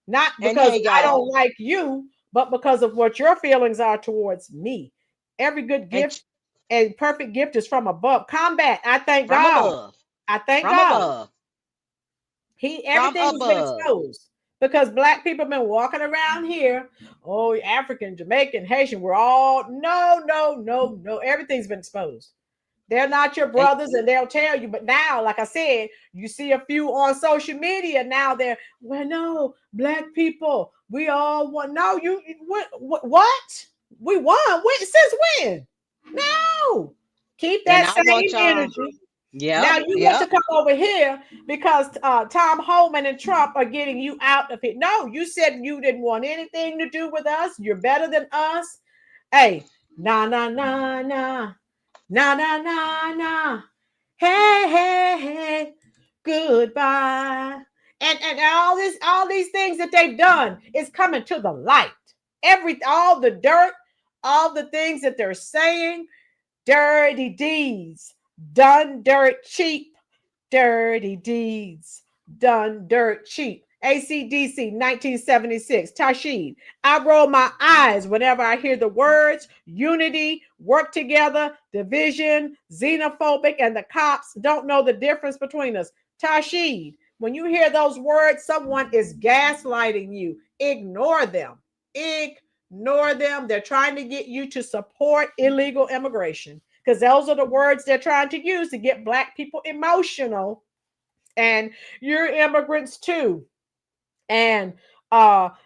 Speaker 1: Not because I don't like you, but because of what your feelings are towards me. Every good gift and perfect gift is from above. Combat. I thank God.
Speaker 7: Above.
Speaker 1: I thank
Speaker 7: from
Speaker 1: God.
Speaker 7: Above.
Speaker 1: Everything's been exposed because black people have been walking around here. Oh, African, Jamaican, Haitian, we're all no. Everything's been exposed. They're not your brothers, and they'll tell you. But now, like I said, you see a few on social media now. They're no black people. We all want. No, you what? We won. Since when? No, keep that same energy.
Speaker 7: Yeah.
Speaker 1: Now you want to come over here because Tom Homan and Trump are getting you out of it. No, you said you didn't want anything to do with us. You're better than us. Hey, nah. Nah. Hey, goodbye. And all these things that they've done is coming to the light. All the dirt, all the things that they're saying, dirty deeds, done dirt cheap, dirty deeds, done dirt cheap. ACDC 1976, Tashid. I roll my eyes whenever I hear the words unity, work together, division, xenophobic, and the cops don't know the difference between us. Tashid, when you hear those words, someone is gaslighting you. Ignore them. Ignore them. They're trying to get you to support illegal immigration because those are the words they're trying to use to get black people emotional. And you're immigrants too. And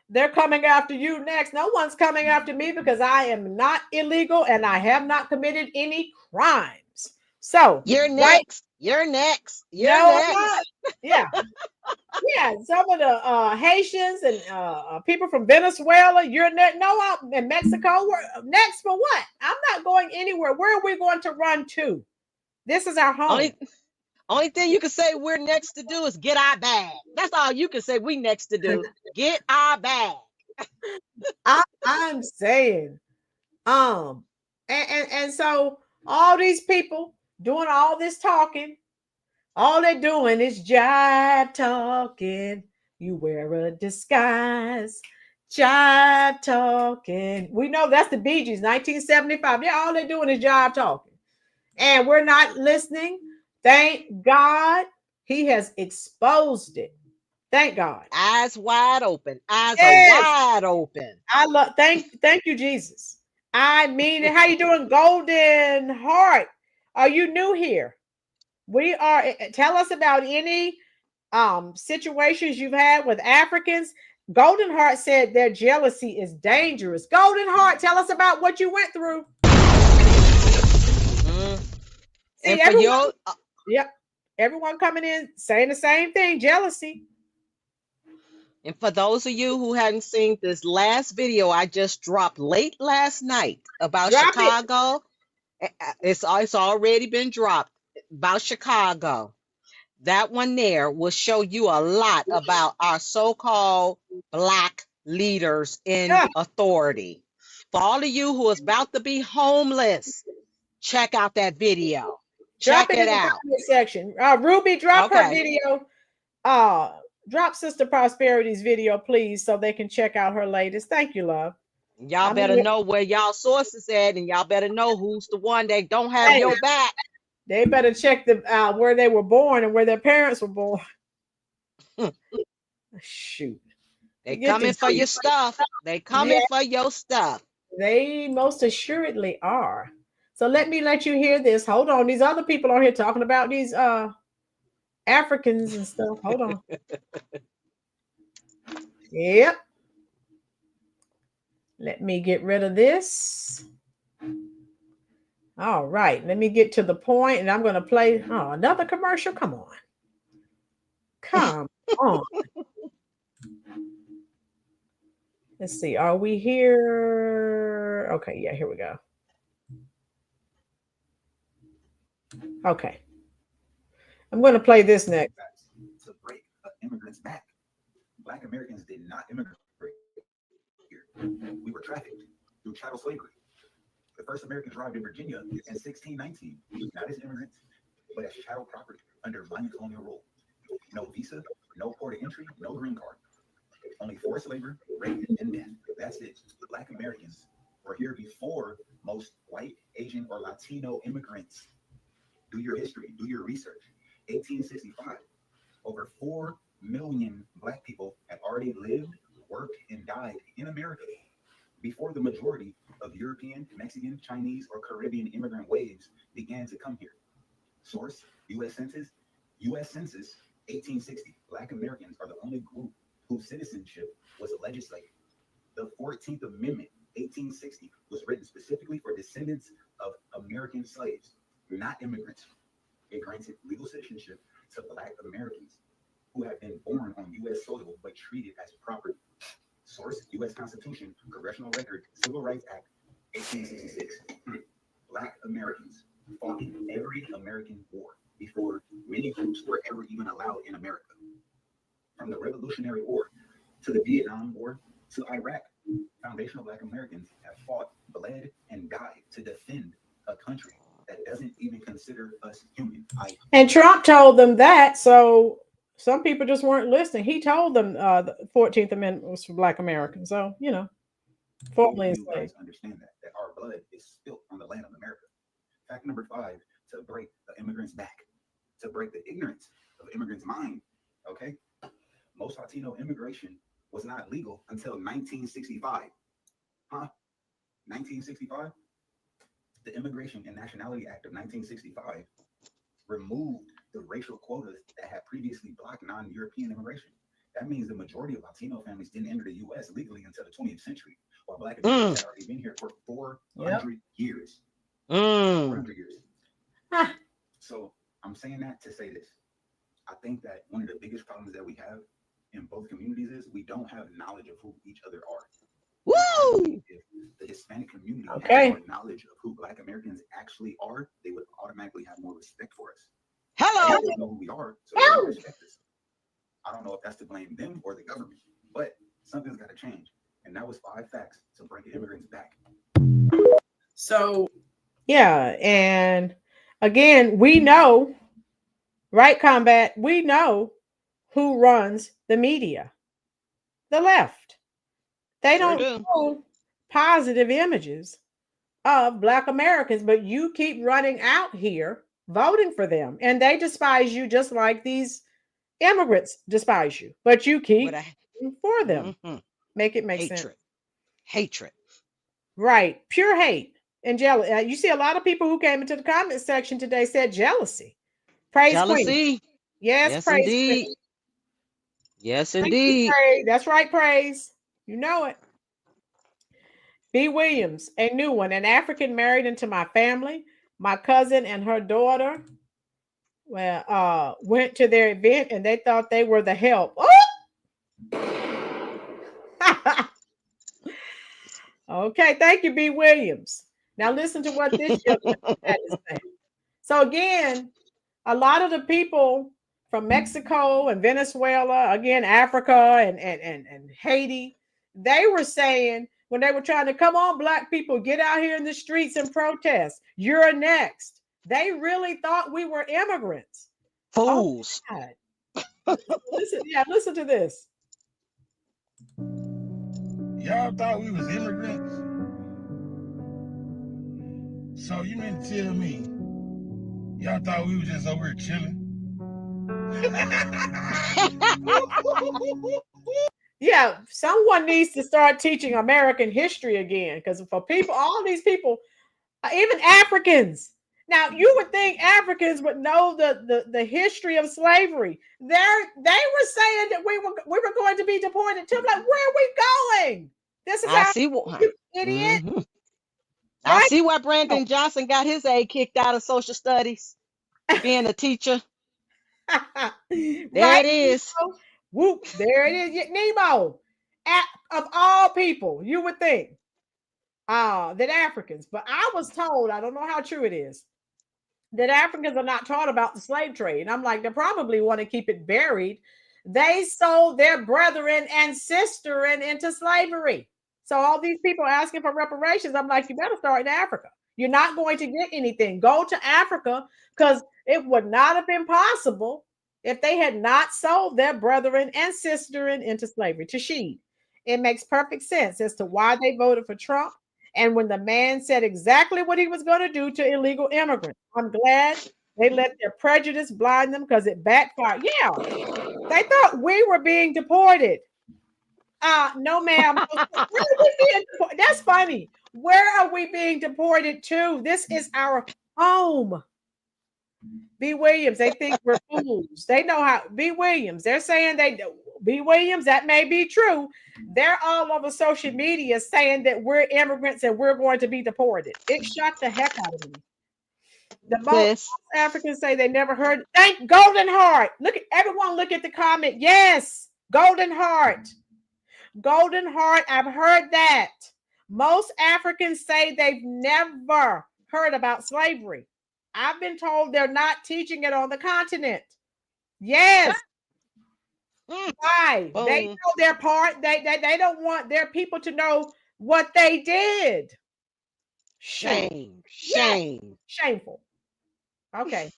Speaker 1: they're coming after you next. No one's coming after me because I am not illegal and I have not committed any crimes. So
Speaker 7: you're next. You're next. You're next.
Speaker 1: Yeah. Yeah. Some of the Haitians and people from Venezuela, you're next. No, in Mexico, we're next for what? I'm not going anywhere. Where are we going to run to? This is our home.
Speaker 7: Only thing you can say we're next to do is get our bag. That's all you can say we next to do. Get our bag.
Speaker 1: I'm saying, and so all these people doing all this talking, all they're doing is jive talking. You wear a disguise, jive talking. We know that's the Bee Gees, 1975. Yeah, all they're doing is jive talking, and we're not listening. Thank God he has exposed it. Thank God.
Speaker 7: Eyes wide open. Eyes are wide open.
Speaker 1: Thank you, Jesus. I mean it. How you doing, Golden Heart? Are you new here? Tell us about any situations you've had with Africans. Golden Heart said their jealousy is dangerous. Golden Heart, tell us about what you went through. See, everyone, everyone coming in saying the same thing, jealousy.
Speaker 7: And for those of you who hadn't seen this last video I just dropped late last night about Chicago, it's already been dropped about Chicago. That one there will show you a lot about our so-called black leaders in authority. For all of you who is about to be homeless, check out that video. Check it out.
Speaker 1: In the section. Ruby, drop her video. Drop Sister Prosperity's video, please, so they can check out her latest. Thank you, love.
Speaker 7: Y'all better know where y'all sources at, and y'all better know who's the one that don't have your back.
Speaker 1: They better check where they were born and where their parents were born. Shoot.
Speaker 7: They coming for your stuff. They coming for your stuff.
Speaker 1: They most assuredly are. So let you hear this. Hold on. These other people on here talking about these Africans and stuff. Hold on. Yep. Let me get rid of this. All right. Let me get to the point, and I'm going to play another commercial. Come on. Come on. Let's see. Are we here? Okay. Yeah, here we go. Okay. I'm going to play this next.
Speaker 17: immigrants back. Black Americans did not immigrate here. We were trafficked through chattel slavery. The first Americans arrived in Virginia in 1619, not as immigrants, but as chattel property under Violent colonial rule. No visa, no port of entry, no green card. Only forced labor, rape, and death. That's it. Black Americans were here before most white, Asian, or Latino immigrants. Do your history, do your research. 1865, over 4 million Black people had already lived, worked, and died in America before the majority of European, Mexican, Chinese, or Caribbean immigrant waves began to come here. Source, U.S. Census. U.S. Census, 1860. Black Americans are the only group whose citizenship was legislated. The 14th Amendment, 1860, was written specifically for descendants of American slaves, not immigrants. It granted legal citizenship to Black Americans who have been born on U.S. soil but treated as property. Source, U.S. Constitution, Congressional Record, Civil Rights Act, 1866. Black Americans fought in every American war before many groups were ever even allowed in America. From the Revolutionary War to the Vietnam War to Iraq, foundational Black Americans have fought, bled, and died to defend a country that doesn't even consider us human.
Speaker 1: And Trump told them that, so some people just weren't listening. He told them the 14th Amendment was for Black Americans. So, you know, formerly enslaved.
Speaker 17: Understand that our blood is spilt on the land of America. Fact number 5, to break the immigrants' back, to break the ignorance of immigrants' mind, okay? Most Latino immigration was not legal until 1965. 1965? The Immigration and Nationality Act of 1965 removed the racial quotas that had previously blocked non-European immigration. That means the majority of Latino families didn't enter the U.S. legally until the 20th century, while Black Americans had already been here for 400 years. 400 years. So I'm saying that to say this. I think that one of the biggest problems that we have in both communities is we don't have knowledge of who each other are. Woo! If the Hispanic community had more knowledge of who Black Americans actually are, they would automatically have more respect for us.
Speaker 7: Hello.
Speaker 17: They know who we are, so they respect us. I don't know if that's to blame them or the government, but something's got to change. And that was 5 facts to bring immigrants back.
Speaker 1: So, yeah, and again, we know, right, Combat, we know who runs the media. The left. They don't show positive images of Black Americans, but you keep running out here voting for them, and they despise you just like these immigrants despise you, but you keep for them. Make it make sense.
Speaker 7: Hatred.
Speaker 1: Right. Pure hate and jealousy. You see a lot of people who came into the comment section today said jealousy. Praise
Speaker 7: jealousy.
Speaker 1: Queen. Yes, praise
Speaker 7: indeed.
Speaker 1: Queen.
Speaker 7: Yes, indeed.
Speaker 1: That's right, praise. You know it. B. Williams, a new one, an African married into my family. My cousin and her daughter went to their event and they thought they were the help. Oh! Okay, thank you, B. Williams. Now listen to what this young man had to say. So again, a lot of the people from Mexico and Venezuela, again, Africa and Haiti, they were saying when they were trying to come on, Black people, get out here in the streets and protest. You're next. They really thought we were immigrants.
Speaker 7: Fools.
Speaker 1: Oh, listen to this.
Speaker 18: Y'all thought we was immigrants? So you mean to tell me y'all thought we was just over here chilling?
Speaker 1: Yeah, someone needs to start teaching American history again, because for people, all these people, even Africans. Now, you would think Africans would know the history of slavery. They were saying that we were going to be deported too. I'm like, where are we going? This is you idiot.
Speaker 7: Mm-hmm. I see why Brandon Johnson got his A kicked out of social studies, being a teacher. There it is.
Speaker 1: Whoop, there it is. Nemo. Of all people, you would think that Africans, but I was told, I don't know how true it is, that Africans are not taught about the slave trade. And I'm like, they probably want to keep it buried. They sold their brethren and sisterin into slavery. So all these people asking for reparations, I'm like, you better start in Africa. You're not going to get anything. Go to Africa, because it would not have been possible if they had not sold their brethren and sisterin into slavery. Tashid, it makes perfect sense as to why they voted for Trump. And when the man said exactly what he was going to do to illegal immigrants, I'm glad they let their prejudice blind them, because it backfired. Yeah, they thought we were being deported. No, ma'am. That's funny. Where are we being deported to? This is our home. B. Williams, they think we're fools. They know how. B. Williams, they're saying B. Williams, that may be true. They're all over social media saying that we're immigrants and we're going to be deported. It shocked the heck out of me. The most Africans say they never heard. Thank Golden Heart. Look at everyone. Look at the comment. Yes, Golden Heart. Golden Heart. I've heard that. Most Africans say they've never heard about slavery. I've been told they're not teaching it on the continent. Yes. Why? They know their part. They don't want their people to know what they did.
Speaker 7: Shame.
Speaker 1: Shameful. Okay.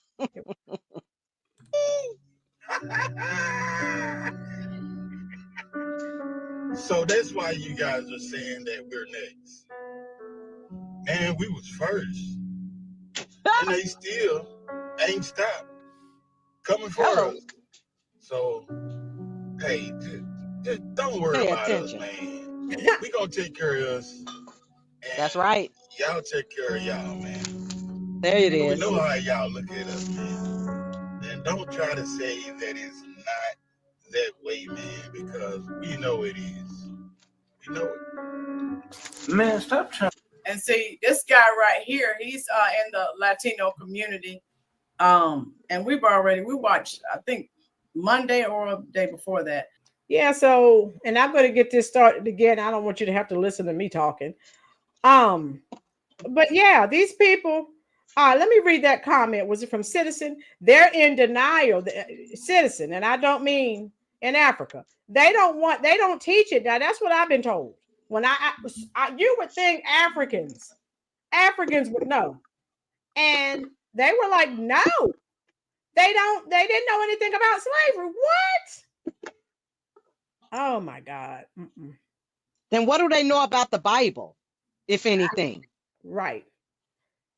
Speaker 18: So that's why you guys are saying that we're next. Man, we was first. And they still ain't stopped coming for us. So, hey, just don't worry about us, man. We gonna take care of us.
Speaker 7: That's right.
Speaker 18: Y'all take care of y'all, man.
Speaker 7: There it is.
Speaker 18: We know how y'all look at us, man. And don't try to say that it's not that way, man, because we know it is. We know it.
Speaker 13: Man, stop trying.
Speaker 14: And see, this guy right here, he's in the Latino community. And we watched, I think, Monday or the day before that.
Speaker 1: Yeah, so, and I'm going to get this started again. I don't want you to have to listen to me talking. But yeah, these people, let me read that comment. Was it from Citizen? They're in denial, Citizen, and I don't mean in Africa. They don't teach it. Now, that's what I've been told. When you would think Africans would know. And they were like, no, they didn't know anything about slavery. What? Oh my God. Mm-mm.
Speaker 7: Then what do they know about the Bible, if anything?
Speaker 1: Right.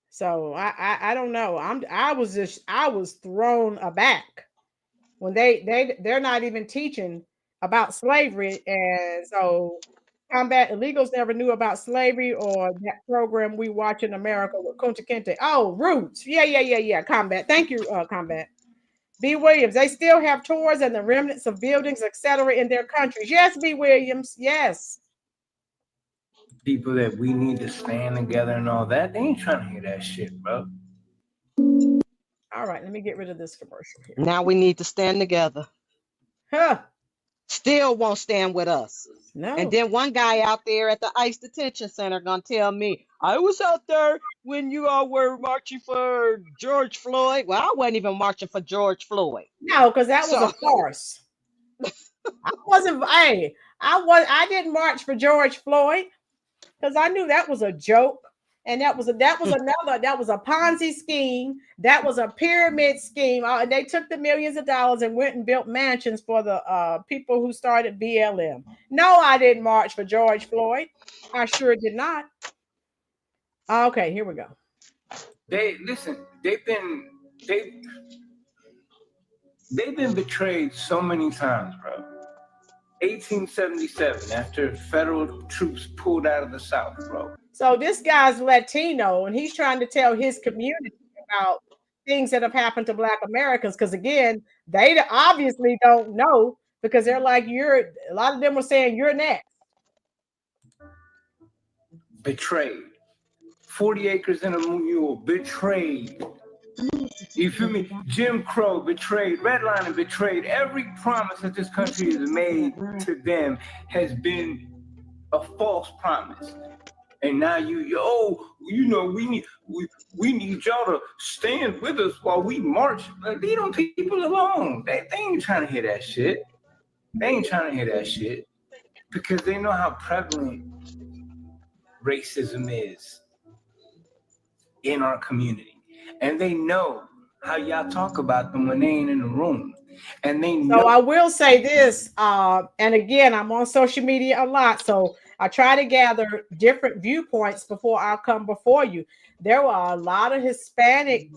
Speaker 1: So I don't know. I was thrown aback when they're not even teaching about slavery. And so Combat Illegals never knew about slavery or that program we watch in America with Kunta Kinte. Oh, Roots. Yeah. Combat. Thank you, Combat. B. Williams, they still have tours and the remnants of buildings, etc. in their countries. Yes, B. Williams. Yes.
Speaker 13: People that we need to stand together and all that. They ain't trying to hear that shit, bro.
Speaker 1: All right, let me get rid of this commercial here.
Speaker 7: Now we need to stand together.
Speaker 1: Huh.
Speaker 7: Still won't stand with us.
Speaker 1: No.
Speaker 7: And then one guy out there at the ICE detention center gonna tell me, I was out there when you all were marching for George Floyd. Well, I wasn't even marching for George Floyd.
Speaker 1: No, because that was a farce. I didn't march for George Floyd because I knew that was a joke. And that was a Ponzi scheme. That was a pyramid scheme. And they took the millions of dollars and went and built mansions for the people who started BLM. No, I didn't march for George Floyd. I sure did not. Okay, here we go.
Speaker 13: They've been betrayed so many times, bro. 1877, after federal troops pulled out of the South, bro.
Speaker 1: So this guy's Latino, and he's trying to tell his community about things that have happened to Black Americans. Because again, they obviously don't know because they're like, a lot of them were saying you're next.
Speaker 13: Betrayed. 40 acres and a mule, betrayed. You feel me? Jim Crow betrayed, redlining betrayed. Every promise that this country has made to them has been a false promise. And now we need y'all to stand with us while we march. Like, leave them people alone. They ain't trying to hear that shit.
Speaker 19: They ain't trying to hear that shit because they know how prevalent racism is in our community. And they know how y'all talk about them when they ain't in the room. And they know.
Speaker 1: So I will say this, and again, I'm on social media a lot, so I try to gather different viewpoints before I come before you. There were a lot of Hispanic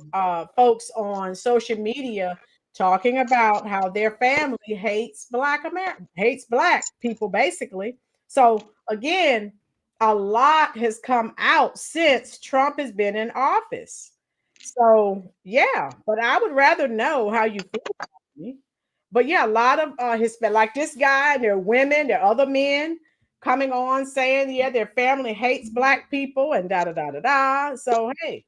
Speaker 1: folks on social media talking about how their family hates Black people, basically. So again, a lot has come out since Trump has been in office. So yeah, but I would rather know how you feel about me. But yeah, a lot of like this guy, and there are women, there are other men coming on saying, yeah, their family hates Black people and da da da da da. So hey.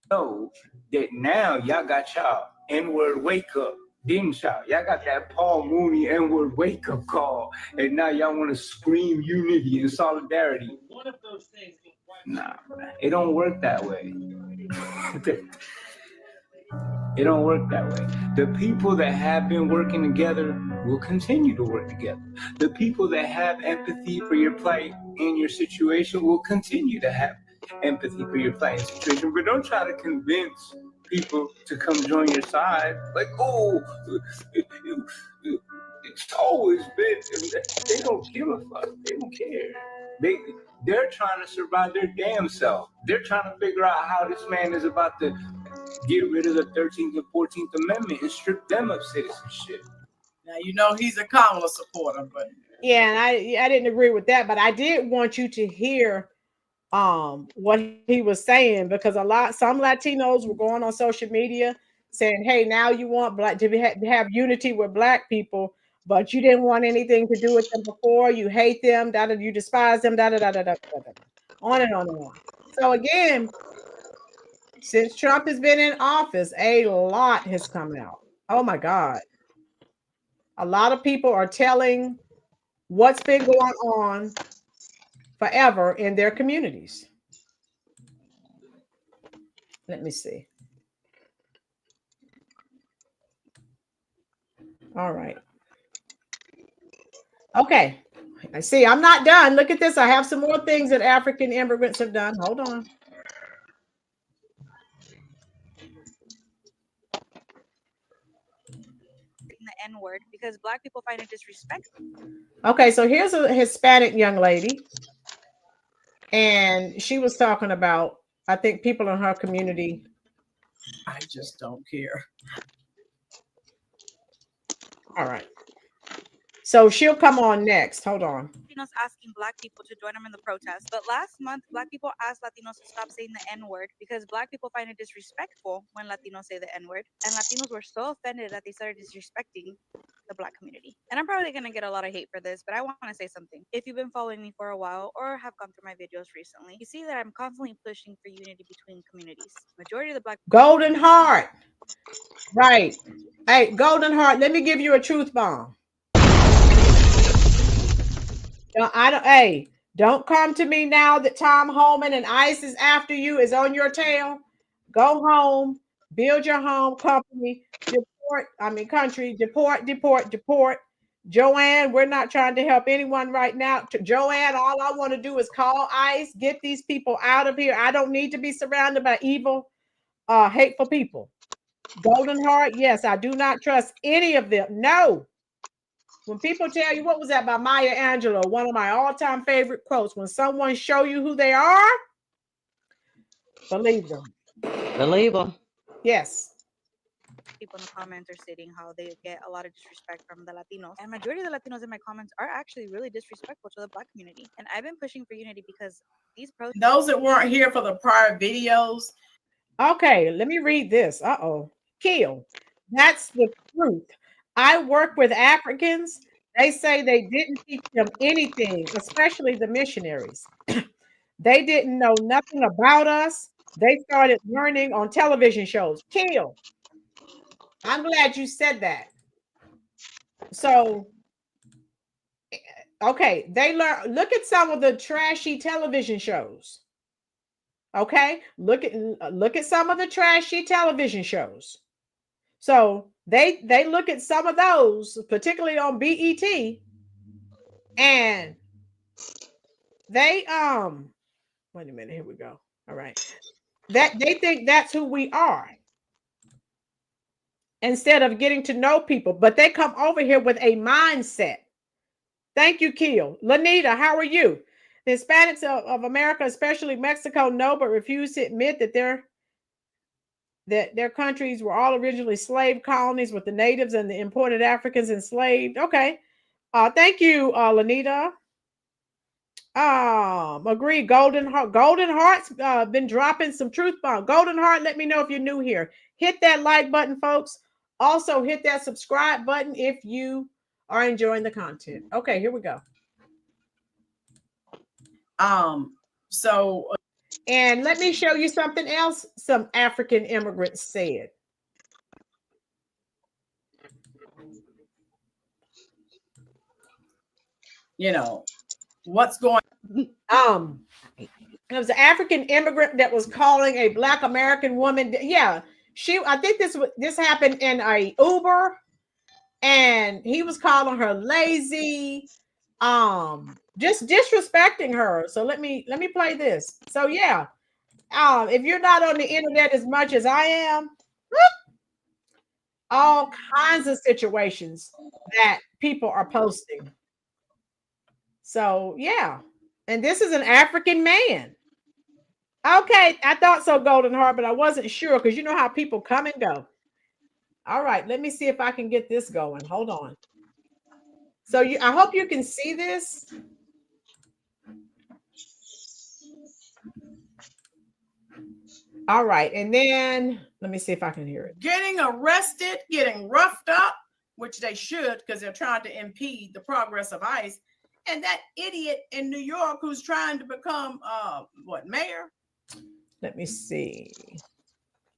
Speaker 19: Know that now y'all got y'all N-word wake up, didn't y'all? Y'all got that Paul Mooney N-word wake up call, and now y'all want to scream unity and solidarity. One of those things. Nah, it don't work that way. It don't work that way. The people that have been working together will continue to work together. The people that have empathy for your plight and your situation will continue to have empathy for your plight and situation. But don't try to convince people to come join your side. Like, oh, it's always been. They don't give a fuck. They don't care. They're trying to survive their damn self. They're trying to figure out how this man is about to get rid of the 13th and 14th Amendment and strip them of citizenship.
Speaker 14: Now, you know, he's a Kamala supporter, but
Speaker 1: yeah, and I didn't agree with that, but I did want you to hear what he was saying, because some Latinos were going on social media saying, hey, now you want Black to have unity with Black people, but you didn't want anything to do with them before. You hate them, you despise them, on and on and on. So again, since Trump has been in office, a lot has come out. Oh my God. A lot of people are telling what's been going on forever in their communities. Let me see. All right. Okay. I see. I'm not done. Look at this. I have some more things that African immigrants have done. Hold on.
Speaker 20: The N-word because Black people find it disrespectful.
Speaker 1: Okay, so here's a Hispanic young lady, and she was talking about, I think, people in her community.
Speaker 14: I just don't care.
Speaker 1: All right. So she'll come on next. Hold on.
Speaker 20: Latinos asking Black people to join them in the protest. But last month, Black people asked Latinos to stop saying the N-word because Black people find it disrespectful when Latinos say the N-word. And Latinos were so offended that they started disrespecting the Black community. And I'm probably going to get a lot of hate for this, but I want to say something. If you've been following me for a while or have gone through my videos recently, you see that I'm constantly pushing for unity between communities. Majority of the Black
Speaker 1: Golden Heart. Right. Hey, Golden Heart, let me give you a truth bomb. Don't come to me now that Tom Homan and ICE is after you, is on your tail. Go home, build your home company, deport. Joanne, we're not trying to help anyone right now. Joanne, all I want to do is call ICE, get these people out of here. I don't need to be surrounded by evil, hateful people. Golden Heart, yes, I do not trust any of them. No. When people tell you, what was that by Maya Angelou? One of my all-time favorite quotes. When someone show you who they are, believe them.
Speaker 7: Believe them.
Speaker 1: Yes.
Speaker 20: People in the comments are stating how they get a lot of disrespect from the Latinos. And majority of the Latinos in my comments are actually really disrespectful to the Black community. And I've been pushing for unity because these protests.
Speaker 14: Those that weren't here for the prior videos.
Speaker 1: Okay, let me read this. Kill. That's the truth. I work with Africans. They say they didn't teach them anything, especially the missionaries. They didn't know nothing about us. They started learning on television shows. Kill. I'm glad you said that. So, okay, they learn. Look at some of the trashy television shows. Okay, look at some of the trashy television shows. So They look at some of those, particularly on BET, and they wait a minute, here we go. All right. That they think that's who we are. Instead of getting to know people, but they come over here with a mindset. Thank you, Keel. Lanita, how are you? The Hispanics of America, especially Mexico, know but refuse to admit that their countries were all originally slave colonies with the natives and the imported Africans enslaved. Okay. Thank you, Lanita. Agree. Golden Heart's been dropping some truth bomb. Golden Heart, let me know if you're new here. Hit that like button, folks. Also hit that subscribe button if you are enjoying the content. Okay, here we go. And let me show you something else some African immigrants said.
Speaker 14: You know, what's going
Speaker 1: there was an African immigrant that was calling a Black American woman. Yeah, I think this happened in a Uber, and he was calling her lazy, just disrespecting her. So let me play this. So yeah, if you're not on the internet as much as I am, all kinds of situations that people are posting. So yeah, and this is an African man. Okay, I thought so, Golden Heart, but I wasn't sure because you know how people come and go. All right, let me see if I can get this going. Hold on. So I hope you can see this. All right, and then let me see if I can hear it.
Speaker 14: Getting arrested, getting roughed up, which they should because they're trying to impede the progress of ICE. And that idiot in New York who's trying to become mayor?
Speaker 1: Let me see.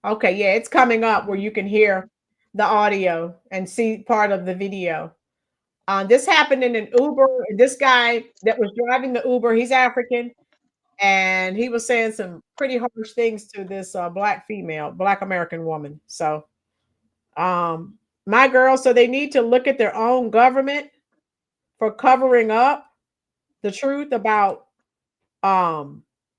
Speaker 1: Okay, yeah, it's coming up where you can hear the audio and see part of the video. This happened in an Uber. This guy that was driving the Uber, he's African, and he was saying some pretty harsh things to this Black American woman. So, my girl, so they need to look at their own government for covering up the truth about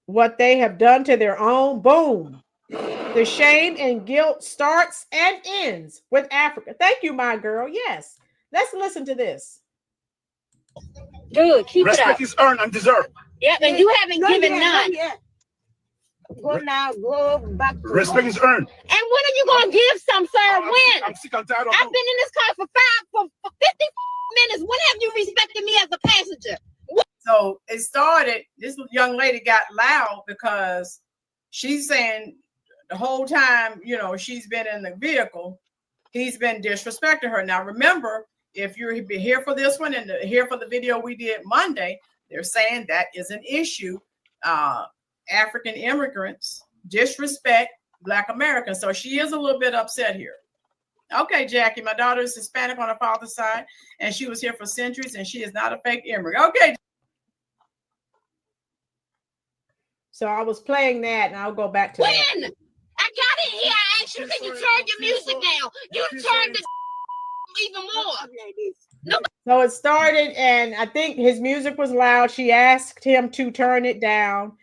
Speaker 1: what they have done to their own. Boom. The shame and guilt starts and ends with Africa. Thank you, my girl. Yes. Let's listen to this.
Speaker 21: Good. Keep
Speaker 18: Respect
Speaker 21: it up.
Speaker 18: is earned and deserved.
Speaker 21: Yep, and you haven't given none. Go now, go back.
Speaker 18: Respect is earned.
Speaker 21: And when are you gonna give some, sir? When?
Speaker 18: I'm sick and tired of
Speaker 21: I've been in this car for 50 minutes. When have you respected me as a passenger?
Speaker 14: So it started, this young lady got loud because she's saying the whole time, you know, she's been in the vehicle, he's been disrespecting her. Now, remember, if you're here for this one and here for the video we did Monday, they're saying that is an issue. African immigrants disrespect Black Americans. So she is a little bit upset here. Okay, Jackie, my daughter is Hispanic on her father's side, and she was here for centuries, and she is not a fake immigrant. Okay.
Speaker 1: So I was playing that, and I'll go back to
Speaker 21: when?
Speaker 1: that.
Speaker 21: I got it here. I asked you, can you turn your music down? You turned it even more. No.
Speaker 1: So it started, and I think his music was loud. She asked him to turn it down.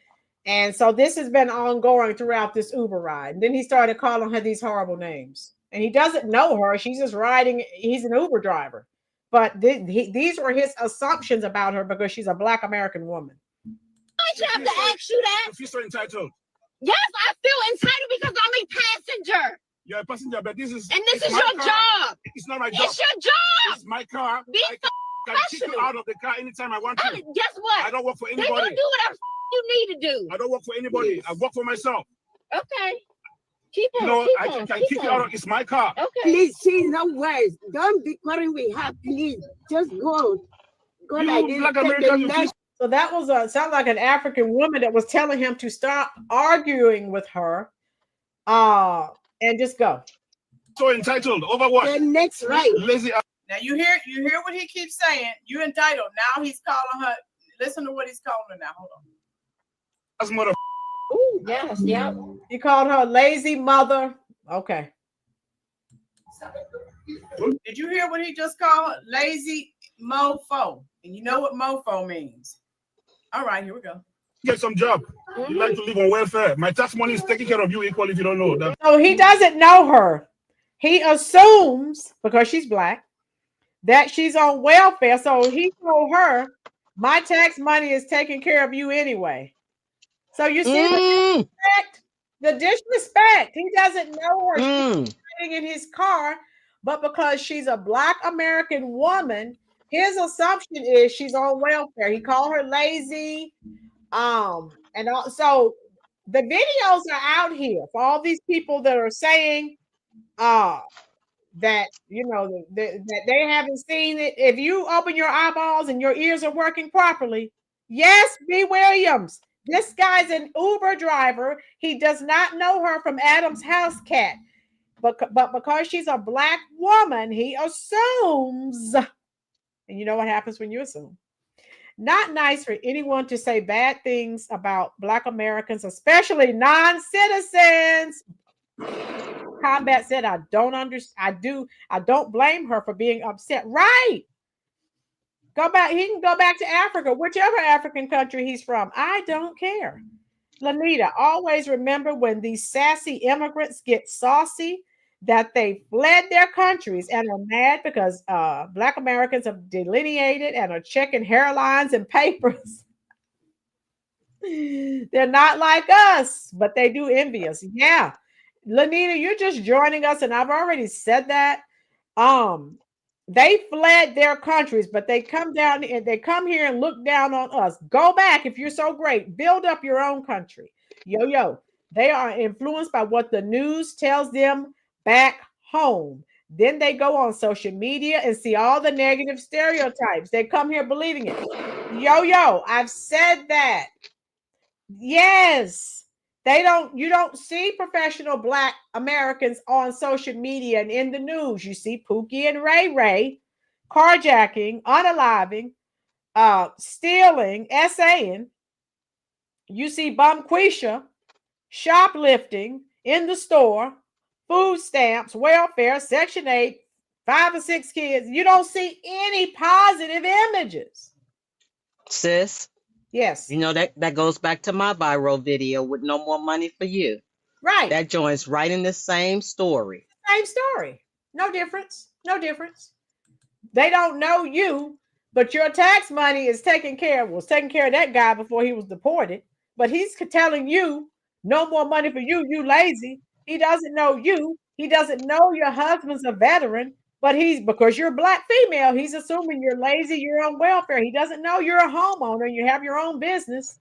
Speaker 1: And so this has been ongoing throughout this Uber ride. And then he started calling her these horrible names. And he doesn't know her. She's just riding. He's an Uber driver. But these were his assumptions about her because she's a Black American woman.
Speaker 21: I have to ask you that.
Speaker 18: You feel so entitled.
Speaker 21: Yes, I feel entitled because I'm a passenger.
Speaker 18: You're a passenger, but this is
Speaker 21: your job.
Speaker 18: It's not my job.
Speaker 21: It's your job.
Speaker 18: It's my car.
Speaker 21: Be
Speaker 18: I can kick you out of the car anytime I want to.
Speaker 21: Guess what?
Speaker 18: I don't work for anybody.
Speaker 21: Then you do whatever you need to do.
Speaker 18: I don't work for anybody.
Speaker 21: Yes.
Speaker 18: I work for myself.
Speaker 21: Okay. Keep on.
Speaker 18: No,
Speaker 21: keep
Speaker 18: I
Speaker 21: on,
Speaker 18: can
Speaker 21: keep
Speaker 18: kick
Speaker 21: on.
Speaker 18: you out of. It's my car.
Speaker 21: Okay.
Speaker 22: Please, see no words. Don't be quarreling with her. Please, just go. Go
Speaker 18: You
Speaker 22: like this.
Speaker 18: Black American, you feel
Speaker 1: So that was sound like an African woman that was telling him to stop arguing with her, and just go.
Speaker 18: so entitled. Over what?
Speaker 22: The next right.
Speaker 18: Lazy.
Speaker 14: Now you hear what he keeps saying. You entitled. Now he's calling her. Listen to what he's calling her now. Hold on.
Speaker 18: That's mother.
Speaker 21: Ooh, yes, yeah.
Speaker 1: He called her lazy mother. Okay.
Speaker 14: Did you hear what he just called? Lazy mofo. And you know what mofo means. All right, here we go.
Speaker 18: Get some job. You like to live on welfare. My tax money is taking care of you equally if you don't know that.
Speaker 1: So he doesn't know her. He assumes, because she's black, that she's on welfare. So he told her, my tax money is taking care of you anyway. So you see the disrespect. He doesn't know her. She's sitting in his car, but because she's a black American woman, his assumption is she's on welfare. He called her lazy. And so the videos are out here for all these people that are saying that that they haven't seen it. If you open your eyeballs and your ears are working properly, yes, B. Williams, this guy's an Uber driver. He does not know her from Adam's house cat, but because she's a black woman, he assumes. And you know what happens when you assume? Not nice for anyone to say bad things about Black Americans, especially non-citizens. Combat said, I don't understand. I don't blame her for being upset. Right. Go back. He can go back to Africa, whichever African country he's from. I don't care. Lanita, always remember when these sassy immigrants get saucy, that they fled their countries and are mad because Black Americans have delineated and are checking hairlines and papers. They're not like us, but they do envy us. Yeah. Lanita, you're just joining us, and I've already said that. They fled their countries, but they come down and they come here and look down on us. Go back if you're so great. Build up your own country. Yo, they are influenced by what the news tells them back home. Then they go on social media and see all the negative stereotypes. They come here believing it. Yo, I've said that. Yes. You don't see professional Black Americans on social media and in the news. You see Pookie and Ray Ray carjacking, unaliving, stealing, essaying. You see Bumquisha shoplifting in the store, food stamps, welfare, Section 8, 5 or 6 kids. You don't see any positive images.
Speaker 7: Sis.
Speaker 1: Yes.
Speaker 7: You know, that goes back to my viral video with No More Money for You.
Speaker 1: Right.
Speaker 7: That joins right in the same story.
Speaker 1: Same story. No difference. No difference. They don't know you, but your tax money is taking care of that guy before he was deported. But he's telling you, no more money for you, you lazy. He doesn't know you. He doesn't know your husband's a veteran, but because you're a Black female, he's assuming you're lazy, you're on welfare. He doesn't know you're a homeowner, you have your own business,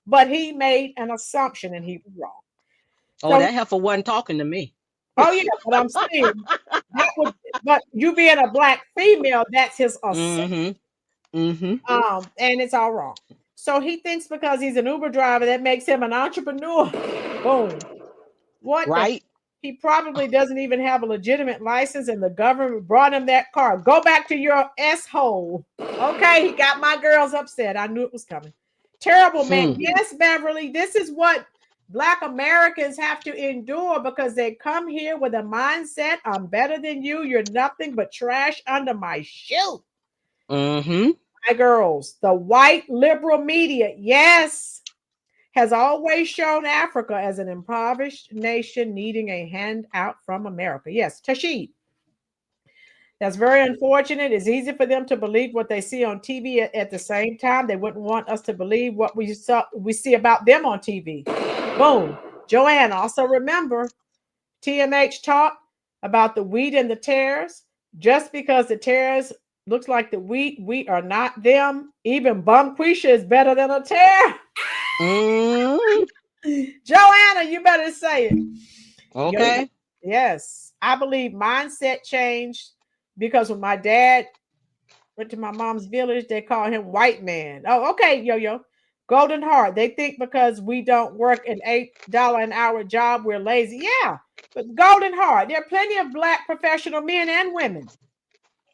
Speaker 1: but he made an assumption and he was wrong.
Speaker 7: Oh, that heifer wasn't talking to me.
Speaker 1: Oh, yeah, but I'm saying but you being a Black female, that's his assumption. And it's all wrong. So he thinks because he's an Uber driver, that makes him an entrepreneur. Boom. What?
Speaker 7: Right.
Speaker 1: He probably doesn't even have a legitimate license, and the government brought him that car. Go back to your S-hole. Okay, he got my girls upset. I knew it was coming. Terrible man. Yes, Beverly, this is what Black Americans have to endure because they come here with a mindset, I'm better than you. You're nothing but trash under my shoe. My girls, the white liberal media, yes, has always shown Africa as an impoverished nation needing a handout from America. Yes, Tashid. That's very unfortunate. It's easy for them to believe what they see on TV at the same time. They wouldn't want us to believe what we see about them on TV. Boom. Joanne, also remember, TMH talked about the wheat and the tares. Just because the tares looks like the wheat, we are not them. Even Bumquisha is better than a tare. Joanna, you better say it.
Speaker 7: Okay.
Speaker 1: Yes. I believe mindset changed because when my dad went to my mom's village, they call him white man. Oh, okay, yo. Golden heart. They think because we don't work an $8 an hour job, we're lazy. Yeah, but golden heart. There are plenty of Black professional men and women.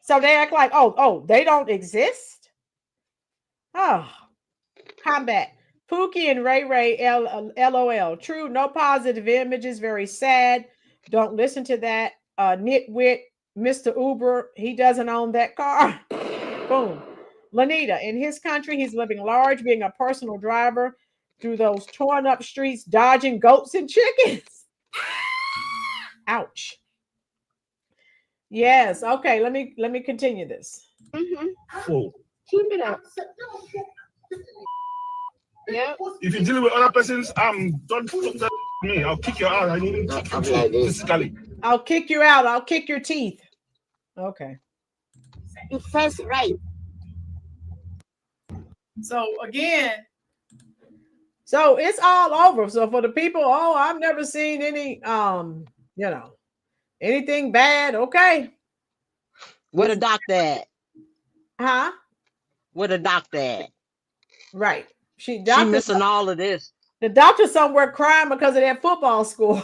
Speaker 1: So they act like, oh, they don't exist. Oh, combat. Pookie and Ray Ray, LOL. True, no positive images, very sad. Don't listen to that nitwit Mr. Uber, he doesn't own that car. Boom. Lanita, in his country, he's living large, being a personal driver through those torn up streets, dodging goats and chickens. Ouch. Yes. Okay. Let me continue this.
Speaker 18: Full.
Speaker 22: Keep it up. Yep.
Speaker 18: If you're dealing with other persons, don't talk to me. I'll kick your ass. I need to kick you physically.
Speaker 1: I'll kick you out. I'll kick your teeth. Okay.
Speaker 22: You first right.
Speaker 14: So again,
Speaker 1: so it's all over. So for the people, oh, I've never seen any anything bad. Okay.
Speaker 7: Where the doctor at?
Speaker 1: Huh?
Speaker 7: Where the doctor at?
Speaker 1: Right. She
Speaker 7: missing all of this.
Speaker 1: The doctor's somewhere crying because of that football score.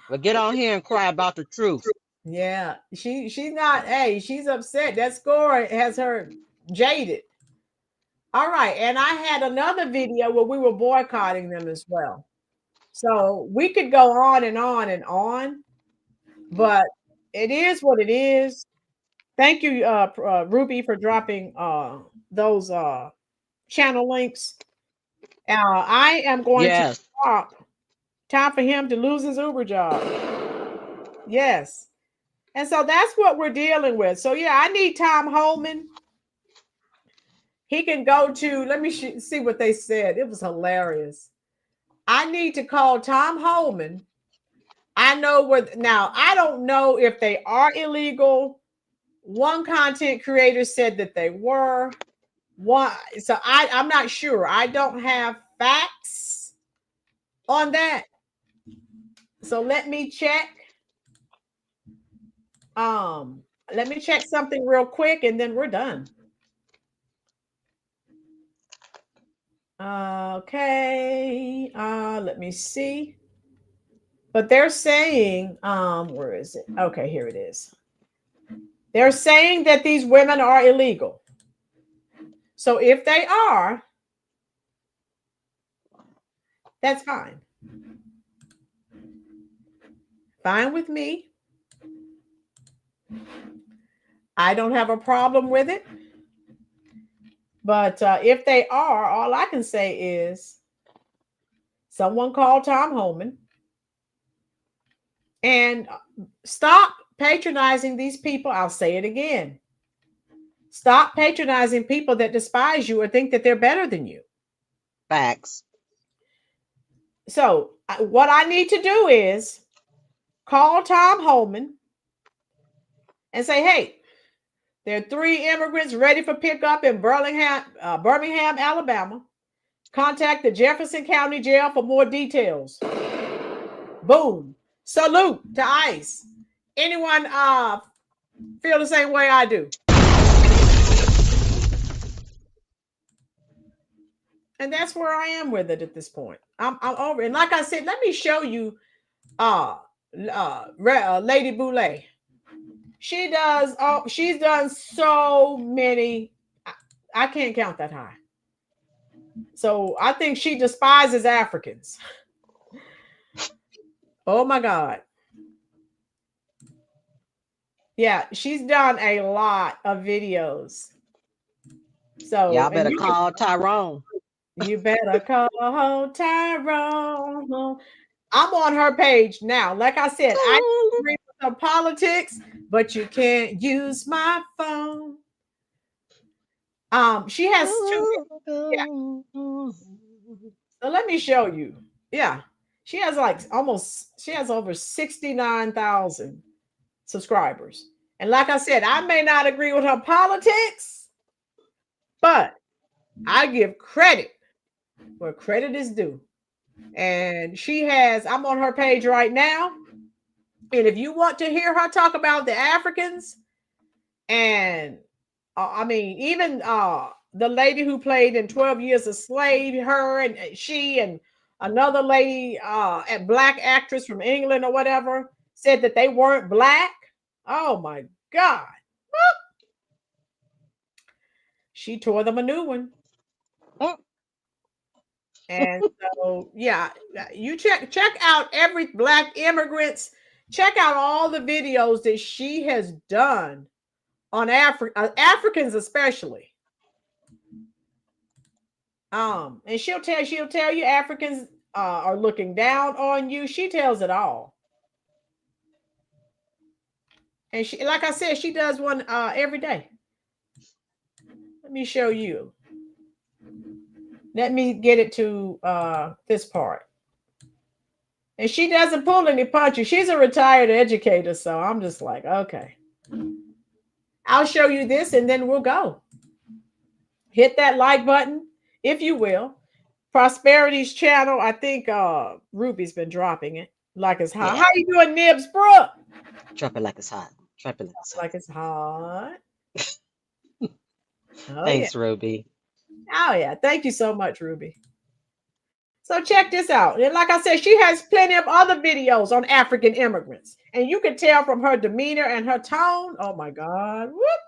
Speaker 7: Well, get on here and cry about the truth.
Speaker 1: Yeah, she's not. Hey, she's upset. That score has her jaded. All right, and I had another video where we were boycotting them as well. So we could go on and on and on, but it is what it is. Thank you, Ruby, for dropping those channel links. I am going to stop. Time for him to lose his Uber job. Yes. And so that's what we're dealing with. So yeah, I need Tom Holman. He can go to, let me see what they said. It was hilarious. I need to call Tom Holman. I know where, now I don't know if they are illegal. One content creator said that they were. One, so I'm not sure. I don't have facts on that. So let me check. Let me check something real quick and then we're done. Okay. Let me see. But they're saying, where is it? Okay, here it is. They're saying that these women are illegal. So if they are, that's fine. Fine with me. I don't have a problem with it. But if they are, all I can say is someone call Tom Holman and stop patronizing these people. I'll say it again. Stop patronizing people that despise you or think that they're better than you.
Speaker 7: Facts.
Speaker 1: So what I need to do is call Tom Holman and say, hey, there are 3 immigrants ready for pickup in Birmingham, Alabama. Contact the Jefferson County Jail for more details. Boom. Salute to ICE. Anyone feel the same way I do? And that's where I am with it at this point. I'm over. And like I said, let me show you Lady Boulay. She's done so many. I can't count that high. So I think she despises Africans. Oh my God. Yeah, she's done a lot of videos. So
Speaker 7: y'all better call Tyrone.
Speaker 1: You better call Tyrone. I'm on her page now. Like I said, I agree with her politics, but you can't use my phone. She has 2. Yeah. So let me show you. Yeah. She has over 69,000 subscribers. And like I said, I may not agree with her politics, but I give credit where credit is due. And I'm on her page right now. And if you want to hear her talk about the Africans, and even the lady who played in 12 Years a Slave, her and she and another lady, a black actress from England or whatever, said that they weren't black. Oh my God. She tore them a new one. And so, yeah, you check out every Black immigrants. Check out all the videos that she has done on Africans especially. And she'll tell you Africans are looking down on you. She tells it all. And she, like I said, she does one every day. Let me show you. Let me get it to this part. And she doesn't pull any punches. She's a retired educator, so I'm just like, okay. I'll show you this and then we'll go. Hit that like button, if you will. Prosperity's channel, I think Ruby's been dropping it like it's hot. Yeah. How you doing, Nibs Brooke?
Speaker 7: Drop it like it's hot. Drop it like it's hot.
Speaker 1: Like it's hot.
Speaker 7: Thanks, yeah. Ruby.
Speaker 1: Oh, yeah. Thank you so much, Ruby. So check this out. And like I said, she has plenty of other videos on African immigrants. And you can tell from her demeanor and her tone. Oh, my God. Whoop.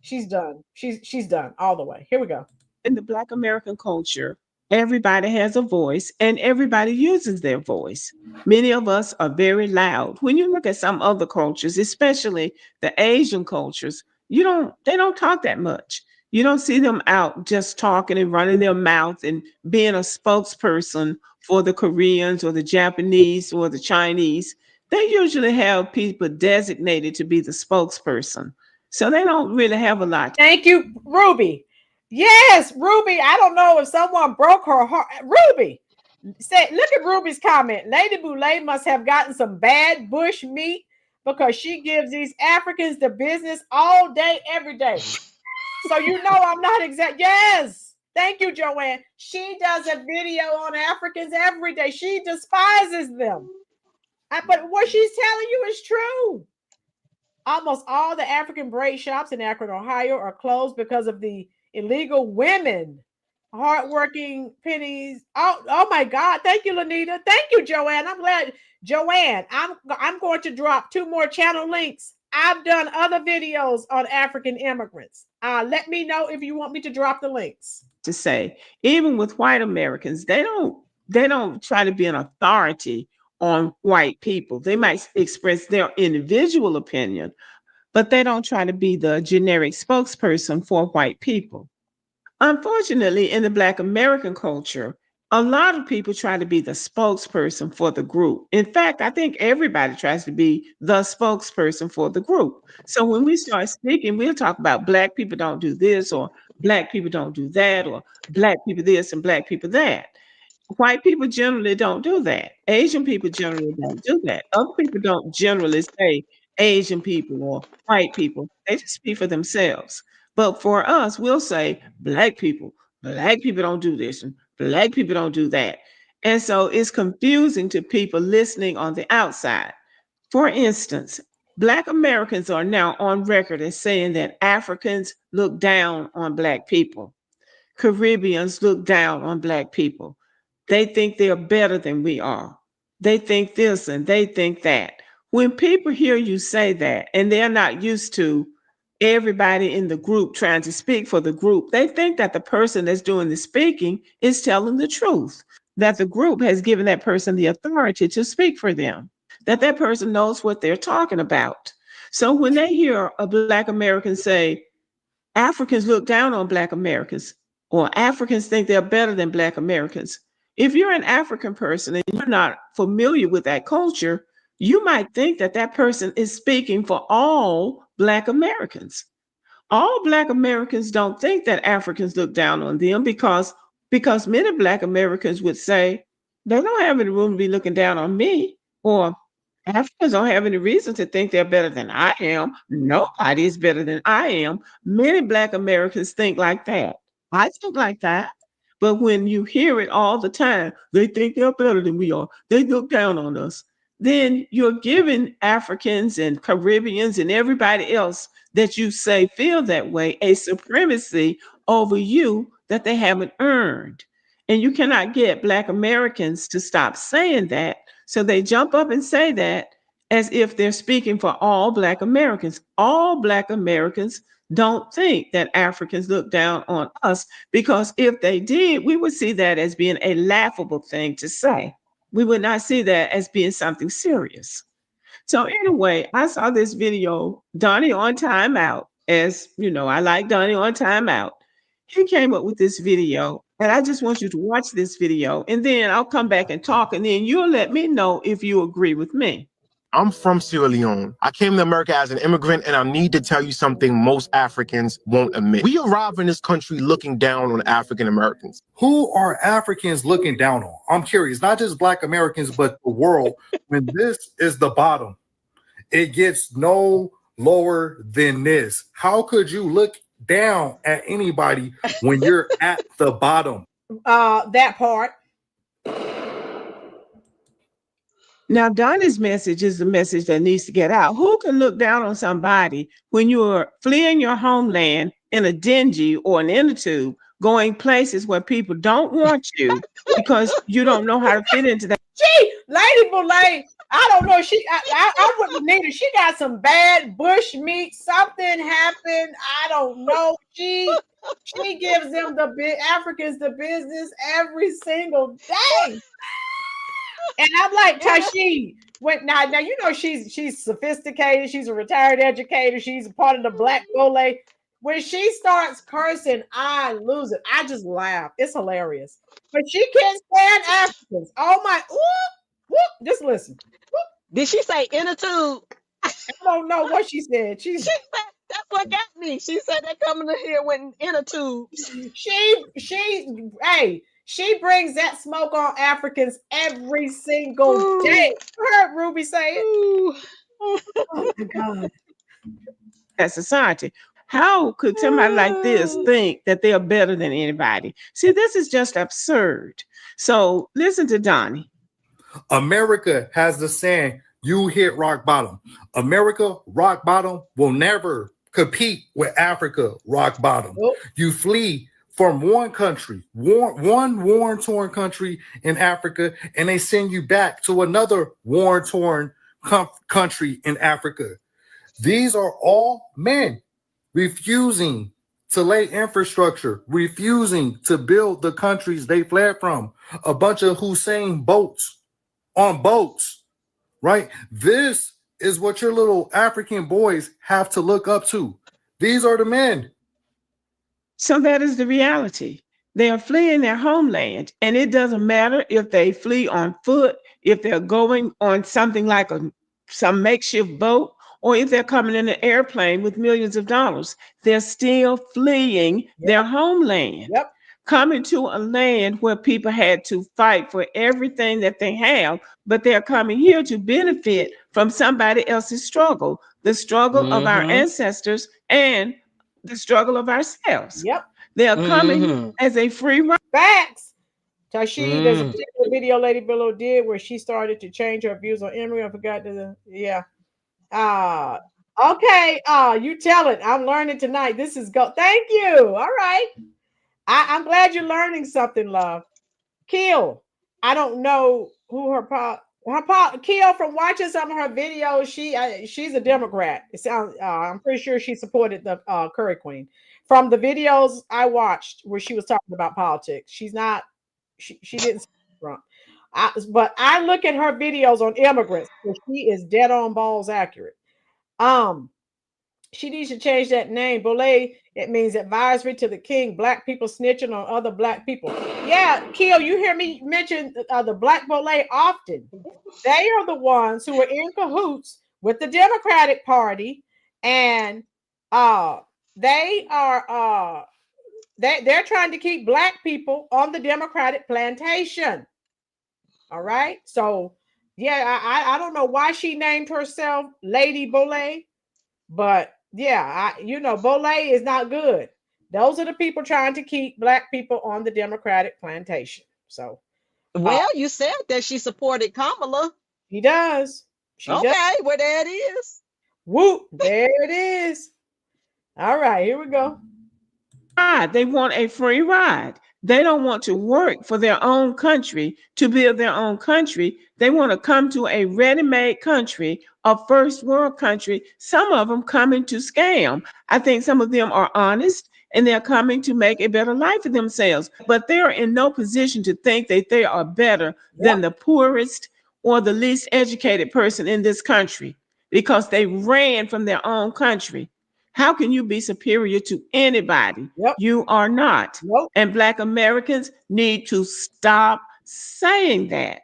Speaker 1: She's done. She's done all the way. Here we go.
Speaker 6: In the Black American culture, everybody has a voice and everybody uses their voice. Many of us are very loud. When you look at some other cultures, especially the Asian cultures, they don't talk that much. You don't see them out just talking and running their mouth and being a spokesperson for the Koreans or the Japanese or the Chinese. They usually have people designated to be the spokesperson. So they don't really have a lot.
Speaker 1: Thank you, Ruby. Yes, Ruby. I don't know if someone broke her heart. Ruby, look at Ruby's comment. Lady Boulay must have gotten some bad bush meat because she gives these Africans the business all day, every day. So you know I'm not exact. Yes. Thank you, Joanne. She does a video on Africans every day. She despises them. But what she's telling you is true. Almost all the African braid shops in Akron, Ohio are closed because of the illegal women, hardworking pennies. Oh my God. Thank you, Lanita. Thank you, Joanne. I'm glad. Joanne, I'm going to drop 2 more channel links. I've done other videos on African immigrants. Let me know if you want me to drop the links.
Speaker 6: To say, even with white Americans, they don't try to be an authority on white people. They might express their individual opinion, but they don't try to be the generic spokesperson for white people. Unfortunately, in the Black American culture, a lot of people try to be the spokesperson for the group. In fact, I think everybody tries to be the spokesperson for the group. So when we start speaking, we'll talk about Black people don't do this, or Black people don't do that, or Black people this and Black people that. White people generally don't do that. Asian people generally don't do that. Other people don't generally say Asian people or white people. They just speak for themselves. But for us, we'll say Black people don't do this and Black people don't do that. And so it's confusing to people listening on the outside. For instance, Black Americans are now on record as saying that Africans look down on Black people. Caribbeans look down on Black people. They think they're better than we are. They think this and they think that. When people hear you say that and they're not used to everybody in the group trying to speak for the group, they think that the person that's doing the speaking is telling the truth, that the group has given that person the authority to speak for them, that that person knows what they're talking about. So when they hear a Black American say, Africans look down on Black Americans, or Africans think they're better than Black Americans, if you're an African person and you're not familiar with that culture, you might think that that person is speaking for all Black Americans. All Black Americans don't think that Africans look down on them because many Black Americans would say, they don't have any room to be looking down on me, or Africans don't have any reason to think they're better than I am. Nobody is better than I am. Many Black Americans think like that. I think like that. But when you hear it all the time, they think they're better than we are. They look down on us. Then you're giving Africans and Caribbeans and everybody else that you say feel that way a supremacy over you that they haven't earned. And you cannot get Black Americans to stop saying that. So they jump up and say that as if they're speaking for all Black Americans. All Black Americans don't think that Africans look down on us, because if they did, we would see that as being a laughable thing to say. We would not see that as being something serious. So anyway, I saw this video, Donnie on timeout. As you know, I like Donnie on timeout. He came up with this video, and I just want you to watch this video, and then I'll come back and talk, and then you'll let me know if you agree with me.
Speaker 4: I'm from Sierra Leone. I came to America as an immigrant, and I need to tell you something most Africans won't admit. We arrive in this country looking down on African Americans.
Speaker 5: Who are Africans looking down on? I'm curious, not just Black Americans, but the world. When this is the bottom, it gets no lower than this. How could you look down at anybody when you're at the bottom?
Speaker 1: That part.
Speaker 6: Now, Donnie's message is the message that needs to get out. Who can look down on somebody when you're fleeing your homeland in a dingy or an inner tube, going places where people don't want you because you don't know how to fit into that?
Speaker 1: Gee, Lady Boulay, I don't know. I wouldn't need her. She got some bad bush meat. Something happened. I don't know. She gives them Africans the business every single day. And I'm like, Tashi, now you know she's sophisticated. She's a retired educator. She's a part of the Black Bole. When she starts cursing, I lose it. I just laugh. It's hilarious. But she can't stand Africans. Oh my, just listen.
Speaker 7: Did she say inner tube?
Speaker 1: I don't know what she said. She
Speaker 7: said that's what got me. She said they're coming to here with inner tubes.
Speaker 1: She brings that smoke on Africans every single day. You heard Ruby say it. Oh my God.
Speaker 6: That society. How could somebody like this think that they are better than anybody? See, this is just absurd. So listen to Donnie.
Speaker 5: America has the saying, you hit rock bottom. America, rock bottom, will never compete with Africa, rock bottom. Nope. You flee from one country, one war-torn country in Africa, and they send you back to another war-torn country in Africa. These are all men refusing to lay infrastructure, refusing to build the countries they fled from. A bunch of Hussein boats on boats, right? This is what your little African boys have to look up to. These are the men.
Speaker 6: So that is the reality. They are fleeing their homeland, and it doesn't matter if they flee on foot, if they're going on something like some makeshift boat, or if they're coming in an airplane with millions of dollars. They're still fleeing their homeland, coming to a land where people had to fight for everything that they have, but they're coming here to benefit from somebody else's struggle, the struggle of our ancestors and the struggle of ourselves. They are coming as a free ride.
Speaker 1: Facts. Tashi, there's a particular video Lady Billow did where she started to change her views on Emory. I forgot to, okay. You tell it. I'm learning tonight. This is Thank you. All right. I'm glad you're learning something, love. Kiel, I don't know who Kiel, from watching some of her videos, she's a Democrat. It sounds. I'm pretty sure she supported the Curry Queen. From the videos I watched where she was talking about politics, she's not. She didn't Trump. But I look at her videos on immigrants, so she is dead on balls accurate. She needs to change that name. Bolay, it means advisory to the king. Black people snitching on other Black people. Yeah, Kiel, you hear me mention the Black Bolay often. They are the ones who are in cahoots with the Democratic Party, and they are they're trying to keep Black people on the Democratic plantation. All right, so yeah, I don't know why she named herself Lady Bolay, but yeah, Bolay is not good. Those are the people trying to keep Black people on the Democratic plantation. So,
Speaker 7: well, you said that she supported Kamala.
Speaker 1: She does.
Speaker 7: Well, there it is.
Speaker 1: Whoop, there it is. All right, here we go.
Speaker 6: They want a free ride. They don't want to work for their own country to build their own country. They want to come to a ready-made country, a first world country. Some of them coming to scam. I think some of them are honest and they're coming to make a better life for themselves, but they're in no position to think that they are better than the poorest or the least educated person in this country. because they ran from their own country. How can you be superior to anybody?
Speaker 1: Yep.
Speaker 6: You are not.
Speaker 1: Nope.
Speaker 6: And Black Americans need to stop saying that.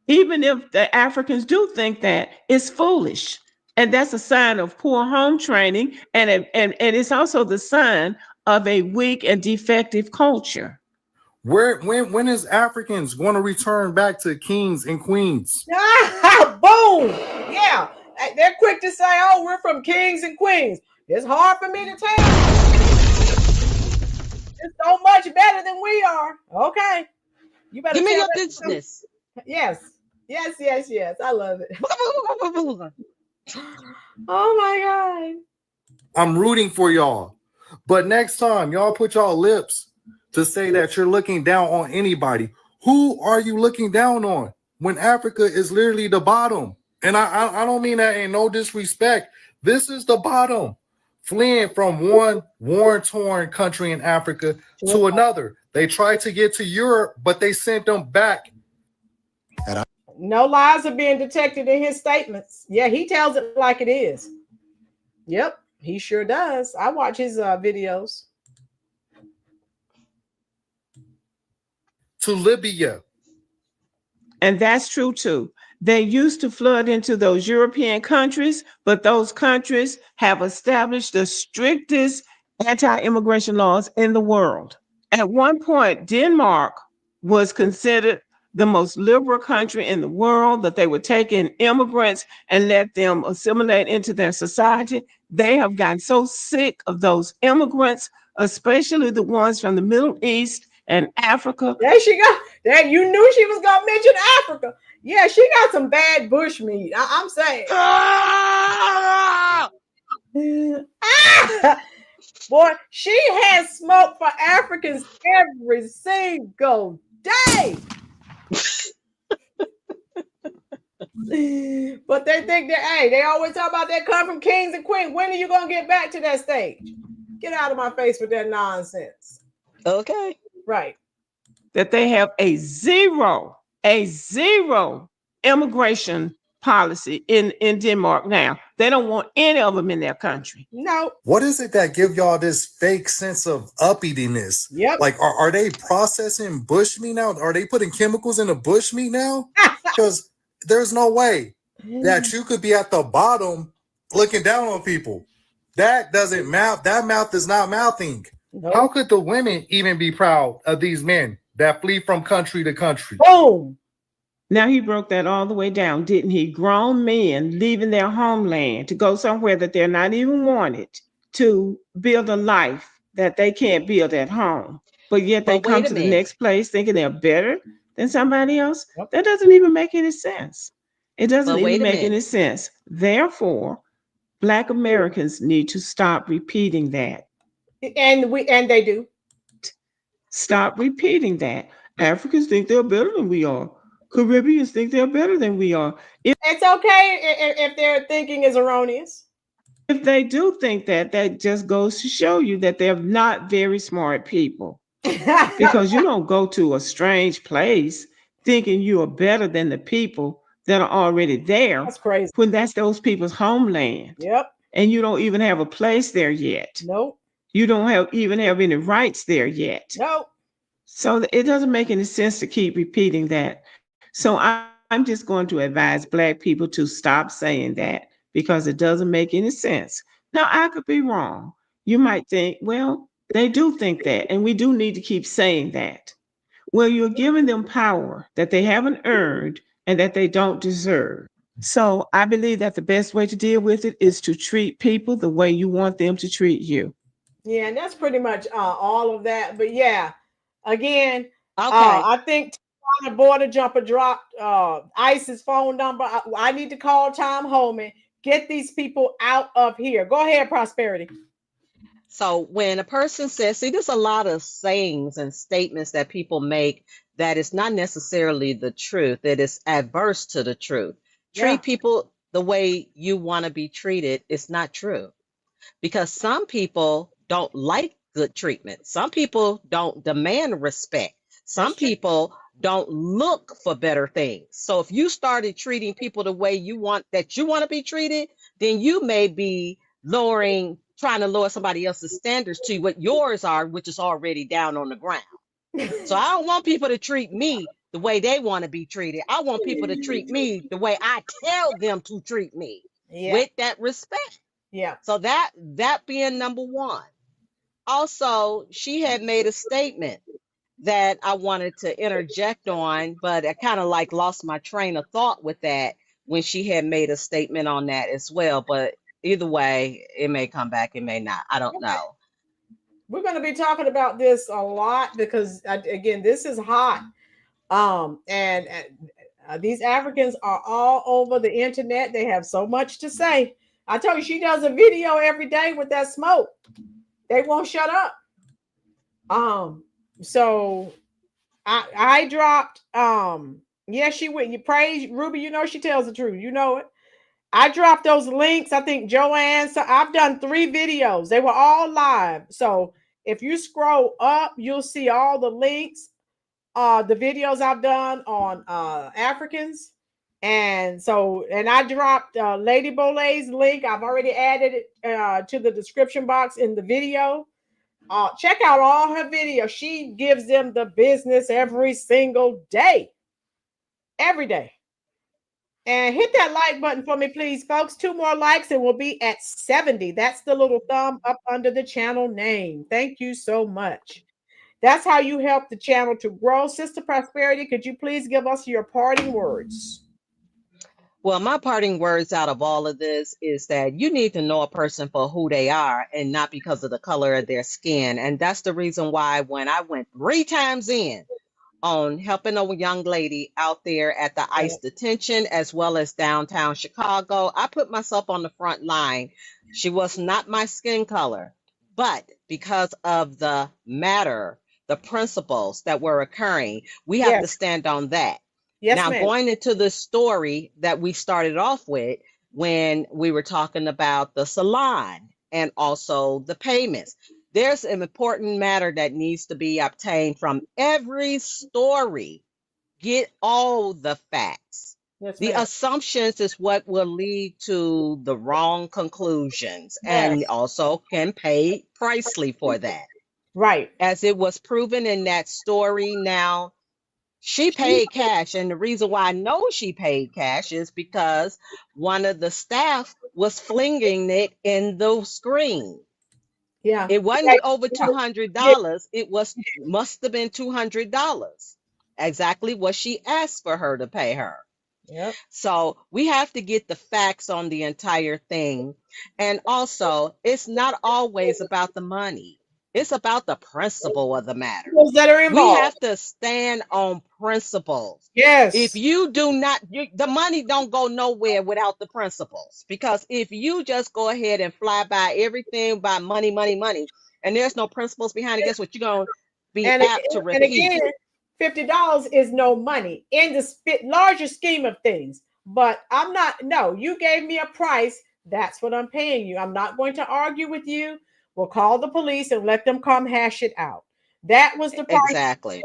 Speaker 6: Even if the Africans do think that, it's foolish. And that's a sign of poor home training. And it's also the sign of a weak and defective culture.
Speaker 5: When is Africans going to return back to kings and queens?
Speaker 1: Boom! Yeah, they're quick to say, "Oh, we're from kings and queens." It's hard for me to tell. It's so much better than we are. Okay, you better
Speaker 7: give me
Speaker 1: tell
Speaker 7: your
Speaker 1: that
Speaker 7: business.
Speaker 1: Yes. I love it. Oh my God!
Speaker 5: I'm rooting for y'all, but next time y'all put y'all lips to say that you're looking down on anybody. Who are you looking down on when Africa is literally the bottom? And I don't mean that in no disrespect. This is the bottom. Fleeing from one war-torn country in Africa to another. They tried to get to Europe, but they sent them back.
Speaker 1: No lies are being detected in his statements. Yeah, he tells it like it is. Yep, he sure does. I watch his videos.
Speaker 5: To Libya.
Speaker 6: And that's true too. They used to flood into those European countries, but those countries have established the strictest anti-immigration laws in the world. At one point, Denmark was considered the most liberal country in the world, that they would take in immigrants and let them assimilate into their society. They have gotten so sick of those immigrants, especially the ones from the Middle East and Africa.
Speaker 1: There she go. There, you knew she was gonna mention Africa. Yeah, she got some bad bush meat. I'm saying. Boy, she has smoked for Africans every single day. But they think that, hey, they always talk about that come from kings and queens. When are you gonna get back to that stage? Get out of my face with that nonsense.
Speaker 7: Okay.
Speaker 1: Right.
Speaker 6: That they have a zero immigration policy in Denmark now. They don't want any of them in their country.
Speaker 1: No.
Speaker 5: What is it that give y'all this fake sense of uppityness?
Speaker 1: Yep.
Speaker 5: Like, are they processing bush meat now? Are they putting chemicals in the bush meat now? Because there's no way that you could be at the bottom looking down on people. That doesn't mouth. That mouth is not mouthing. Nope. How could the women even be proud of these men that flee from country to country?
Speaker 1: Boom.
Speaker 6: Now he broke that all the way down, didn't he? Grown men leaving their homeland to go somewhere that they're not even wanted to build a life that they can't build at home. But yet they come to the next place thinking they're better than somebody else. Yep. That doesn't even make any sense. It doesn't even make any sense. Therefore, Black Americans need to stop repeating that.
Speaker 1: And they do.
Speaker 6: Stop repeating that. Africans think they're better than we are. Caribbeans think they're better than we are.
Speaker 1: It's okay if their thinking is erroneous.
Speaker 6: If they do think that, that just goes to show you that they're not very smart people. Because you don't go to a strange place thinking you are better than the people that are already there.
Speaker 1: That's crazy.
Speaker 6: When that's those people's homeland.
Speaker 1: Yep.
Speaker 6: And you don't even have a place there yet.
Speaker 1: Nope.
Speaker 6: You don't even have any rights there yet.
Speaker 1: Nope.
Speaker 6: So it doesn't make any sense to keep repeating that. So I'm just going to advise Black people to stop saying that because it doesn't make any sense. Now, I could be wrong. You might think, well, they do think that, and we do need to keep saying that. Well, you're giving them power that they haven't earned and that they don't deserve. So I believe that the best way to deal with it is to treat people the way you want them to treat you.
Speaker 1: Yeah, and that's pretty much all of that. But yeah, again,
Speaker 7: I
Speaker 1: think the border jumper dropped ICE's phone number. I need to call Tom Holman, get these people out of here. Go ahead, Prosperity.
Speaker 7: So when a person says, see, there's a lot of sayings and statements that people make that is not necessarily the truth. It is adverse to the truth. Treat people the way you want to be treated is not true. Because some people don't like good treatment. Some people don't demand respect. Some people don't look for better things. So if you started treating people the way you want to be treated, then you may be trying to lower somebody else's standards to what yours are, which is already down on the ground. So I don't want people to treat me the way they want to be treated. I want people to treat me the way I tell them to treat me, with that respect.
Speaker 1: Yeah.
Speaker 7: So that being number one. Also, she had made a statement that I wanted to interject on, but I kind of like lost my train of thought with that when she had made a statement on that as well. But either way, it may come back, it may not. I don't know.
Speaker 1: We're going to be talking about this a lot because, again, this is hot. And these Africans are all over the internet. They have so much to say. I told you, she does a video every day with that smoke. They won't shut up. So I dropped, she went, you praise Ruby, you know, she tells the truth, you know it. I dropped those links. I think Joanne, so I've done 3 videos. They were all live. So if you scroll up, you'll see all the links, the videos I've done on Africans. And I dropped Lady Bolay's link. I've already added it to the description box in the video. Check out all her videos. She gives them the business every single day. Every day. And hit that like button for me, please, folks. 2 more likes and we'll be at 70. That's the little thumb up under the channel name. Thank you so much. That's how you help the channel to grow. Sister Prosperity, could you please give us your parting words?
Speaker 7: Well, my parting words out of all of this is that you need to know a person for who they are and not because of the color of their skin. And that's the reason why when I went 3 times in on helping a young lady out there at the ICE detention as well as downtown Chicago, I put myself on the front line. She was not my skin color, but because of the matter, the principles that were occurring, we have to stand on that.
Speaker 1: Yes,
Speaker 7: now,
Speaker 1: ma'am.
Speaker 7: going into the story that we started off with when we were talking about the salon and also the payments, there's an important matter that needs to be obtained from every story. Get all the facts.
Speaker 1: Yes,
Speaker 7: the assumptions is what will lead to the wrong conclusions and also can pay pricely for that.
Speaker 1: Right.
Speaker 7: As it was proven in that story now, she paid cash. And the reason why I know she paid cash is because one of the staff was flinging it in the screen.
Speaker 1: Yeah.
Speaker 7: It wasn't over $200. It must have been $200. Exactly what she asked for her to pay her.
Speaker 1: Yep.
Speaker 7: So we have to get the facts on the entire thing. And also, it's not always about the money. It's about the principle of the matter.
Speaker 1: That are involved.
Speaker 7: We have to stand on principles.
Speaker 1: Yes.
Speaker 7: If you do not, the money don't go nowhere without the principles. Because if you just go ahead and fly by everything by money, money, money, and there's no principles behind it, guess what? You're going to be apt to repeat.
Speaker 1: And again, $50 is no money in the larger scheme of things. But you gave me a price. That's what I'm paying you. I'm not going to argue with you. We'll call the police and let them come hash it out. That was the price.
Speaker 7: Exactly.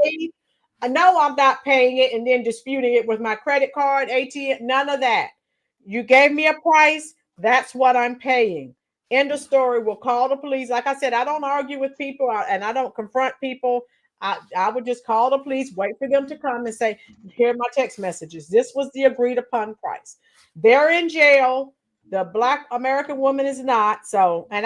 Speaker 1: I know I'm not paying it and then disputing it with my credit card, ATM, none of that. You gave me a price. That's what I'm paying. End of story. We'll call the police. Like I said, I don't argue with people and I don't confront people. I would just call the police, wait for them to come and say, here are my text messages. This was the agreed upon price. They're in jail. The Black American woman is not. So, and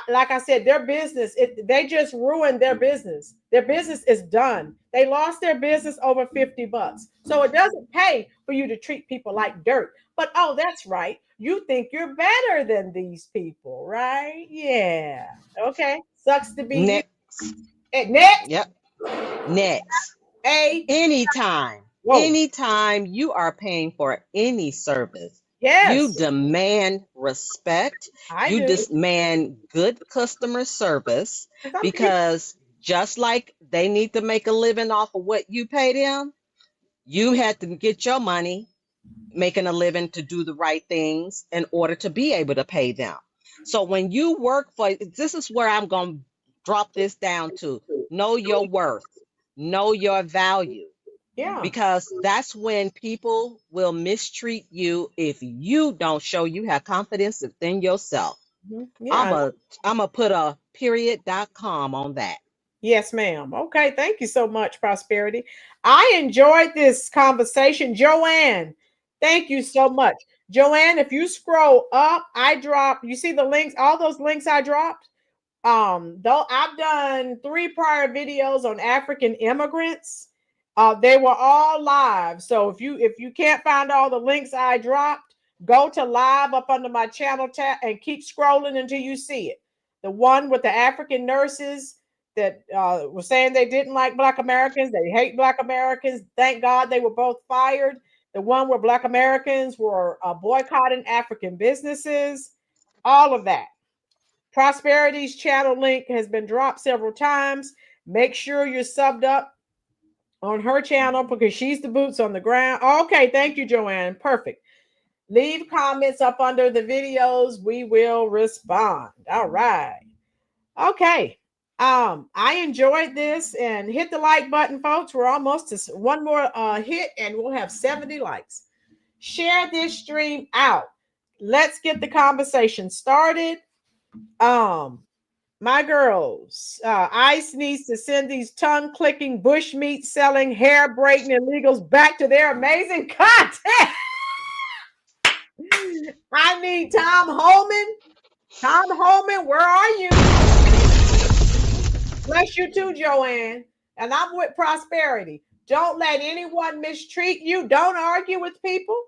Speaker 1: like I said, their business, they just ruined their business. Their business is done. They lost their business over $50. So it doesn't pay for you to treat people like dirt. But, oh, that's right. You think you're better than these people, right? Yeah. Okay. Sucks to be
Speaker 7: next.
Speaker 1: Next.
Speaker 7: Yep. Next. Anytime you are paying for any service, you demand respect. You demand good customer service because just like they need to make a living off of what you pay them, you had to get your money making a living to do the right things in order to be able to pay them. So when you work for, this is where I'm going to drop this down to, know your worth. know your value.
Speaker 1: Yeah.
Speaker 7: Because that's when people will mistreat you if you don't show you have confidence within yourself.
Speaker 1: Yeah.
Speaker 7: I'm going to put a period.com on that.
Speaker 1: Yes, ma'am. Okay. Thank you so much, Prosperity. I enjoyed this conversation. Joanne, thank you so much. Joanne, if you scroll up, you see the links, all those links I dropped? Though I've done 3 prior videos on African immigrants. They were all live. So if you can't find all the links I dropped, go to live up under my channel tab and keep scrolling until you see it. The one with the African nurses that were saying they didn't like Black Americans, they hate Black Americans. Thank God they were both fired. The one where Black Americans were boycotting African businesses, all of that. Prosperity's channel link has been dropped several times. Make sure you're subbed up on her channel because she's the boots on the ground. Okay, thank you, Joanne. Perfect. Leave comments up under the videos. We will respond. All right. Okay. I enjoyed this, and hit the like button, folks. We're almost to one more hit and we'll have 70 likes. Share this stream out. Let's get the conversation started. My girls, ICE needs to send these tongue-clicking, bushmeat selling, hair-braiding illegals back to their amazing content. I need Tom Holman. Tom Holman, where are you? Bless you too, Joanne. And I'm with Prosperity. Don't let anyone mistreat you. Don't argue with people.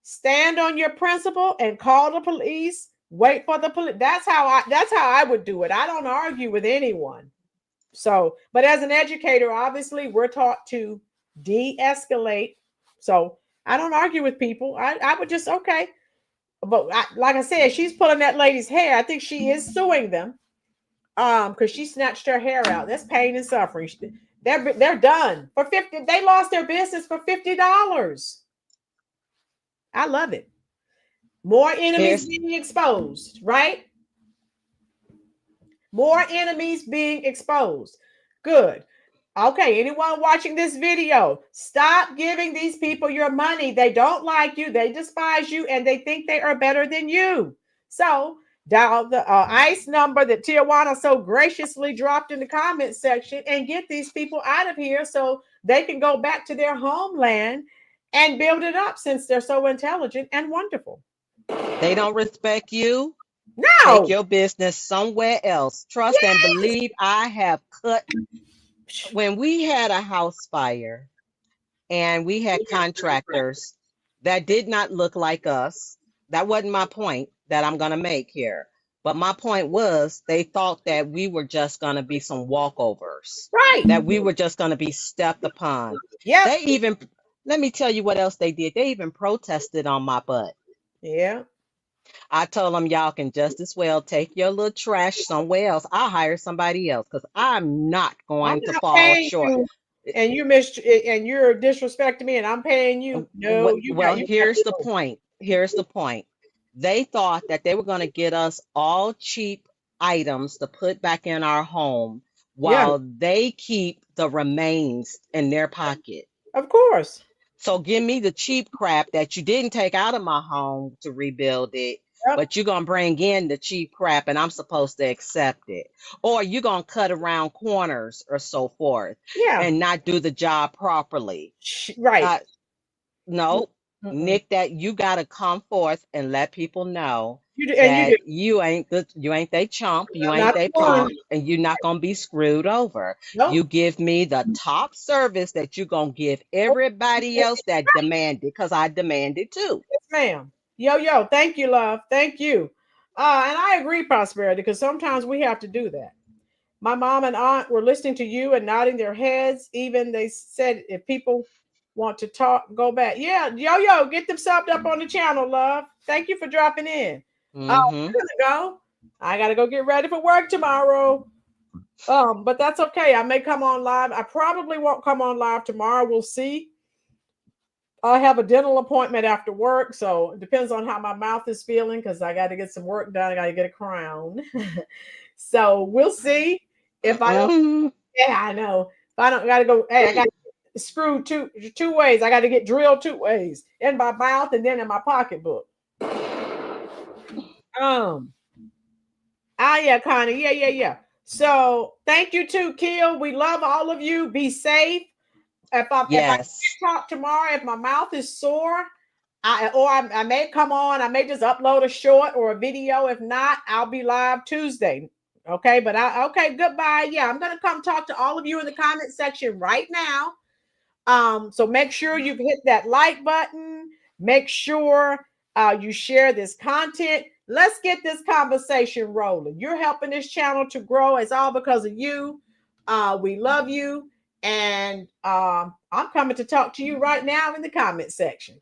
Speaker 1: Stand on your principle and call the police. Wait for the police. That's how I would do it. I don't argue with anyone. So, but as an educator, obviously, we're taught to de-escalate. So I don't argue with people. I would just, okay. But like I said, she's pulling that lady's hair. I think she is suing them. Because she snatched her hair out. That's pain and suffering. They're done for $50. They lost their business for $50. I love it. More enemies being exposed, right? More enemies being exposed. Good. Okay, anyone watching this video, stop giving these people your money. They don't like you, they despise you, and they think they are better than you. So dial the ICE number that Tijuana so graciously dropped in the comment section and get these people out of here so they can go back to their homeland and build it up, since they're so intelligent and wonderful.
Speaker 7: They don't respect you.
Speaker 1: No.
Speaker 7: Take your business somewhere else. Trust and believe. I have cut. When we had a house fire and we had contractors that did not look like us, that wasn't my point that I'm going to make here. But my point was they thought that we were just going to be some walkovers.
Speaker 1: Right.
Speaker 7: That we were just going to be stepped upon.
Speaker 1: Yeah.
Speaker 7: They even, let me tell you what else they did. They even protested on my butt.
Speaker 1: Yeah.
Speaker 7: I told them, y'all can just as well take your little trash somewhere else. I'll hire somebody else because I'm not going to fall short.
Speaker 1: And you're disrespecting me, and I'm paying you. No,
Speaker 7: here's the point. Here's the point. They thought that they were going to get us all cheap items to put back in our home while they keep the remains in their pocket.
Speaker 1: Of course.
Speaker 7: So give me the cheap crap that you didn't take out of my home to rebuild it, but you're going to bring in the cheap crap and I'm supposed to accept it. Or you're going to cut around corners or so forth and not do the job properly.
Speaker 1: Right.
Speaker 7: No, Nick, that you got to come forth and let people know you ain't they chump, you ain't they punk, and you're not going to be screwed over. Nope. You give me the top service that you're going to give everybody else that demanded, because I demanded too.
Speaker 1: Yes, ma'am. Yo, thank you, love. Thank you. And I agree, Prosperity, because sometimes we have to do that. My mom and aunt were listening to you and nodding their heads. Even they said, if people want to talk, go back. Yeah, yo, get them subbed up on the channel, love. Thank you for dropping in. Go. I gotta go get ready for work tomorrow. But that's okay. I may come on live. I probably won't come on live tomorrow. We'll see. I have a dental appointment after work, so it depends on how my mouth is feeling, because I got to get some work done. I got to get a crown. So we'll see if I don't. Yeah, I know. I don't gotta go, hey, I got screwed two ways. I got to get drilled 2 ways, in my mouth and then in my pocketbook. Yeah, Connie. Yeah. So thank you too, Kill. We love all of you. Be safe. If I can't talk tomorrow, if my mouth is sore, I may come on. I may just upload a short or a video. If not, I'll be live Tuesday. Okay, but okay, goodbye. Yeah, I'm gonna come talk to all of you in the comment section right now. So make sure you hit that like button. Make sure you share this content. Let's get this conversation rolling. You're helping this channel to grow. It's all because of you. We love you. And I'm coming to talk to you right now in the comment section.